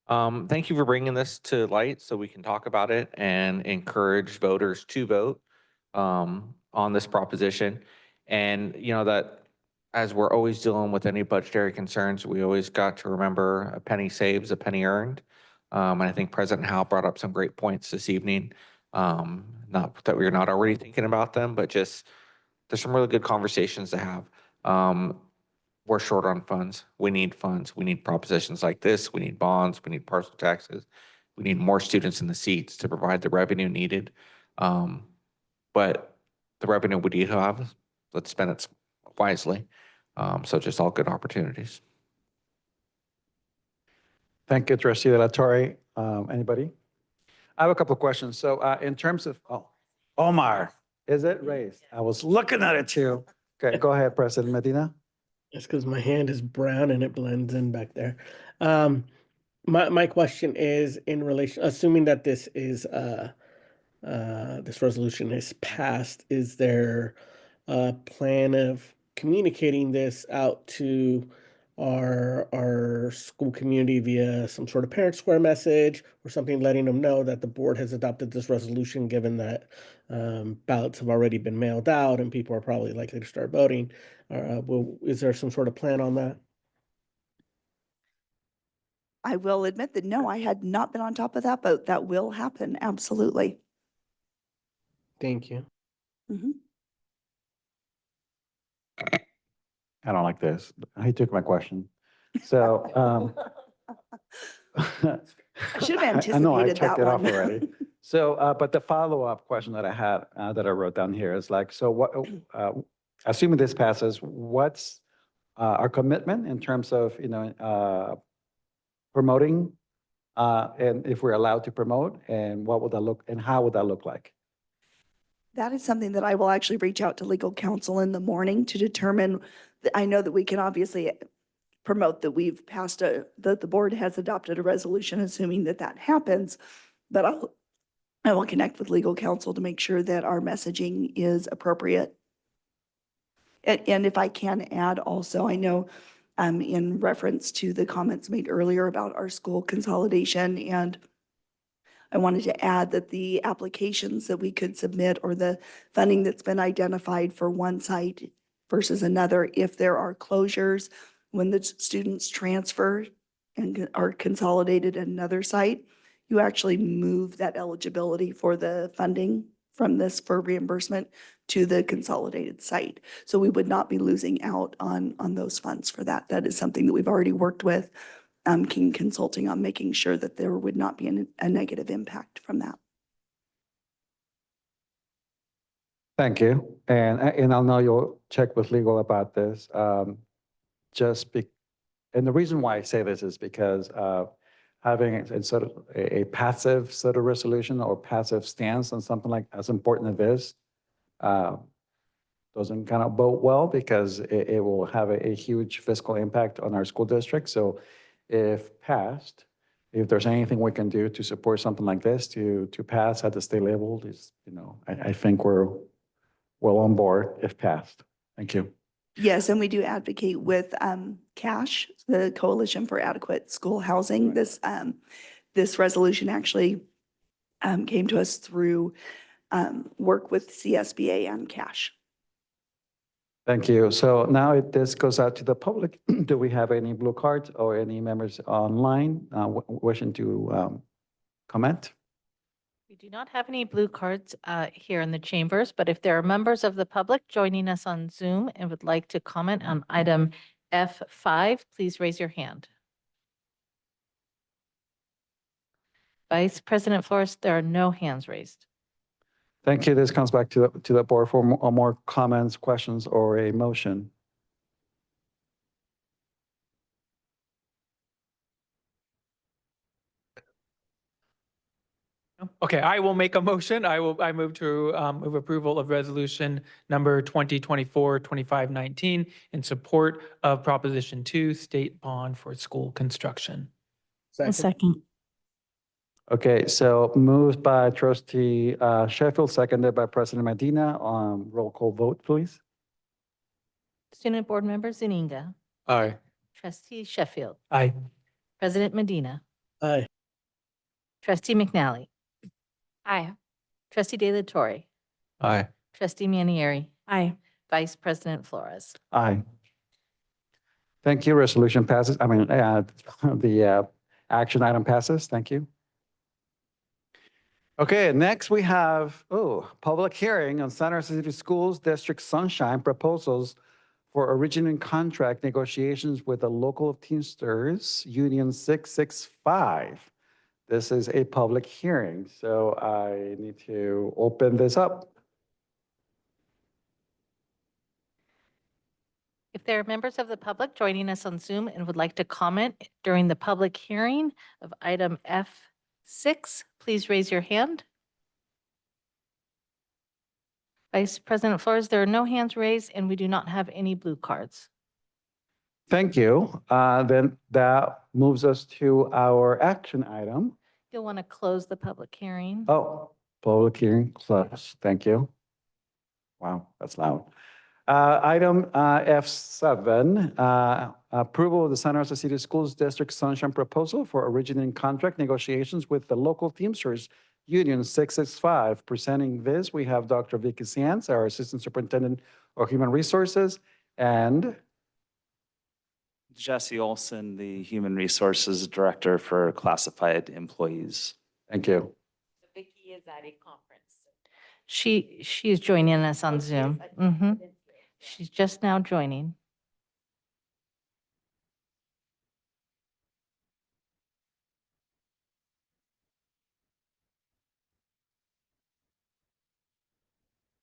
[SPEAKER 14] Thank you for bringing this to light so we can talk about it and encourage voters to vote on this proposition. And that as we're always dealing with any budgetary concerns, we always got to remember a penny saves, a penny earned. And I think President Howe brought up some great points this evening. Not that we're not already thinking about them, but just there's some really good conversations to have. We're short on funds. We need funds. We need propositions like this. We need bonds. We need parcel taxes. We need more students in the seats to provide the revenue needed. But the revenue we do have, let's spend it wisely. So just all good opportunities.
[SPEAKER 1] Thank you, Trustee LaTorre. Anybody? I have a couple of questions. So in terms of, Omar, is it raised? I was looking at it too. Okay, go ahead, President Medina.
[SPEAKER 3] That's because my hand is brown and it blends in back there. My question is in relation, assuming that this is this resolution is passed, is there a plan of communicating this out to our school community via some sort of parent square message or something, letting them know that the board has adopted this resolution, given that ballots have already been mailed out and people are probably likely to start voting? Is there some sort of plan on that?
[SPEAKER 9] I will admit that no, I had not been on top of that, but that will happen. Absolutely.
[SPEAKER 3] Thank you.
[SPEAKER 1] I don't like this. He took my question. So
[SPEAKER 9] I should have
[SPEAKER 1] I know, I
[SPEAKER 9] anticipated
[SPEAKER 1] checked
[SPEAKER 9] that
[SPEAKER 1] it off
[SPEAKER 9] one.
[SPEAKER 1] already. So, but the follow-up question that I had, that I wrote down here is like, so what, assuming this passes, what's our commitment in terms of, promoting, and if we're allowed to promote, and what would that look, and how would that look like?
[SPEAKER 9] That is something that I will actually reach out to legal counsel in the morning to determine. I know that we can obviously promote that we've passed that the board has adopted a resolution, assuming that that happens. But I will connect with legal counsel to make sure that our messaging is appropriate. And if I can add also, I know in reference to the comments made earlier about our school consolidation, and I wanted to add that the applications that we could submit or the funding that's been identified for one site versus another, if there are closures, when the students transfer and are consolidated at another site, you actually move that eligibility for the funding from this for reimbursement to the consolidated site. So we would not be losing out on those funds for that. That is something that we've already worked with King Consulting on, making sure that there would not be a negative impact from that.
[SPEAKER 1] Thank you. And I'll know you'll check with legal about this. And the reason why I say this is because having a sort of a passive sort of resolution or passive stance on something like as important as this doesn't kind of bode well, because it will have a huge fiscal impact on our school district. So if passed, if there's anything we can do to support something like this to pass at the state level, is, I think we're well on board if passed. Thank you.
[SPEAKER 9] Yes, and we do advocate with CASH, the Coalition for Adequate School Housing. This resolution actually came to us through work with CSBA and CASH.
[SPEAKER 1] Thank you. So now this goes out to the public. Do we have any blue cards or any members online wishing to comment?
[SPEAKER 2] We do not have any blue cards here in the chambers, but if there are members of the public joining us on Zoom and would like to comment on item F5, please raise your hand. Vice President Flores, there are no hands raised.
[SPEAKER 1] Thank you. This comes back to the board for more comments, questions, or a motion.
[SPEAKER 4] Okay, I will make a motion. I move to move approval of resolution number 2024-2519 in support of Proposition 2, state bond for school construction.
[SPEAKER 3] Second.
[SPEAKER 1] Okay, so moved by Trustee Sheffield, seconded by President Medina. Roll call vote, please.
[SPEAKER 2] Student Board Member Zuniga.
[SPEAKER 15] Aye.
[SPEAKER 2] Trustee Sheffield.
[SPEAKER 4] Aye.
[SPEAKER 2] President Medina.
[SPEAKER 3] Aye.
[SPEAKER 2] Trustee McNally.
[SPEAKER 8] Aye.
[SPEAKER 2] Trustee De La Torre.
[SPEAKER 15] Aye.
[SPEAKER 2] Trustee Manieri.
[SPEAKER 12] Aye.
[SPEAKER 2] Vice President Flores.
[SPEAKER 1] Aye. Thank you. Resolution passes. The action item passes. Thank you. Okay, next we have, public hearing on Santa Rosa City Schools District Sunshine proposals for originating contract negotiations with the local Teamsters Union 665. This is a public hearing, so I need to open this up.
[SPEAKER 2] If there are members of the public joining us on Zoom and would like to comment during the public hearing of item F6, please raise your hand. Vice President Flores, there are no hands raised and we do not have any blue cards.
[SPEAKER 1] Thank you. Then that moves us to our action item.
[SPEAKER 2] You'll want to close the public hearing.
[SPEAKER 1] Oh, public hearing closed. Thank you. Wow, that's loud. Item F7, approval of the Santa Rosa City Schools District Sunshine proposal for originating contract negotiations with the local Teamsters Union 665. Presenting this, we have Dr. Vicky Sands, our Assistant Superintendent of Human Resources, and
[SPEAKER 20] Jesse Olson, the Human Resources Director for Classified Employees.
[SPEAKER 1] Thank you.
[SPEAKER 10] Vicky is at a conference.
[SPEAKER 2] She is joining us on Zoom. She's just now joining.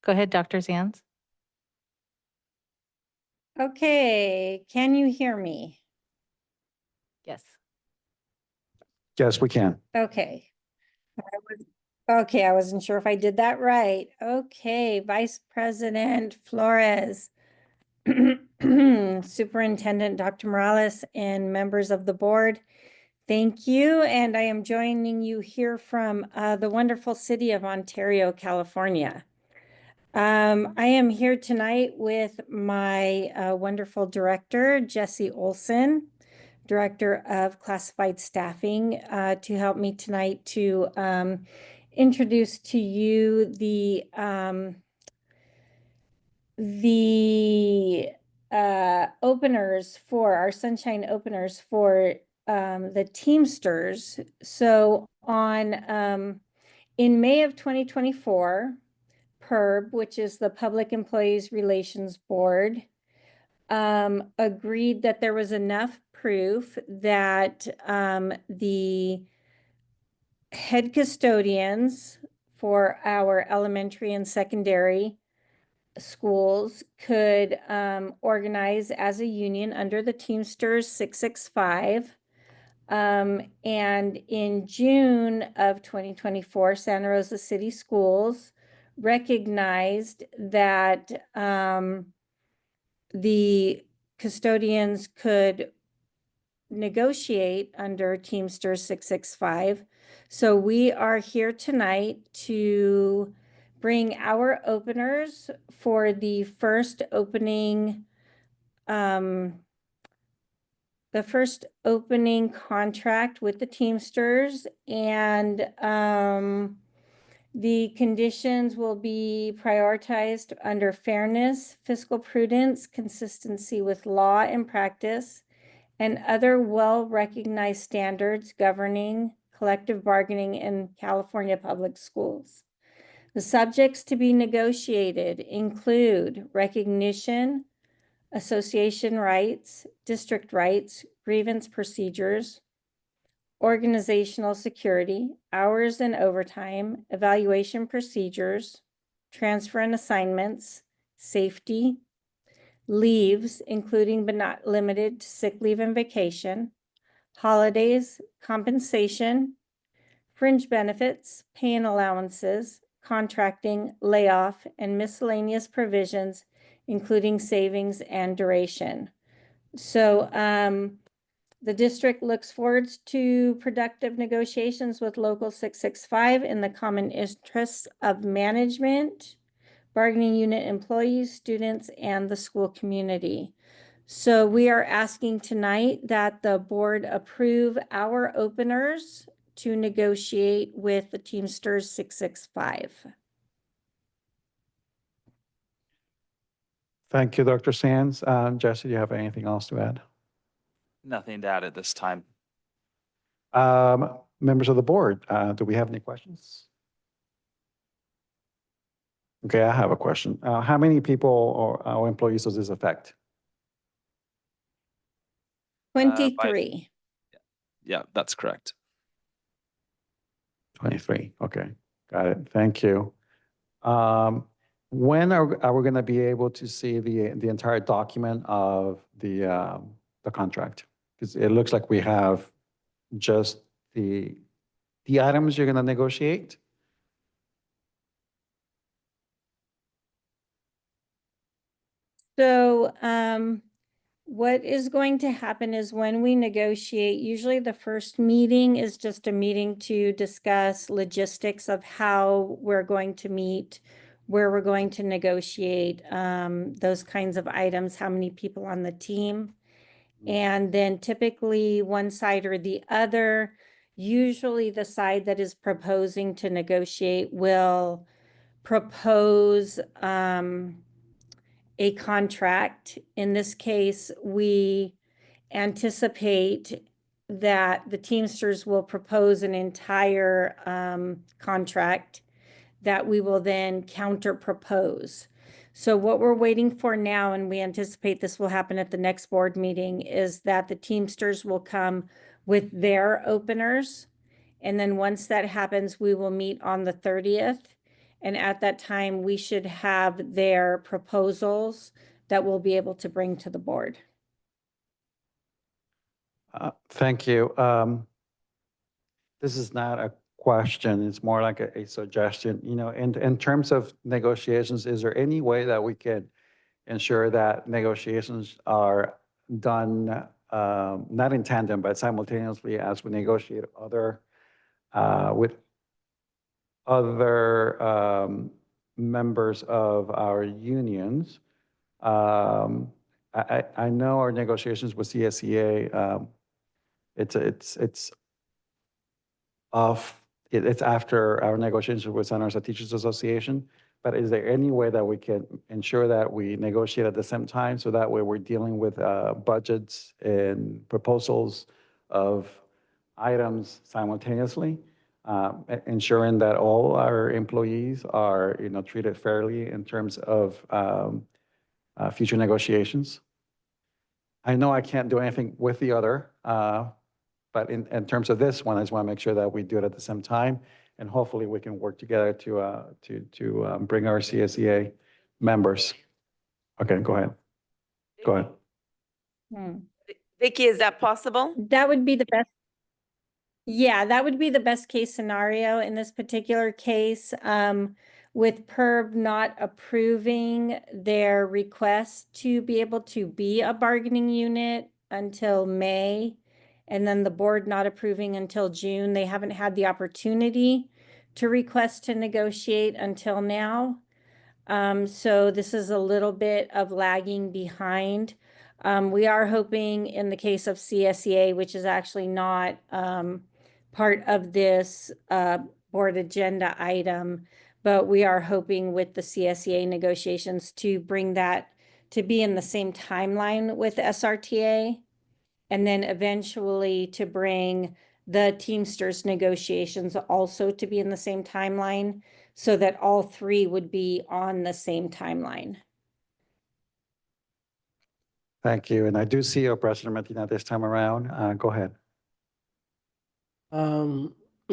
[SPEAKER 2] Go ahead, Dr. Sands.
[SPEAKER 21] Okay, can you hear me?
[SPEAKER 2] Yes.
[SPEAKER 1] Yes, we can.
[SPEAKER 21] Okay. I wasn't sure if I did that right. Okay, Vice President Flores. Superintendent Dr. Morales and members of the board, thank you. And I am joining you here from the wonderful city of Ontario, California. I am here tonight with my wonderful director, Jesse Olson, Director of Classified Staffing, to help me tonight to introduce to you the openers for our sunshine openers for the Teamsters. So on in May of 2024, PERB, which is the Public Employees Relations Board, agreed that there was enough proof that the head custodians for our elementary and secondary schools could organize as a union under the Teamsters 665. And in June of 2024, Santa Rosa City Schools recognized that the custodians could negotiate under Teamsters 665. So we are here tonight to bring our openers for the first opening contract with the Teamsters, and the conditions will be prioritized under fairness, fiscal prudence, consistency with law and practice, and other well-recognized standards governing collective bargaining in California public schools. The subjects to be negotiated include recognition, association rights, district rights, grievance procedures, organizational security, hours and overtime, evaluation procedures, transfer and assignments, safety, leaves, including but not limited to sick leave and vacation, holidays, compensation, fringe benefits, pay and allowances, contracting, layoff, and miscellaneous provisions, including savings and duration. So the district looks forward to productive negotiations with Local 665 in the common interests of management, bargaining unit employees, students, and the school community. So we are asking tonight that the board approve our openers to negotiate with the Teamsters 665.
[SPEAKER 1] Thank you, Dr. Sands. Jesse, do you have anything else to add?
[SPEAKER 20] Nothing to add at this time.
[SPEAKER 1] Members of the board, do we have any questions? Okay, I have a question. How many people or employees does this affect?
[SPEAKER 21] 23.
[SPEAKER 20] Yeah, that's correct.
[SPEAKER 1] 23, okay, got it, thank you. When are we going to be able to see the entire document of the contract? Because it looks like we have just the items you're going to negotiate.
[SPEAKER 21] So what is going to happen is when we negotiate, usually the first meeting is just a meeting to discuss logistics of how we're going to meet, where we're going to negotiate, those kinds of items, how many people on the team. And then typically one side or the other, usually the side that is proposing to negotiate will propose a contract. In this case, we anticipate that the Teamsters will propose an entire contract that we will then counter propose. So what we're waiting for now, and we anticipate this will happen at the next board meeting, is that the Teamsters will come with their openers. And then once that happens, we will meet on the 30th. And at that time, we should have their proposals that we'll be able to bring to the board.
[SPEAKER 1] Thank you. This is not a question, it's more like a suggestion. You know, in terms of negotiations, is there any way that we can ensure that negotiations are done, not in tandem, but simultaneously as we negotiate with other members of our unions. I know our negotiations with CSEA, it's after our negotiations with Santa Rosa Teachers Association, but is there any way that we can ensure that we negotiate at the same time, so that way we're dealing with budgets and proposals of items simultaneously, ensuring that all our employees are, treated fairly in terms of future negotiations? I know I can't do anything with the other, but in terms of this one, I just want to make sure that we do it at the same time, and hopefully we can work together to bring our CSEA members. Okay, go ahead. Go ahead.
[SPEAKER 10] Vicky, is that possible?
[SPEAKER 21] That would be the best. Yeah, that would be the best case scenario in this particular case. With PERB not approving their request to be able to be a bargaining unit until May, and then the board not approving until June, they haven't had the opportunity to request to negotiate until now. So this is a little bit of lagging behind. We are hoping in the case of CSEA, which is actually not part of this board agenda item, but we are hoping with the CSEA negotiations to bring that to be in the same timeline with SRTA, and then eventually to bring the Teamsters negotiations also to be in the same timeline, so that all three would be on the same timeline.
[SPEAKER 1] Thank you. And I do see you, President Medina, this time around. Go ahead.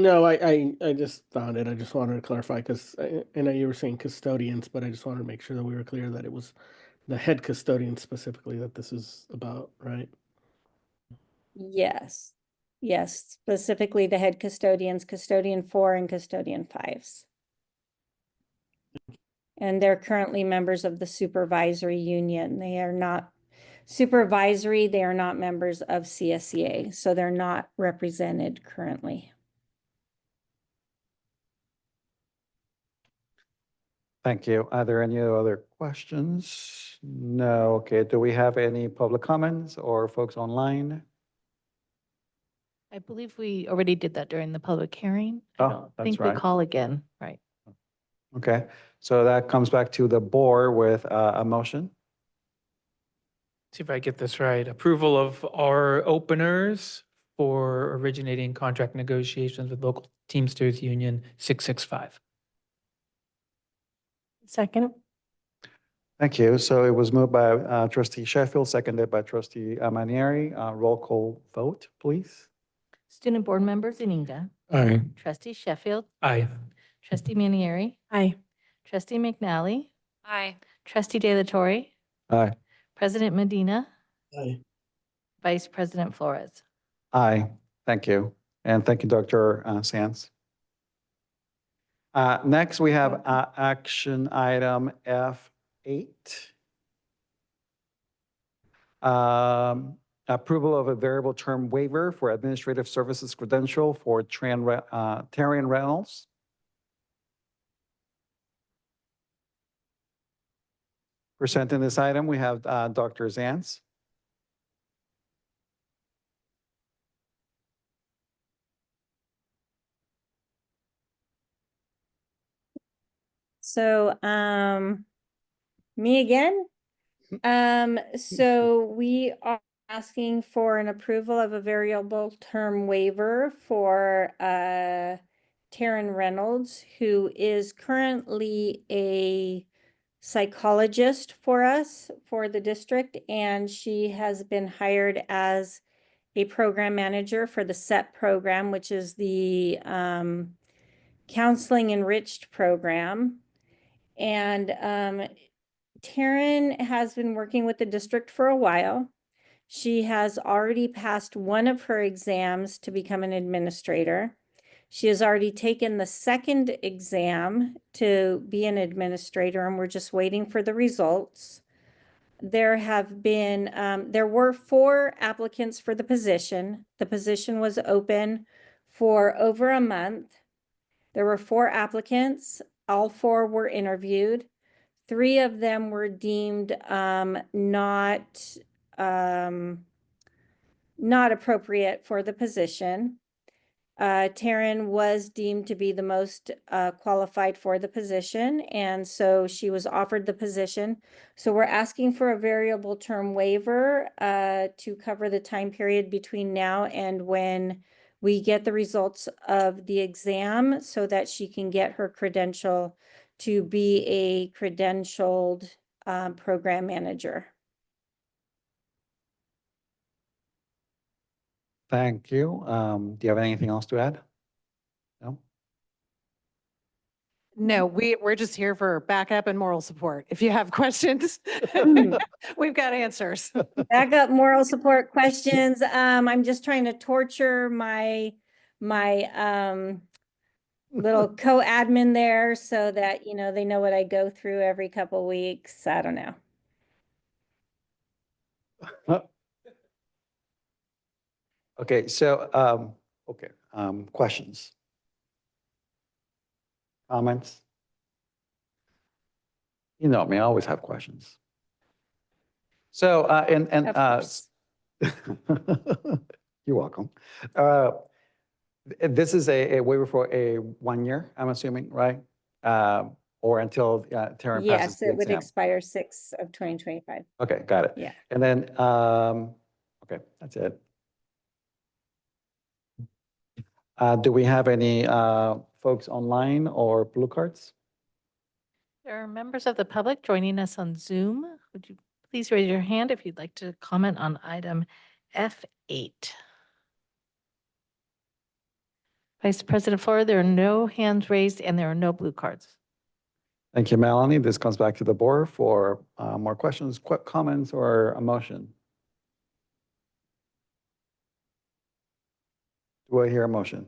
[SPEAKER 3] No, I just found it. I just wanted to clarify, because I know you were saying custodians, but I just wanted to make sure that we were clear that it was the head custodian specifically that this is about, right?
[SPEAKER 21] Yes. Yes, specifically the head custodians, custodian 4 and custodian 5s. And they're currently members of the supervisory union. They are not supervisory, they are not members of CSEA, so they're not represented currently.
[SPEAKER 1] Thank you. Are there any other questions? No. Okay. Do we have any public comments or folks online?
[SPEAKER 2] I believe we already did that during the public hearing.
[SPEAKER 1] Oh,
[SPEAKER 2] I don't
[SPEAKER 1] that's
[SPEAKER 2] think
[SPEAKER 1] right.
[SPEAKER 2] we call again, right?
[SPEAKER 1] Okay. So that comes back to the board with a motion.
[SPEAKER 4] See if I get this right. Approval of our openers for originating contract negotiations with local Teamsters Union 665.
[SPEAKER 5] Second.
[SPEAKER 1] Thank you. So it was moved by trustee Sheffield, seconded by trustee Manieri. Roll call vote, please.
[SPEAKER 2] Student board member Zuniga.
[SPEAKER 4] Aye.
[SPEAKER 2] Trustee Sheffield.
[SPEAKER 4] Aye.
[SPEAKER 2] Trustee Manieri.
[SPEAKER 5] Aye.
[SPEAKER 2] Trustee McNally.
[SPEAKER 8] Aye.
[SPEAKER 2] Trustee De La Torre.
[SPEAKER 1] Aye.
[SPEAKER 2] President Medina.
[SPEAKER 3] Aye.
[SPEAKER 2] Vice President Flores.
[SPEAKER 1] Aye. Thank you. And thank you, Dr. Sands. Next, we have action item F8. Approval of a variable term waiver for administrative services credential for Taryn Reynolds. Presenting this item, we have Dr. Zantz.
[SPEAKER 21] So, me again? So we are asking for an approval of a variable term waiver for Taryn Reynolds, who is currently a psychologist for us, for the district, and she has been hired as a program manager for the SET program, which is the counseling enriched program. And Taryn has been working with the district for a while. She has already passed one of her exams to become an administrator. She has already taken the second exam to be an administrator, and we're just waiting for the results. there were 4 applicants for the position. The position was open for over a month. There were 4 applicants. All 4 were interviewed. 3 of them were deemed not appropriate for the position. Taryn was deemed to be the most qualified for the position, and so she was offered the position. So we're asking for a variable term waiver to cover the time period between now and when we get the results of the exam so that she can get her credential to be a credentialed program manager.
[SPEAKER 1] Thank you. Do you have anything else to add? No?
[SPEAKER 13] No, we're just here for backup and moral support. If you have questions, we've got answers.
[SPEAKER 21] Backup moral support questions. I'm just trying to torture my little co-admin there so that, you know, they know what I go through every couple weeks. I don't know.
[SPEAKER 1] Okay, so, questions? Comments? You know me, I always have questions. So,
[SPEAKER 21] Of course.
[SPEAKER 1] you're welcome. This is a waiver for a 1 year, I'm assuming, right? Or until Taryn passes
[SPEAKER 21] Yes,
[SPEAKER 1] the
[SPEAKER 21] it would
[SPEAKER 1] exam.
[SPEAKER 21] expire 6 of 2025.
[SPEAKER 1] Okay, got it.
[SPEAKER 21] Yeah.
[SPEAKER 1] And then, okay, that's it. Do we have any folks online or blue cards?
[SPEAKER 2] There are members of the public joining us on Zoom. Would you please raise your hand if you'd like to comment on item F8? Vice President Flora, there are no hands raised and there are no blue cards.
[SPEAKER 1] Thank you, Melanie. This comes back to the board for more questions, comments, or a motion. Do I hear a motion?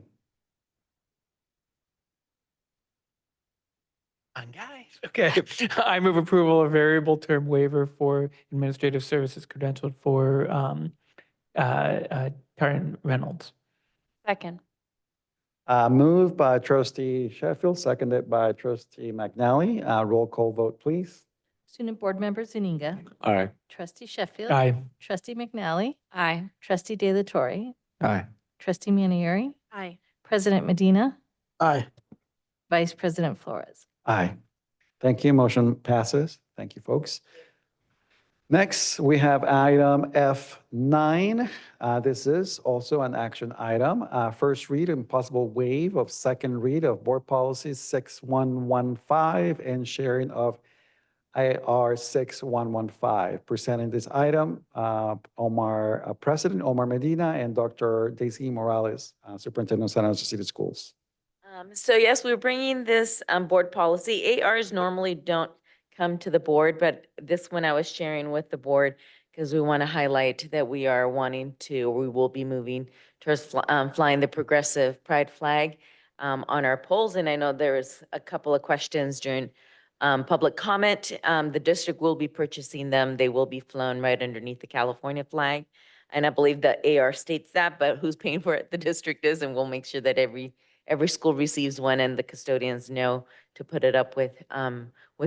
[SPEAKER 4] Guys, okay. I move approval of variable term waiver for administrative services credentialed for Taryn Reynolds.
[SPEAKER 8] Second.
[SPEAKER 1] Moved by trustee Sheffield, seconded by trustee McNally. Roll call vote, please.
[SPEAKER 2] Student Board Member Zuniga.
[SPEAKER 14] Aye.
[SPEAKER 2] Trustee Sheffield.
[SPEAKER 4] Aye.
[SPEAKER 2] Trustee McNally.
[SPEAKER 8] Aye.
[SPEAKER 2] Trustee De La Torre.
[SPEAKER 14] Aye.
[SPEAKER 2] Trustee Manieri.
[SPEAKER 8] Aye.
[SPEAKER 2] President Medina.
[SPEAKER 3] Aye.
[SPEAKER 2] Vice President Flores.
[SPEAKER 1] Aye. Thank you. Motion passes. Thank you, folks. Next, we have item F9. This is also an action item. First read and possible waive of second read of Board Policy 6115 and sharing of AR 6115. Presenting this item, President Omar Medina and Dr. Daisy Morales, Superintendent of San Jose City Schools.
[SPEAKER 10] So yes, we're bringing this board policy. ARs normally don't come to the board, but this one I was sharing with the board because we want to highlight that we are wanting to, or we will be moving towards flying the progressive pride flag on our poles. And I know there was a couple of questions during public comment. The district will be purchasing them. They will be flown right underneath the California flag. And I believe the AR states that, but who's paying for it? The district is, and we'll make sure that every school receives one and the custodians know to put it up with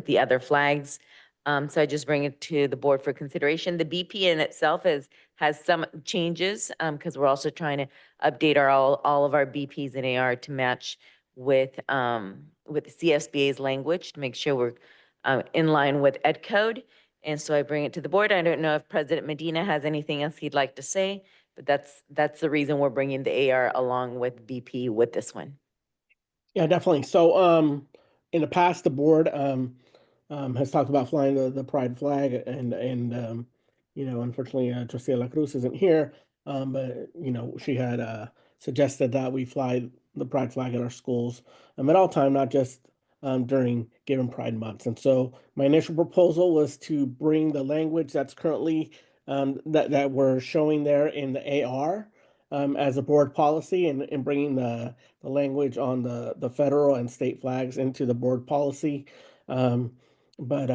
[SPEAKER 10] the other flags. So I just bring it to the board for consideration. The BP in itself has some changes because we're also trying to update all of our BPs and AR to match with the CSBA's language to make sure we're in line with Ed Code. And so I bring it to the board. I don't know if President Medina has anything else he'd like to say, but that's the reason we're bringing the AR along with BP with this one.
[SPEAKER 3] Yeah, definitely. So, in the past, the board has talked about flying the pride flag, and you know, unfortunately, Trustee La Cruz isn't here, but you know, she had suggested that we fly the pride flag at our schools at all time, not just during given Pride months. And so, my initial proposal was to bring the language that's currently that we're showing there in the AR as a board policy, and bringing the language on the federal and state flags into the board policy. But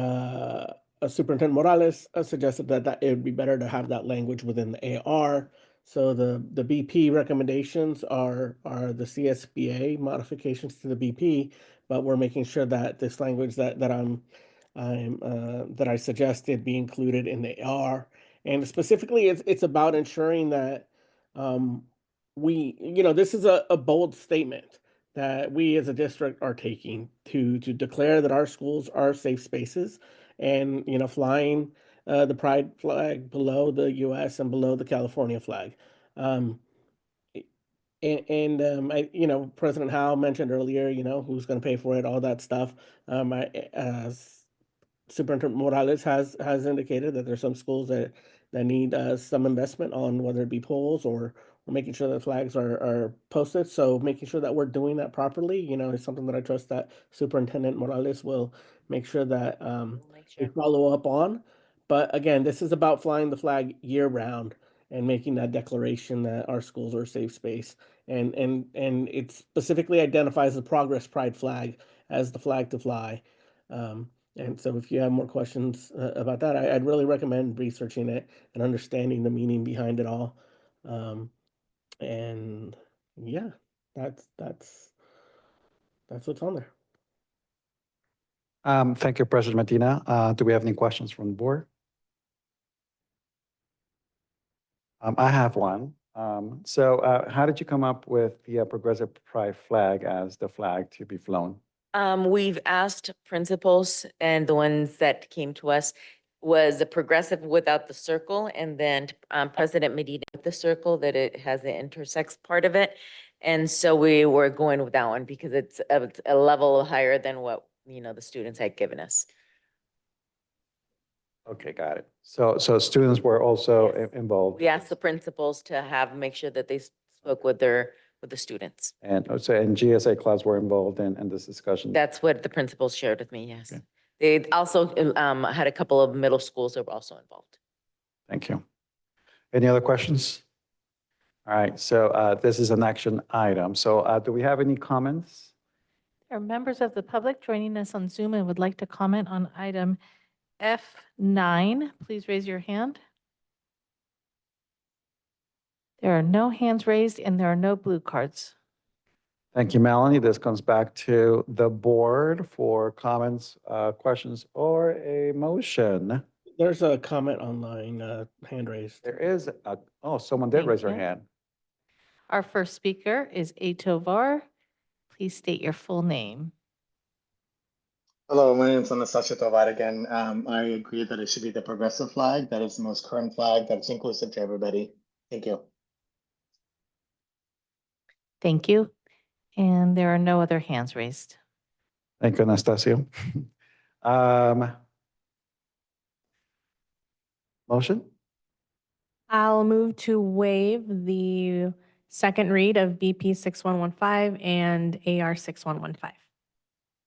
[SPEAKER 3] Superintendent Morales suggested that it would be better to have that language within the AR. So the BP recommendations are the CSBA modifications to the BP, but we're making sure that this language that I suggested be included in the AR. And specifically, it's about ensuring that this is a bold statement that we as a district are taking to declare that our schools are safe spaces, and flying the pride flag below the U.S. and below the California flag. President Howe mentioned earlier, who's going to pay for it, all that stuff. Superintendent Morales has indicated that there's some schools that need some investment on whether it be poles or making sure that flags are posted. So making sure that we're doing that properly, is something that I trust that Superintendent Morales will make sure that we follow up on. But again, this is about flying the flag year round and making that declaration that our schools are a safe space. And it specifically identifies the Progress Pride flag as the flag to fly. And so if you have more questions about that, I'd really recommend researching it and understanding the meaning behind it all. And yeah, that's what's on there.
[SPEAKER 1] Thank you, President Medina. Do we have any questions from the board? I have one. So how did you come up with the Progressive Pride flag as the flag to be flown?
[SPEAKER 10] We've asked principals, and the ones that came to us was the progressive without the circle, and then President Medina with the circle, that it has the intersex part of it. And so we were going with that one because it's a level higher than what, the students had given us.
[SPEAKER 1] Okay, got it. So students were also involved.
[SPEAKER 10] We asked the principals to make sure that they spoke with the students.
[SPEAKER 1] And GSA clubs were involved in this discussion.
[SPEAKER 10] That's what the principals shared with me, yes. Okay. They also had a couple of middle schools that were also involved.
[SPEAKER 1] Thank you. Any other questions? All right, so this is an action item. So do we have any comments?
[SPEAKER 2] There are members of the public joining us on Zoom and would like to comment on item F9. Please raise your hand. There are no hands raised and there are no blue cards.
[SPEAKER 1] Thank you, Melanie. This comes back to the board for comments, questions, or a motion.
[SPEAKER 3] There's a comment online, hand raised.
[SPEAKER 1] There is someone did raise their
[SPEAKER 2] Thank you.
[SPEAKER 1] hand.
[SPEAKER 2] Our first speaker is Tovar. Please state your full name.
[SPEAKER 7] Hello, my name is Anastasia Tovar again. I agree that it should be the progressive flag. That is the most current flag. That's inclusive to everybody. Thank you.
[SPEAKER 2] Thank you. And there are no other hands raised.
[SPEAKER 1] Thank you, Anastasia. Motion?
[SPEAKER 5] I'll move to waive the second read of BP 6115 and AR 6115.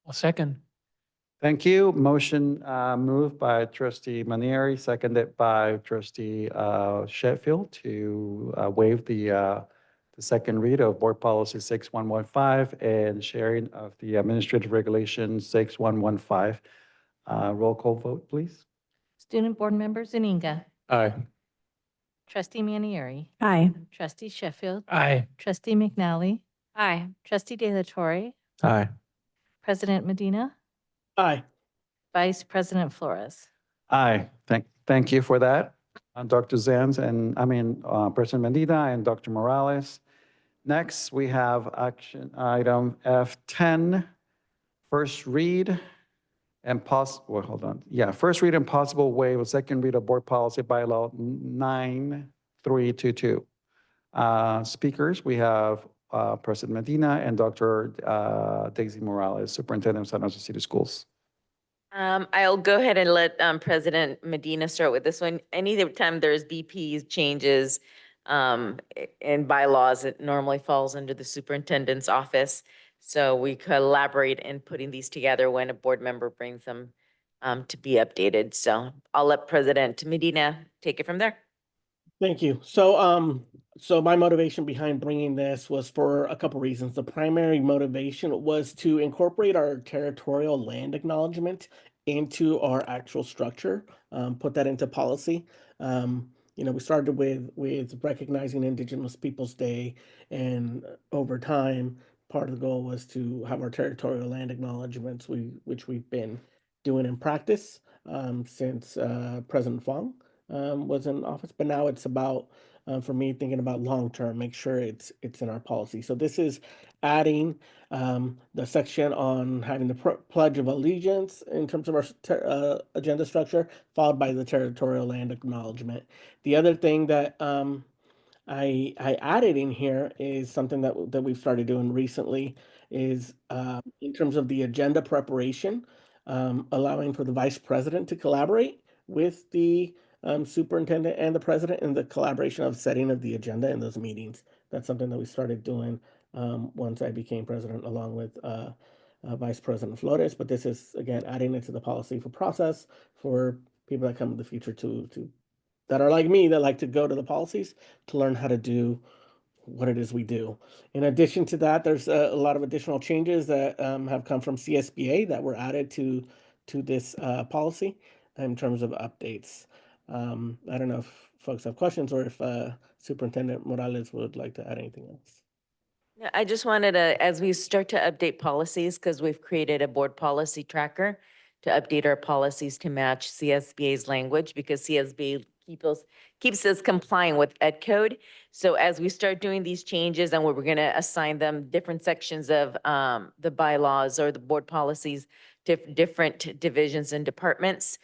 [SPEAKER 4] I'll second.
[SPEAKER 1] Thank you. Motion moved by Trustee Manieri, seconded by Trustee Sheffield to waive the second read of Board Policy 6115 and sharing of the Administrative Regulation 6115. Roll call vote, please.
[SPEAKER 2] Student Board Member Zuniga.
[SPEAKER 15] Aye.
[SPEAKER 2] Trustee Manieri.
[SPEAKER 5] Aye.
[SPEAKER 2] Trustee Sheffield.
[SPEAKER 4] Aye.
[SPEAKER 2] Trustee McNally.
[SPEAKER 8] Aye.
[SPEAKER 2] Trustee De La Torre.
[SPEAKER 14] Aye.
[SPEAKER 2] President Medina.
[SPEAKER 3] Aye.
[SPEAKER 2] Vice President Flores.
[SPEAKER 1] Aye. Thank you for that, Dr. Zanz, and President Medina and Dr. Morales. Next, we have action item F10, first read and first read and possible waive of second read of Board Policy Bylaw 9322. Speakers, we have President Medina and Dr. Daisy Morales, Superintendent of San Jose City Schools.
[SPEAKER 10] I'll go ahead and let President Medina start with this one. Anytime there's BP changes in bylaws, it normally falls under the superintendent's office. So we collaborate in putting these together when a board member brings them to be updated. So I'll let President Medina take it from there.
[SPEAKER 3] Thank you. So my motivation behind bringing this was for a couple reasons. The primary motivation was to incorporate our territorial land acknowledgement into our actual structure, put that into policy. We started with recognizing Indigenous Peoples Day, and over time, part of the goal was to have our territorial land acknowledgements, which we've been doing in practice since President Fong was in office. But now it's about, for me, thinking about long term, make sure it's in our policy. So this is adding the section on having the Pledge of Allegiance in terms of our agenda structure, followed by the territorial land acknowledgement. The other thing that I added in here is something that we've started doing recently is in terms of the agenda preparation, allowing for the vice president to collaborate with the superintendent and the president in the collaboration of setting of the agenda in those meetings. That's something that we started doing once I became president, along with Vice President Flores. But this is, again, adding it to the policy for process for people that come in the future to that are like me, that like to go to the policies to learn how to do what it is we do. In addition to that, there's a lot of additional changes that have come from CSBA that were added to this policy in terms of updates. I don't know if folks have questions, or if Superintendent Morales would like to add anything else.
[SPEAKER 10] Yeah, I just wanted to, as we start to update policies, because we've created a board policy tracker to update our policies to match CSBA's language, because CSBA keeps us complying with Ed Code. So as we start doing these changes, and we're going to assign them different sections of the bylaws or the board policies to different divisions and departments,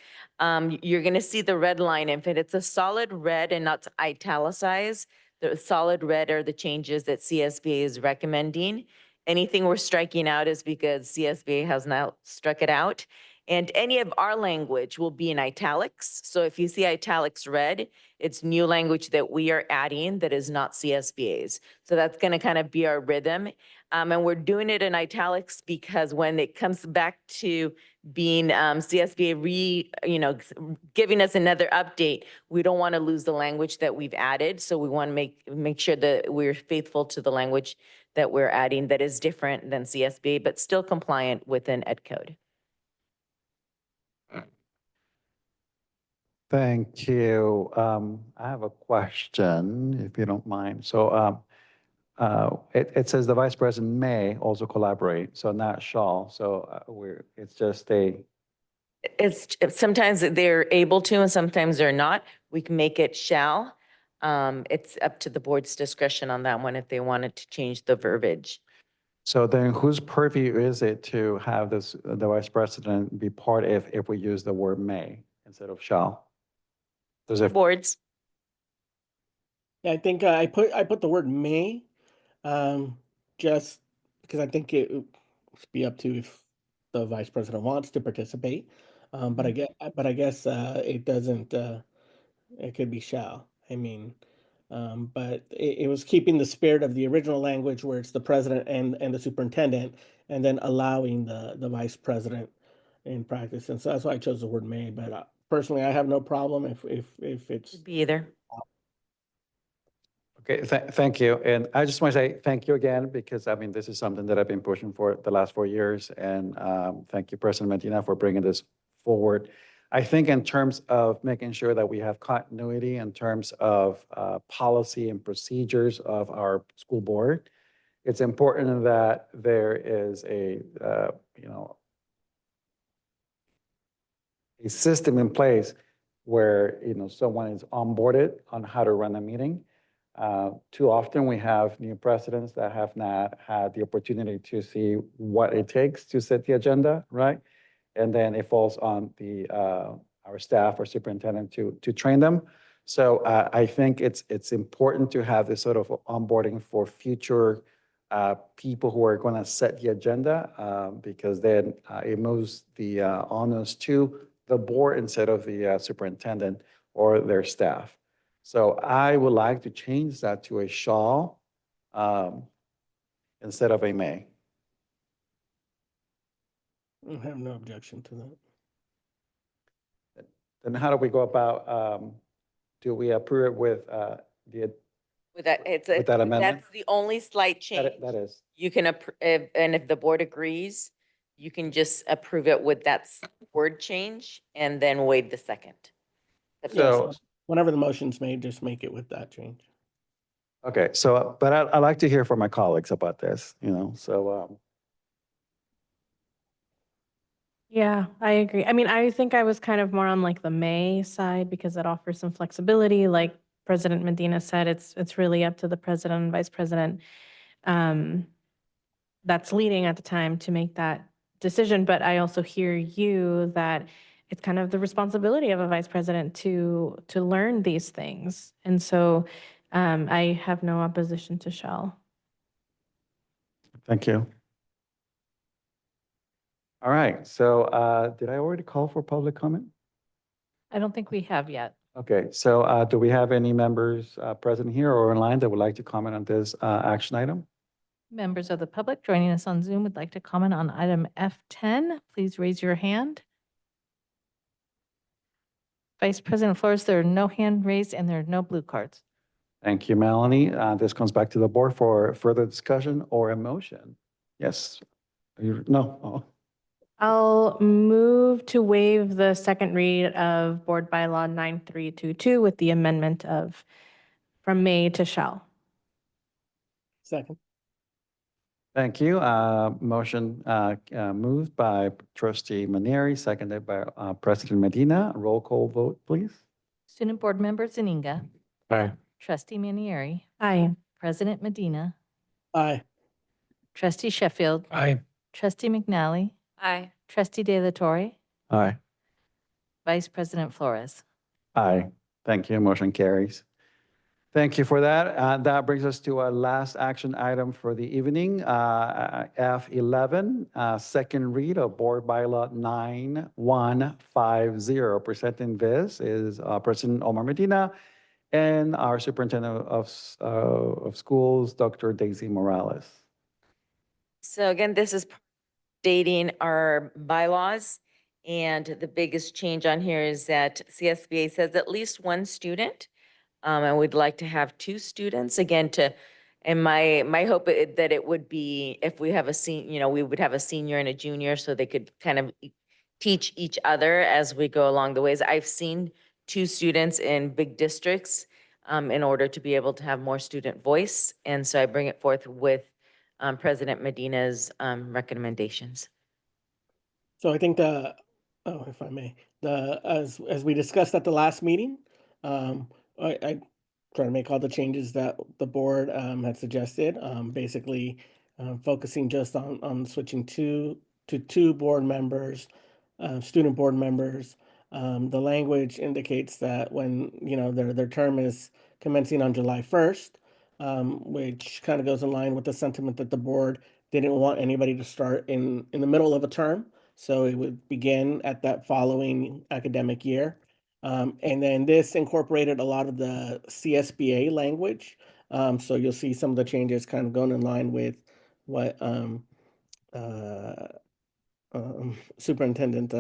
[SPEAKER 10] you're going to see the red line. If it's a solid red and not italicized, the solid red are the changes that CSBA is recommending. Anything we're striking out is because CSBA has now struck it out. And any of our language will be in italics. So if you see italics red, it's new language that we are adding that is not CSBA's. So that's going to kind of be our rhythm. And we're doing it in italics because when it comes back to being CSBA giving us another update, we don't want to lose the language that we've added. So we want to make sure that we're faithful to the language that we're adding that is different than CSBA, but still compliant within Ed Code.
[SPEAKER 1] Thank you. I have a question, if you don't mind. So it says the vice president may also collaborate, so not shall. So it's just
[SPEAKER 10] It's sometimes they're able to and sometimes they're not. We can make it shall. It's up to the board's discretion on that one if they wanted to change the verbiage.
[SPEAKER 1] So then whose purview is it to have the vice president be part if we use the word may instead of shall? Does it?
[SPEAKER 10] Boards.
[SPEAKER 3] Yeah, I think I put the word may, just because I think it would be up to if the vice president wants to participate. But I guess it doesn't. It could be shall. I mean, but it was keeping the spirit of the original language, where it's the president and the superintendent, and then allowing the vice president in practice. And so that's why I chose the word may. But personally, I have no problem if it's
[SPEAKER 10] Be either.
[SPEAKER 1] Okay, thank you. And I just want to say thank you again, because I mean, this is something that I've been pushing for the last 4 years. And thank you, President Medina, for bringing this forward. I think in terms of making sure that we have continuity in terms of policy and procedures of our school board, it's important that there is a system in place where someone is onboarded on how to run a meeting. Too often we have new presidents that have not had the opportunity to see what it takes to set the agenda, right? And then it falls on our staff or superintendent to train them. So I think it's important to have this sort of onboarding for future people who are going to set the agenda, because then it moves the onus to the board instead of the superintendent or their staff. So I would like to change that to a shall instead of a may.
[SPEAKER 3] I have no objection to that.
[SPEAKER 1] Then how do we go about, do we approve it with
[SPEAKER 10] With that,
[SPEAKER 1] with that amendment?
[SPEAKER 10] that's the only slight change.
[SPEAKER 1] That is.
[SPEAKER 10] You can approve, and if the board agrees, you can just approve it with that word change and then waive the second. That's
[SPEAKER 3] Yeah,
[SPEAKER 1] So,
[SPEAKER 3] whenever the motion's made, just make it with that change.
[SPEAKER 1] okay, so, but I like to hear from my colleagues about this, so,
[SPEAKER 5] Yeah, I agree. I mean, I think I was kind of more on like the may side because it offers some flexibility. Like President Medina said, it's really up to the president and vice president that's leading at the time to make that decision. But I also hear you that it's kind of the responsibility of a vice president to learn these things. And so I have no opposition to shall.
[SPEAKER 1] thank you. All right, so did I already call for public comment?
[SPEAKER 2] I don't think we have yet.
[SPEAKER 1] Okay, so do we have any members present here or online that would like to comment on this action item?
[SPEAKER 2] Members of the public joining us on Zoom would like to comment on item F10. Please raise your hand. Vice President Flores, there are no hand raised and there are no blue cards.
[SPEAKER 1] Thank you, Melanie. This comes back to the board for further discussion or a motion. Yes. No. Oh.
[SPEAKER 5] I'll move to waive the second read of Board Bylaw 9322 with the amendment of from may to shall.
[SPEAKER 3] Second.
[SPEAKER 1] Thank you. Motion moved by Trustee Manieri, seconded by President Medina. Roll call vote, please.
[SPEAKER 2] Student Board Member Zuniga.
[SPEAKER 14] Aye.
[SPEAKER 2] Trustee Manieri.
[SPEAKER 5] Aye.
[SPEAKER 2] President Medina.
[SPEAKER 3] Aye.
[SPEAKER 2] Trustee Sheffield.
[SPEAKER 4] Aye.
[SPEAKER 2] Trustee McNally.
[SPEAKER 8] Aye.
[SPEAKER 2] Trustee De La Torre.
[SPEAKER 14] Aye.
[SPEAKER 2] Vice President Flores.
[SPEAKER 1] Aye. Thank you. Motion carries. Thank you for that. That brings us to our last action item for the evening, F11, second read of Board Bylaw 9150. Presenting this is President Omar Medina and our Superintendent of Schools, Dr. Daisy Morales.
[SPEAKER 10] So again, this is updating our bylaws. And the biggest change on here is that CSBA says at least one student. And we'd like to have 2 students again and my hope that it would be if we have we would have a senior and a junior so they could kind of teach each other as we go along the ways. I've seen 2 students in big districts in order to be able to have more student voice. And so I bring it forth with President Medina's recommendations.
[SPEAKER 3] So I think if I may, as we discussed at the last meeting, I try to make all the changes that the board had suggested. Basically, focusing just on switching to 2 board members, student board members. The language indicates that when their term is commencing on July 1st, which kind of goes in line with the sentiment that the board didn't want anybody to start in the middle of a term. So it would begin at that following academic year. And then this incorporated a lot of the CSBA language. So you'll see some of the changes kind of going in line with what Superintendent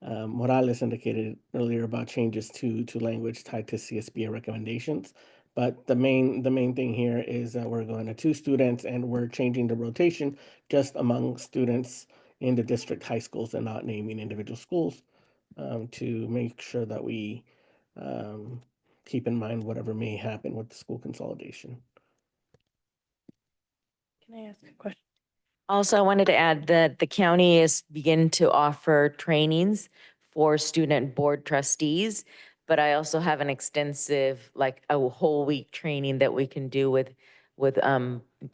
[SPEAKER 3] Morales indicated earlier about changes to language tied to CSBA recommendations. But the main thing here is that we're going to 2 students and we're changing the rotation just among students in the district high schools and not naming individual schools to make sure that we keep in mind whatever may happen with the school consolidation.
[SPEAKER 5] Can I ask a question?
[SPEAKER 10] Also, I wanted to add that the county is beginning to offer trainings for student board trustees, but I also have an extensive, like a whole week training that we can do with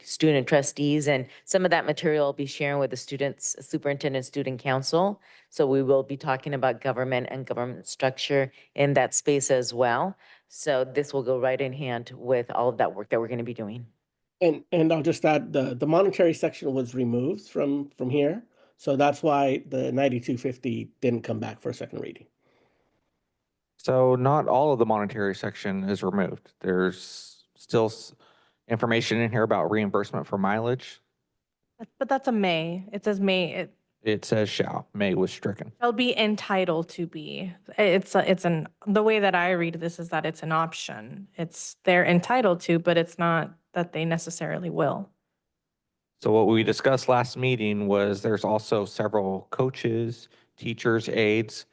[SPEAKER 10] student trustees. And some of that material I'll be sharing with the students, superintendent, student council. So we will be talking about government and government structure in that space as well. So this will go right in hand with all of that work that we're going to be doing.
[SPEAKER 3] And I'll just add the monetary section was removed from here. So that's why the 9250 didn't come back for a second reading.
[SPEAKER 14] So not all of the monetary section is removed. There's still information in here about reimbursement for mileage.
[SPEAKER 5] But that's a may. It says may.
[SPEAKER 14] It says shall. May was stricken.
[SPEAKER 5] They'll be entitled to be. The way that I read this is that it's an option. They're entitled to, but it's not that they necessarily will.
[SPEAKER 14] So what we discussed last meeting was there's also several coaches, teachers, aides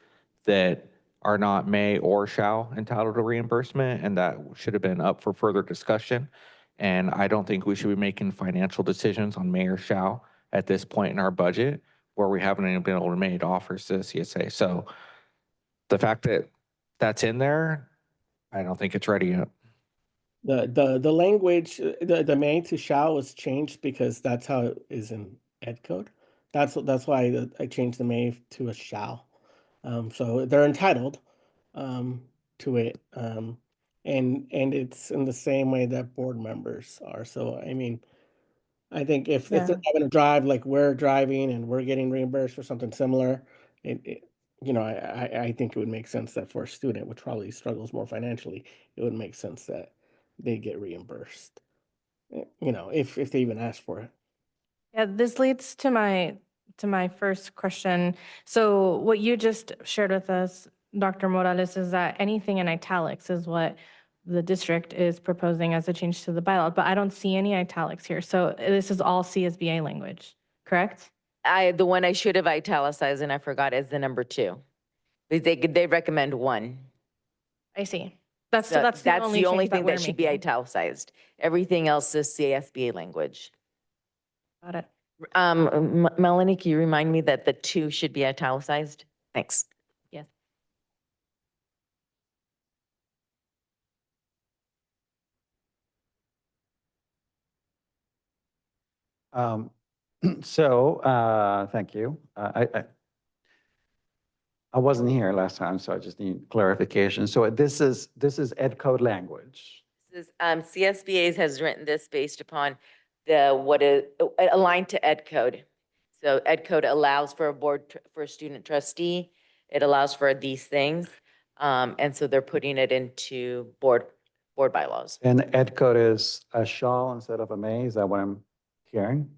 [SPEAKER 14] that are not may or shall entitled to reimbursement, and that should have been up for further discussion. And I don't think we should be making financial decisions on may or shall at this point in our budget where we haven't even been able to make offers to the CSA. So the fact that that's in there, I don't think it's ready yet.
[SPEAKER 3] The language, the may to shall was changed because that's how it is in ed code. That's why I changed the may to a shall. So they're entitled to it. And it's in the same way that board members are. So I mean, I think if they're
[SPEAKER 5] Yeah.
[SPEAKER 3] having to drive like we're driving and we're getting reimbursed for something similar, I think it would make sense that for a student, which probably struggles more financially, it would make sense that they get reimbursed. If they even ask for it.
[SPEAKER 5] Yeah, this leads to my first question. So what you just shared with us, Dr. Morales, is that anything in italics is what the district is proposing as a change to the bylaw, but I don't see any italics here. So this is all CSBA language, correct?
[SPEAKER 10] The one I should have italicized and I forgot is the number 2. They recommend 1.
[SPEAKER 5] I see. That's
[SPEAKER 10] So
[SPEAKER 5] the only change that
[SPEAKER 10] thing
[SPEAKER 5] we're
[SPEAKER 10] that should be
[SPEAKER 5] making.
[SPEAKER 10] italicized. Everything else is CSBA language.
[SPEAKER 5] Got it.
[SPEAKER 10] Melanie, can you remind me that the 2 should be italicized? Thanks.
[SPEAKER 5] Yes.
[SPEAKER 1] Thank you. I wasn't here last time, so I just need clarification. So this is ed code language.
[SPEAKER 10] This is, CSBA has written this based upon what is aligned to ed code. So ed code allows for for a student trustee. It allows for these things. And so they're putting it into board bylaws.
[SPEAKER 1] And ed code is a shall instead of a may. Is that what I'm hearing?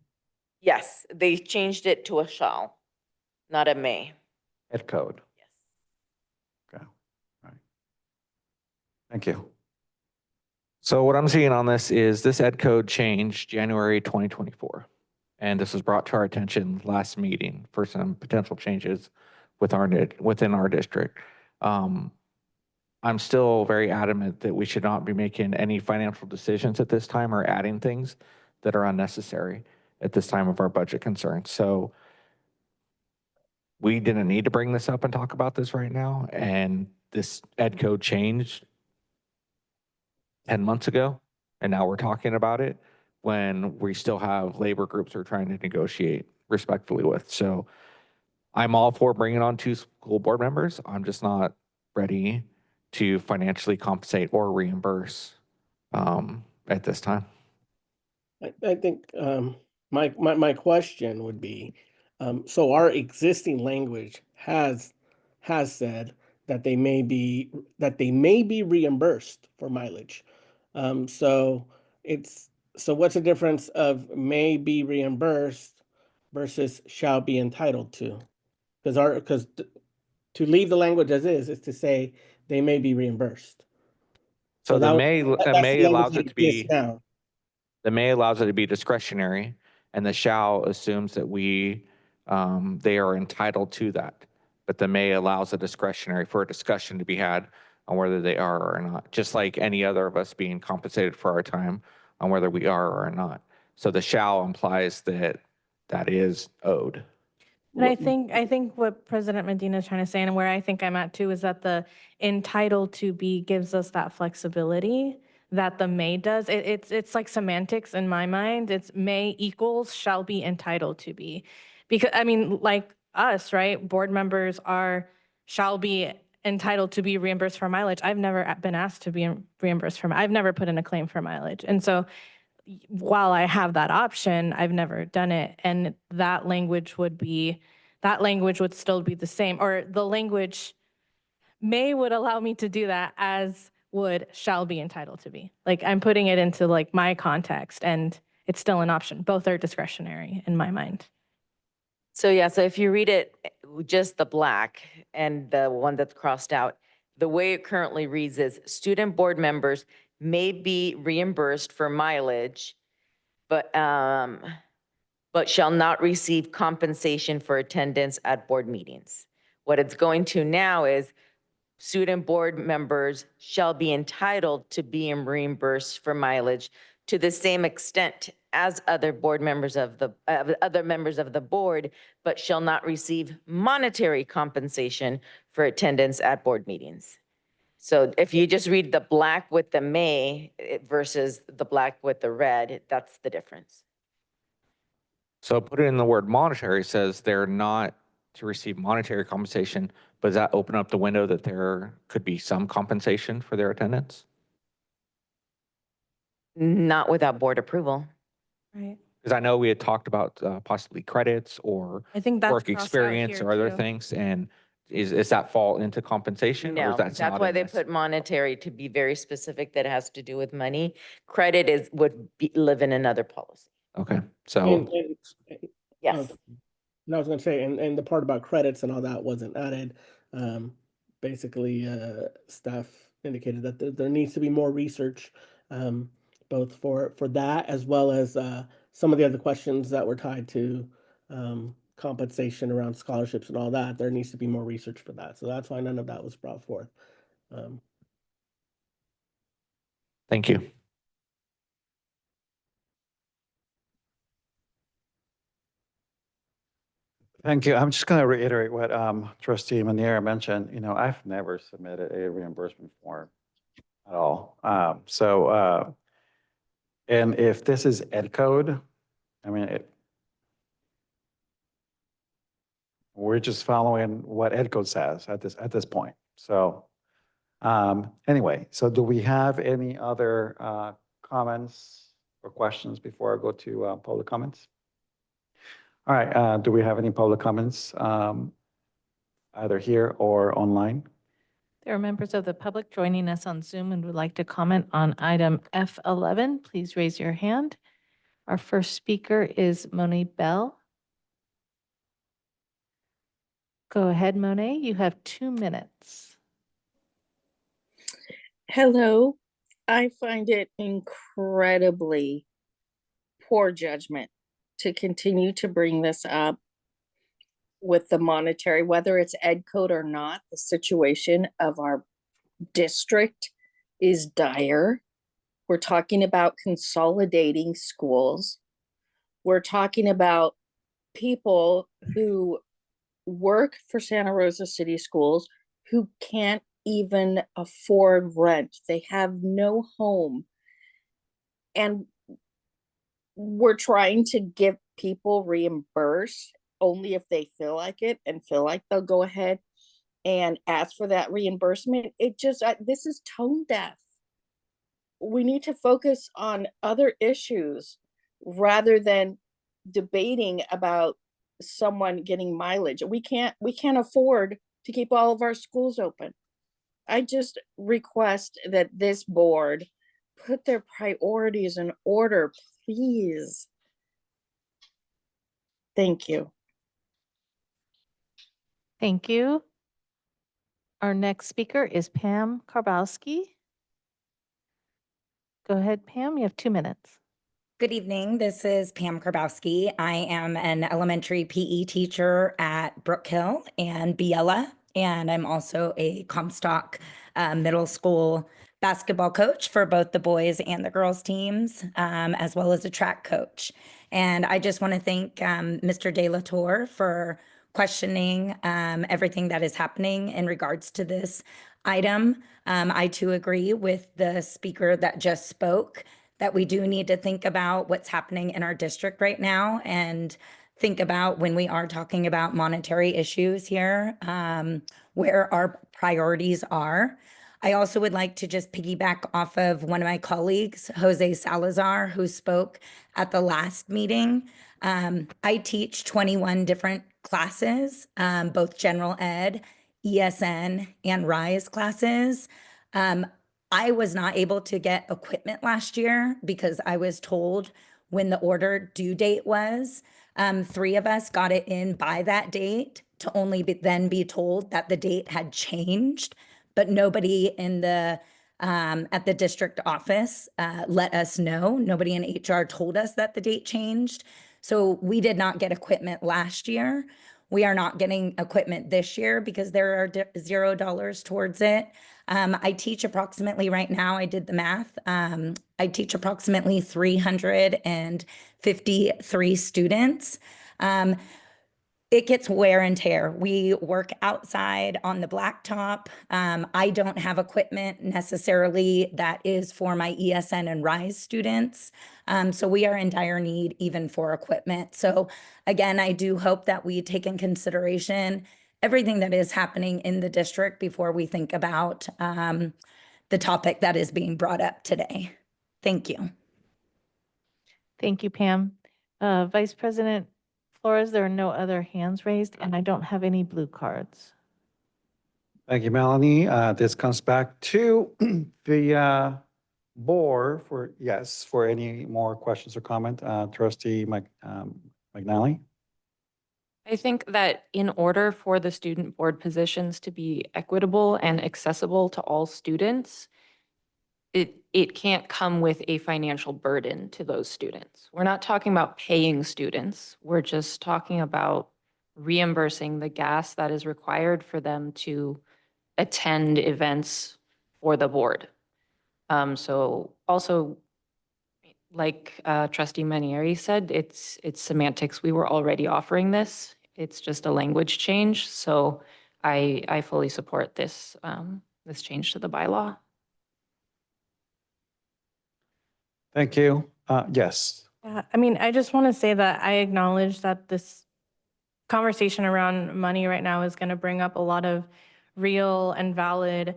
[SPEAKER 10] Yes, they changed it to a shall, not a may.
[SPEAKER 1] Ed code.
[SPEAKER 10] Yes.
[SPEAKER 1] Okay. All right. Thank you.
[SPEAKER 14] So what I'm seeing on this is this ed code changed January 2024. And this was brought to our attention last meeting for some potential changes within our district. I'm still very adamant that we should not be making any financial decisions at this time or adding things that are unnecessary at this time of our budget concerns. So we didn't need to bring this up and talk about this right now. And this ed code changed 10 months ago. And now we're talking about it when we still have labor groups we're trying to negotiate respectfully with. So I'm all for bringing on 2 school board members. I'm just not ready to financially compensate or reimburse at this time.
[SPEAKER 3] I think my question would be, so our existing language has said that they may be reimbursed for mileage. So what's the difference of may be reimbursed versus shall be entitled to? Because to leave the language as is to say they may be reimbursed.
[SPEAKER 14] So the
[SPEAKER 3] that's
[SPEAKER 14] may
[SPEAKER 3] the language
[SPEAKER 14] allows
[SPEAKER 3] that
[SPEAKER 14] it to
[SPEAKER 3] exists
[SPEAKER 14] be
[SPEAKER 3] now.
[SPEAKER 14] the may allows it to be discretionary, and the shall assumes that they are entitled to that. But the may allows a discretionary for a discussion to be had on whether they are or not, just like any other of us being compensated for our time on whether we are or not. So the shall implies that is owed.
[SPEAKER 5] And I think what President Medina is trying to say, and where I think I'm at too, is that the entitled to be gives us that flexibility that the may does. It's like semantics in my mind. It's may equals shall be entitled to be. Because, I mean, like us, right? Board members shall be entitled to be reimbursed for mileage. I've never been asked to be reimbursed I've never put in a claim for mileage. And so while I have that option, I've never done it. And that language would still be the same, or the language may would allow me to do that, as would shall be entitled to be. Like, I'm putting it into like my context, and it's still an option. Both are discretionary in my mind.
[SPEAKER 10] So yeah, so if you read it, just the black and the one that's crossed out, the way it currently reads is student board members may be reimbursed for mileage, but but shall not receive compensation for attendance at board meetings. What it's going to now is student board members shall be entitled to being reimbursed for mileage to the same extent as other board members of the other members of the board, but shall not receive monetary compensation for attendance at board meetings. So if you just read the black with the may versus the black with the red, that's the difference.
[SPEAKER 14] So put it in the word monetary says they're not to receive monetary compensation, but does that open up the window that there could be some compensation for their attendance?
[SPEAKER 10] Not without board approval.
[SPEAKER 5] Right.
[SPEAKER 14] Because I know we had talked about possibly credits or
[SPEAKER 5] I think that's
[SPEAKER 14] work
[SPEAKER 5] crossed out
[SPEAKER 14] experience
[SPEAKER 5] here
[SPEAKER 14] or other
[SPEAKER 5] too.
[SPEAKER 14] things. And is that fall into compensation? or
[SPEAKER 10] No,
[SPEAKER 14] is that
[SPEAKER 10] that's
[SPEAKER 14] not
[SPEAKER 10] why
[SPEAKER 14] in
[SPEAKER 10] they
[SPEAKER 14] this?
[SPEAKER 10] put monetary to be very specific that it has to do with money. Credit live in another policy.
[SPEAKER 14] Okay, so
[SPEAKER 3] And
[SPEAKER 10] Yes.
[SPEAKER 3] and I was gonna say, and the part about credits and all that wasn't added. Basically, staff indicated that there needs to be more research, both for that as well as some of the other questions that were tied to compensation around scholarships and all that. There needs to be more research for that. So that's why none of that was brought forth.
[SPEAKER 14] thank you.
[SPEAKER 1] Thank you. I'm just going to reiterate what Trustee Manier mentioned. You know, I've never submitted a reimbursement form at all. And if this is ed code, I mean, we're just following what ed code says at this point. So anyway, so do we have any other comments or questions before I go to public comments? All right, do we have any public comments, either here or online?
[SPEAKER 2] There are members of the public joining us on Zoom and would like to comment on item F11. Please raise your hand. Our first speaker is Monet Bell. Go ahead, Monet. You have 2 minutes.
[SPEAKER 16] Hello. I find it incredibly poor judgment to continue to bring this up with the monetary, whether it's ed code or not. The situation of our district is dire. We're talking about consolidating schools. We're talking about people who work for Santa Rosa City Schools who can't even afford rent. They have no home. And we're trying to give people reimbursed only if they feel like it and feel like they'll go ahead and ask for that reimbursement. It just, this is tone deaf. We need to focus on other issues rather than debating about someone getting mileage. We can't afford to keep all of our schools open. I just request that this board put their priorities in order, please. Thank you.
[SPEAKER 2] Thank you. Our next speaker is Pam Karbowski. Go ahead, Pam. You have 2 minutes.
[SPEAKER 17] Good evening. This is Pam Karbowski. I am an elementary PE teacher at Brook Hill and Biella, and I'm also a Comstock middle school basketball coach for both the boys and the girls teams, as well as a track coach. And I just want to thank Mr. De La Torre for questioning everything that is happening in regards to this item. I too agree with the speaker that just spoke that we do need to think about what's happening in our district right now and think about when we are talking about monetary issues here, where our priorities are. I also would like to just piggyback off of one of my colleagues, Jose Salazar, who spoke at the last meeting. I teach 21 different classes, both general ed, ESN, and RISE classes. I was not able to get equipment last year because I was told when the order due date was. 3 of us got it in by that date to only then be told that the date had changed, but nobody in the at the district office let us know. Nobody in HR told us that the date changed. So we did not get equipment last year. We are not getting equipment this year because there are $0 towards it. I teach approximately right now, I did the math. I teach approximately 353 students. It gets wear and tear. We work outside on the blacktop. I don't have equipment necessarily that is for my ESN and RISE students. So we are in dire need even for equipment. So again, I do hope that we take in consideration everything that is happening in the district before we think about the topic that is being brought up today. Thank you.
[SPEAKER 2] Thank you, Pam. Vice President Flores, there are no other hands raised, and I don't have any blue cards.
[SPEAKER 1] Thank you, Melanie. This comes back to the board for any more questions or comment. Trustee McNally.
[SPEAKER 8] I think that in order for the student board positions to be equitable and accessible to all students, it can't come with a financial burden to those students. We're not talking about paying students. We're just talking about reimbursing the gas that is required for them to attend events for the board. So also, like Trustee Manieri said, it's semantics. We were already offering this. It's just a language change. So I fully support this this change to the bylaw.
[SPEAKER 1] Thank you. Yes.
[SPEAKER 5] Yeah, I mean, I just want to say that I acknowledge that this conversation around money right now is going to bring up a lot of real and valid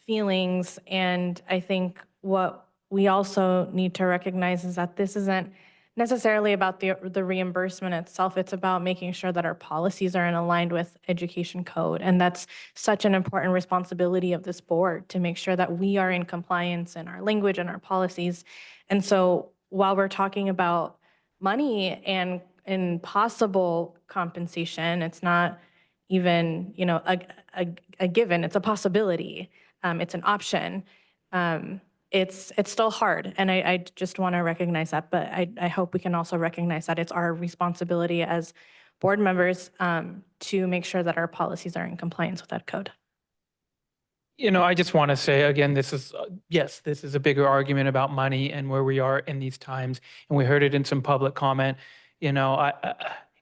[SPEAKER 5] feelings. And I think what we also need to recognize is that this isn't necessarily about the reimbursement itself. It's about making sure that our policies are aligned with education code. And that's such an important responsibility of this board to make sure that we are in compliance in our language and our policies. And so while we're talking about money and possible compensation, it's not even, you know, a given, it's a possibility. It's an option. It's still hard. And I just want to recognize that, but I hope we can also recognize that it's our responsibility as board members to make sure that our policies are in compliance with that code.
[SPEAKER 4] You know, I just want to say again, this is, yes, this is a bigger argument about money and where we are in these times. And we heard it in some public comment. You know,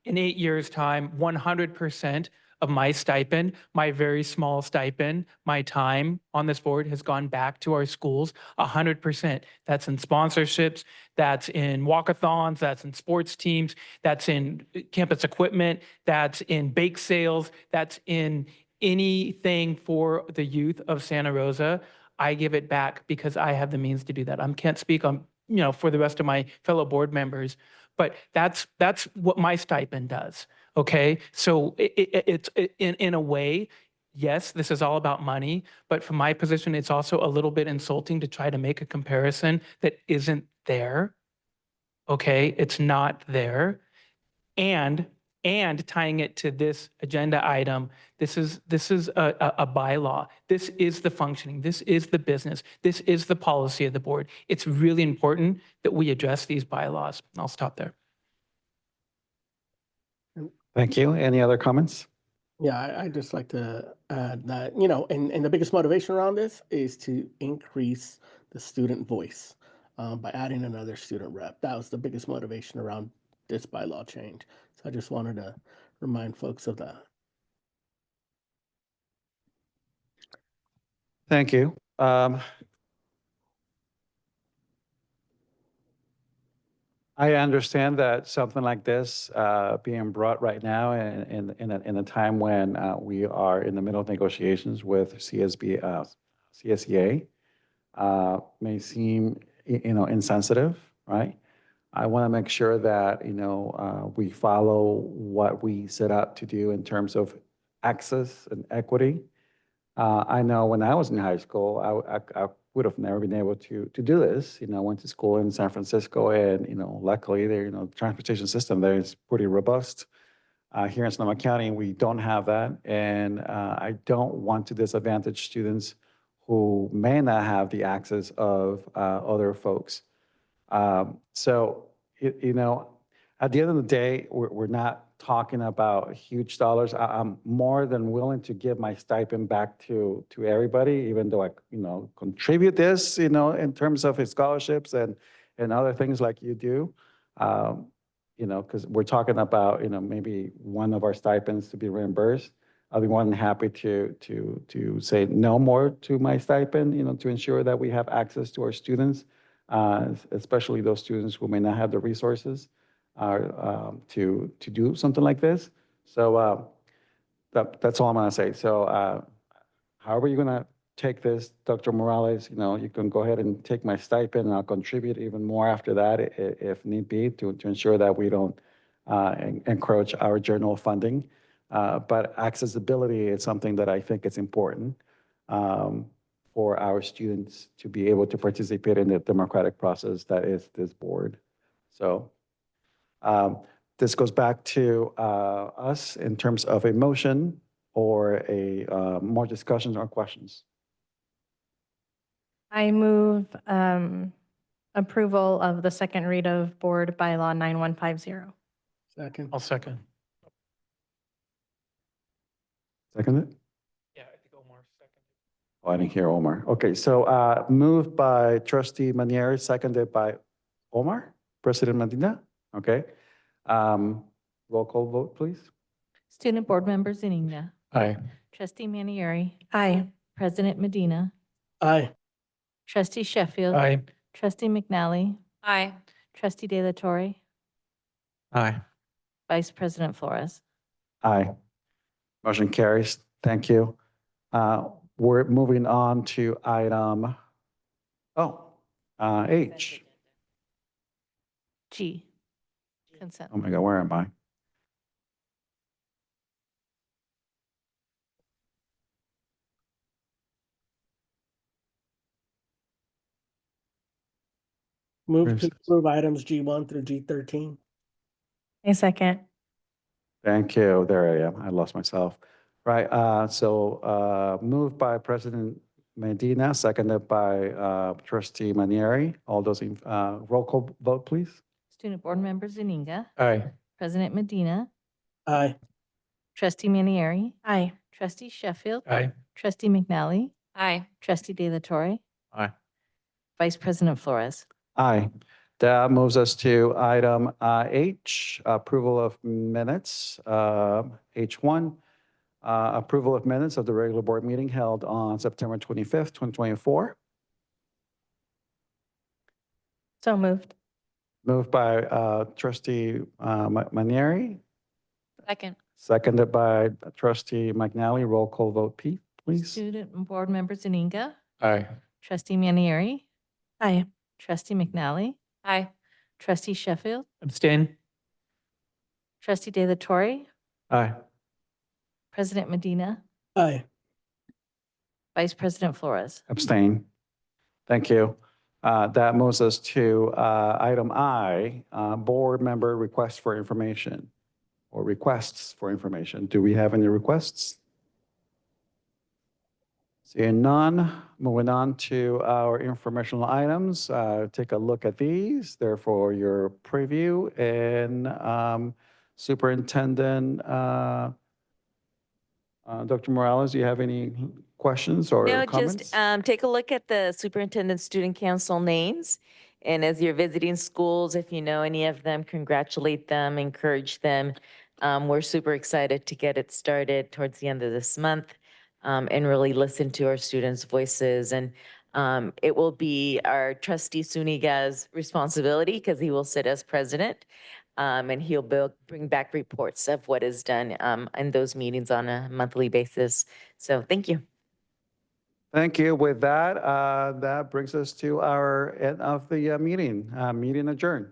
[SPEAKER 4] in 8 years' time, 100% of my stipend, my very small stipend, my time on this board has gone back to our schools, 100%. That's in sponsorships, that's in walkathons, that's in sports teams, that's in campus equipment, that's in bake sales, that's in anything for the youth of Santa Rosa. I give it back because I have the means to do that. I can't speak on, you know, for the rest of my fellow board members, but that's what my stipend does. Okay, so it's in a way, yes, this is all about money, but from my position, it's also a little bit insulting to try to make a comparison that isn't there. Okay, it's not there, and tying it to this agenda item, this is a bylaw. This is the functioning. This is the business. This is the policy of the board. It's really important that we address these bylaws. I'll stop there.
[SPEAKER 1] Thank you. Any other comments?
[SPEAKER 3] Yeah, I'd just like to add that, you know, and the biggest motivation around this is to increase the student voice by adding another student rep. That was the biggest motivation around this bylaw change. So I just wanted to remind folks of that.
[SPEAKER 1] Thank you. I understand that something like this being brought right now in a time when we are in the middle of negotiations with CSEA may seem, you know, insensitive, right? I want to make sure that, you know, we follow what we set out to do in terms of access and equity. I know when I was in high school, I would have never been able to do this. You know, I went to school in San Francisco, and, you know, luckily there, you know, the transportation system there is pretty robust. Here in Sonoma County, we don't have that, and I don't want to disadvantage students who may not have the access of other folks. So, you know, at the end of the day, we're not talking about huge dollars. I'm more than willing to give my stipend back to everybody, even though I, you know, contribute this, you know, in terms of his scholarships and other things like you do. You know, because we're talking about, you know, maybe one of our stipends to be reimbursed. I'll be more than happy to say no more to my stipend, you know, to ensure that we have access to our students, especially those students who may not have the resources to do something like this. So that's all I'm gonna say. So however you're gonna take this, Dr. Morales, you know, you can go ahead and take my stipend and I'll contribute even more after that if need be to ensure that we don't encroach our general funding. But accessibility is something that I think is important for our students to be able to participate in the democratic process that is this board. So this goes back to us in terms of a motion or a more discussions or questions.
[SPEAKER 5] I move approval of the second read of Board Bylaw 9150.
[SPEAKER 3] Second.
[SPEAKER 4] I'll second.
[SPEAKER 1] Second it?
[SPEAKER 4] Yeah, I think Omar seconded.
[SPEAKER 1] Oh, I didn't hear Omar. Okay, so moved by Trustee Manieri, seconded by Omar, President Medina. Okay. Roll call vote, please.
[SPEAKER 2] Student Board Member Zuniga.
[SPEAKER 15] Aye.
[SPEAKER 2] Trustee Manieri.
[SPEAKER 5] Aye.
[SPEAKER 2] President Medina.
[SPEAKER 3] Aye.
[SPEAKER 2] Trustee Sheffield.
[SPEAKER 4] Aye.
[SPEAKER 2] Trustee McNally.
[SPEAKER 8] Aye.
[SPEAKER 2] Trustee De La Torre.
[SPEAKER 14] Aye.
[SPEAKER 2] Vice President Flores.
[SPEAKER 1] Aye. Motion carries. Thank you. We're moving on to item, H.
[SPEAKER 2] G. Consent.
[SPEAKER 1] Oh my God, where am I?
[SPEAKER 3] Move
[SPEAKER 1] Where's
[SPEAKER 3] to
[SPEAKER 1] this?
[SPEAKER 3] approve items G1 through G13.
[SPEAKER 5] A second.
[SPEAKER 1] Thank you. There I am. I lost myself. Right. So moved by President Medina, seconded by Trustee Manieri. All those in roll call vote, please.
[SPEAKER 2] Student Board Member Zuniga.
[SPEAKER 15] Aye.
[SPEAKER 2] President Medina.
[SPEAKER 3] Aye.
[SPEAKER 2] Trustee Manieri.
[SPEAKER 5] Aye.
[SPEAKER 2] Trustee Sheffield.
[SPEAKER 4] Aye.
[SPEAKER 2] Trustee McNally.
[SPEAKER 8] Aye.
[SPEAKER 2] Trustee De La Torre.
[SPEAKER 14] Aye.
[SPEAKER 2] Vice President Flores.
[SPEAKER 1] Aye. That moves us to item H, approval of minutes. H1, approval of minutes of the regular board meeting held on September 25th, 2024.
[SPEAKER 5] So moved.
[SPEAKER 1] Moved by Trustee Manieri,
[SPEAKER 8] Second.
[SPEAKER 1] seconded by Trustee McNally. Roll call vote, Pete, please.
[SPEAKER 2] Student Board Member Zuniga.
[SPEAKER 15] Aye.
[SPEAKER 2] Trustee Manieri.
[SPEAKER 5] Aye.
[SPEAKER 2] Trustee McNally.
[SPEAKER 8] Aye.
[SPEAKER 2] Trustee Sheffield.
[SPEAKER 4] Abstain.
[SPEAKER 2] Trustee De La Torre.
[SPEAKER 1] Aye.
[SPEAKER 2] President Medina.
[SPEAKER 3] Aye.
[SPEAKER 2] Vice President Flores.
[SPEAKER 1] Abstain. Thank you. That moves us to item I, board member requests for information or requests for information. Do we have any requests? Seeing none, moving on to our informational items. Take a look at these. They're for your preview. And Superintendent Dr. Morales, do you have any questions or
[SPEAKER 10] No,
[SPEAKER 1] comments?
[SPEAKER 10] just take a look at the superintendent student council names. And as you're visiting schools, if you know any of them, congratulate them, encourage them. We're super excited to get it started towards the end of this month and really listen to our students' voices. And it will be our trustee Suniga's responsibility because he will sit as president. And he'll bring back reports of what is done in those meetings on a monthly basis. So thank you.
[SPEAKER 1] Thank you. With that, that brings us to our end of the meeting. Meeting adjourned.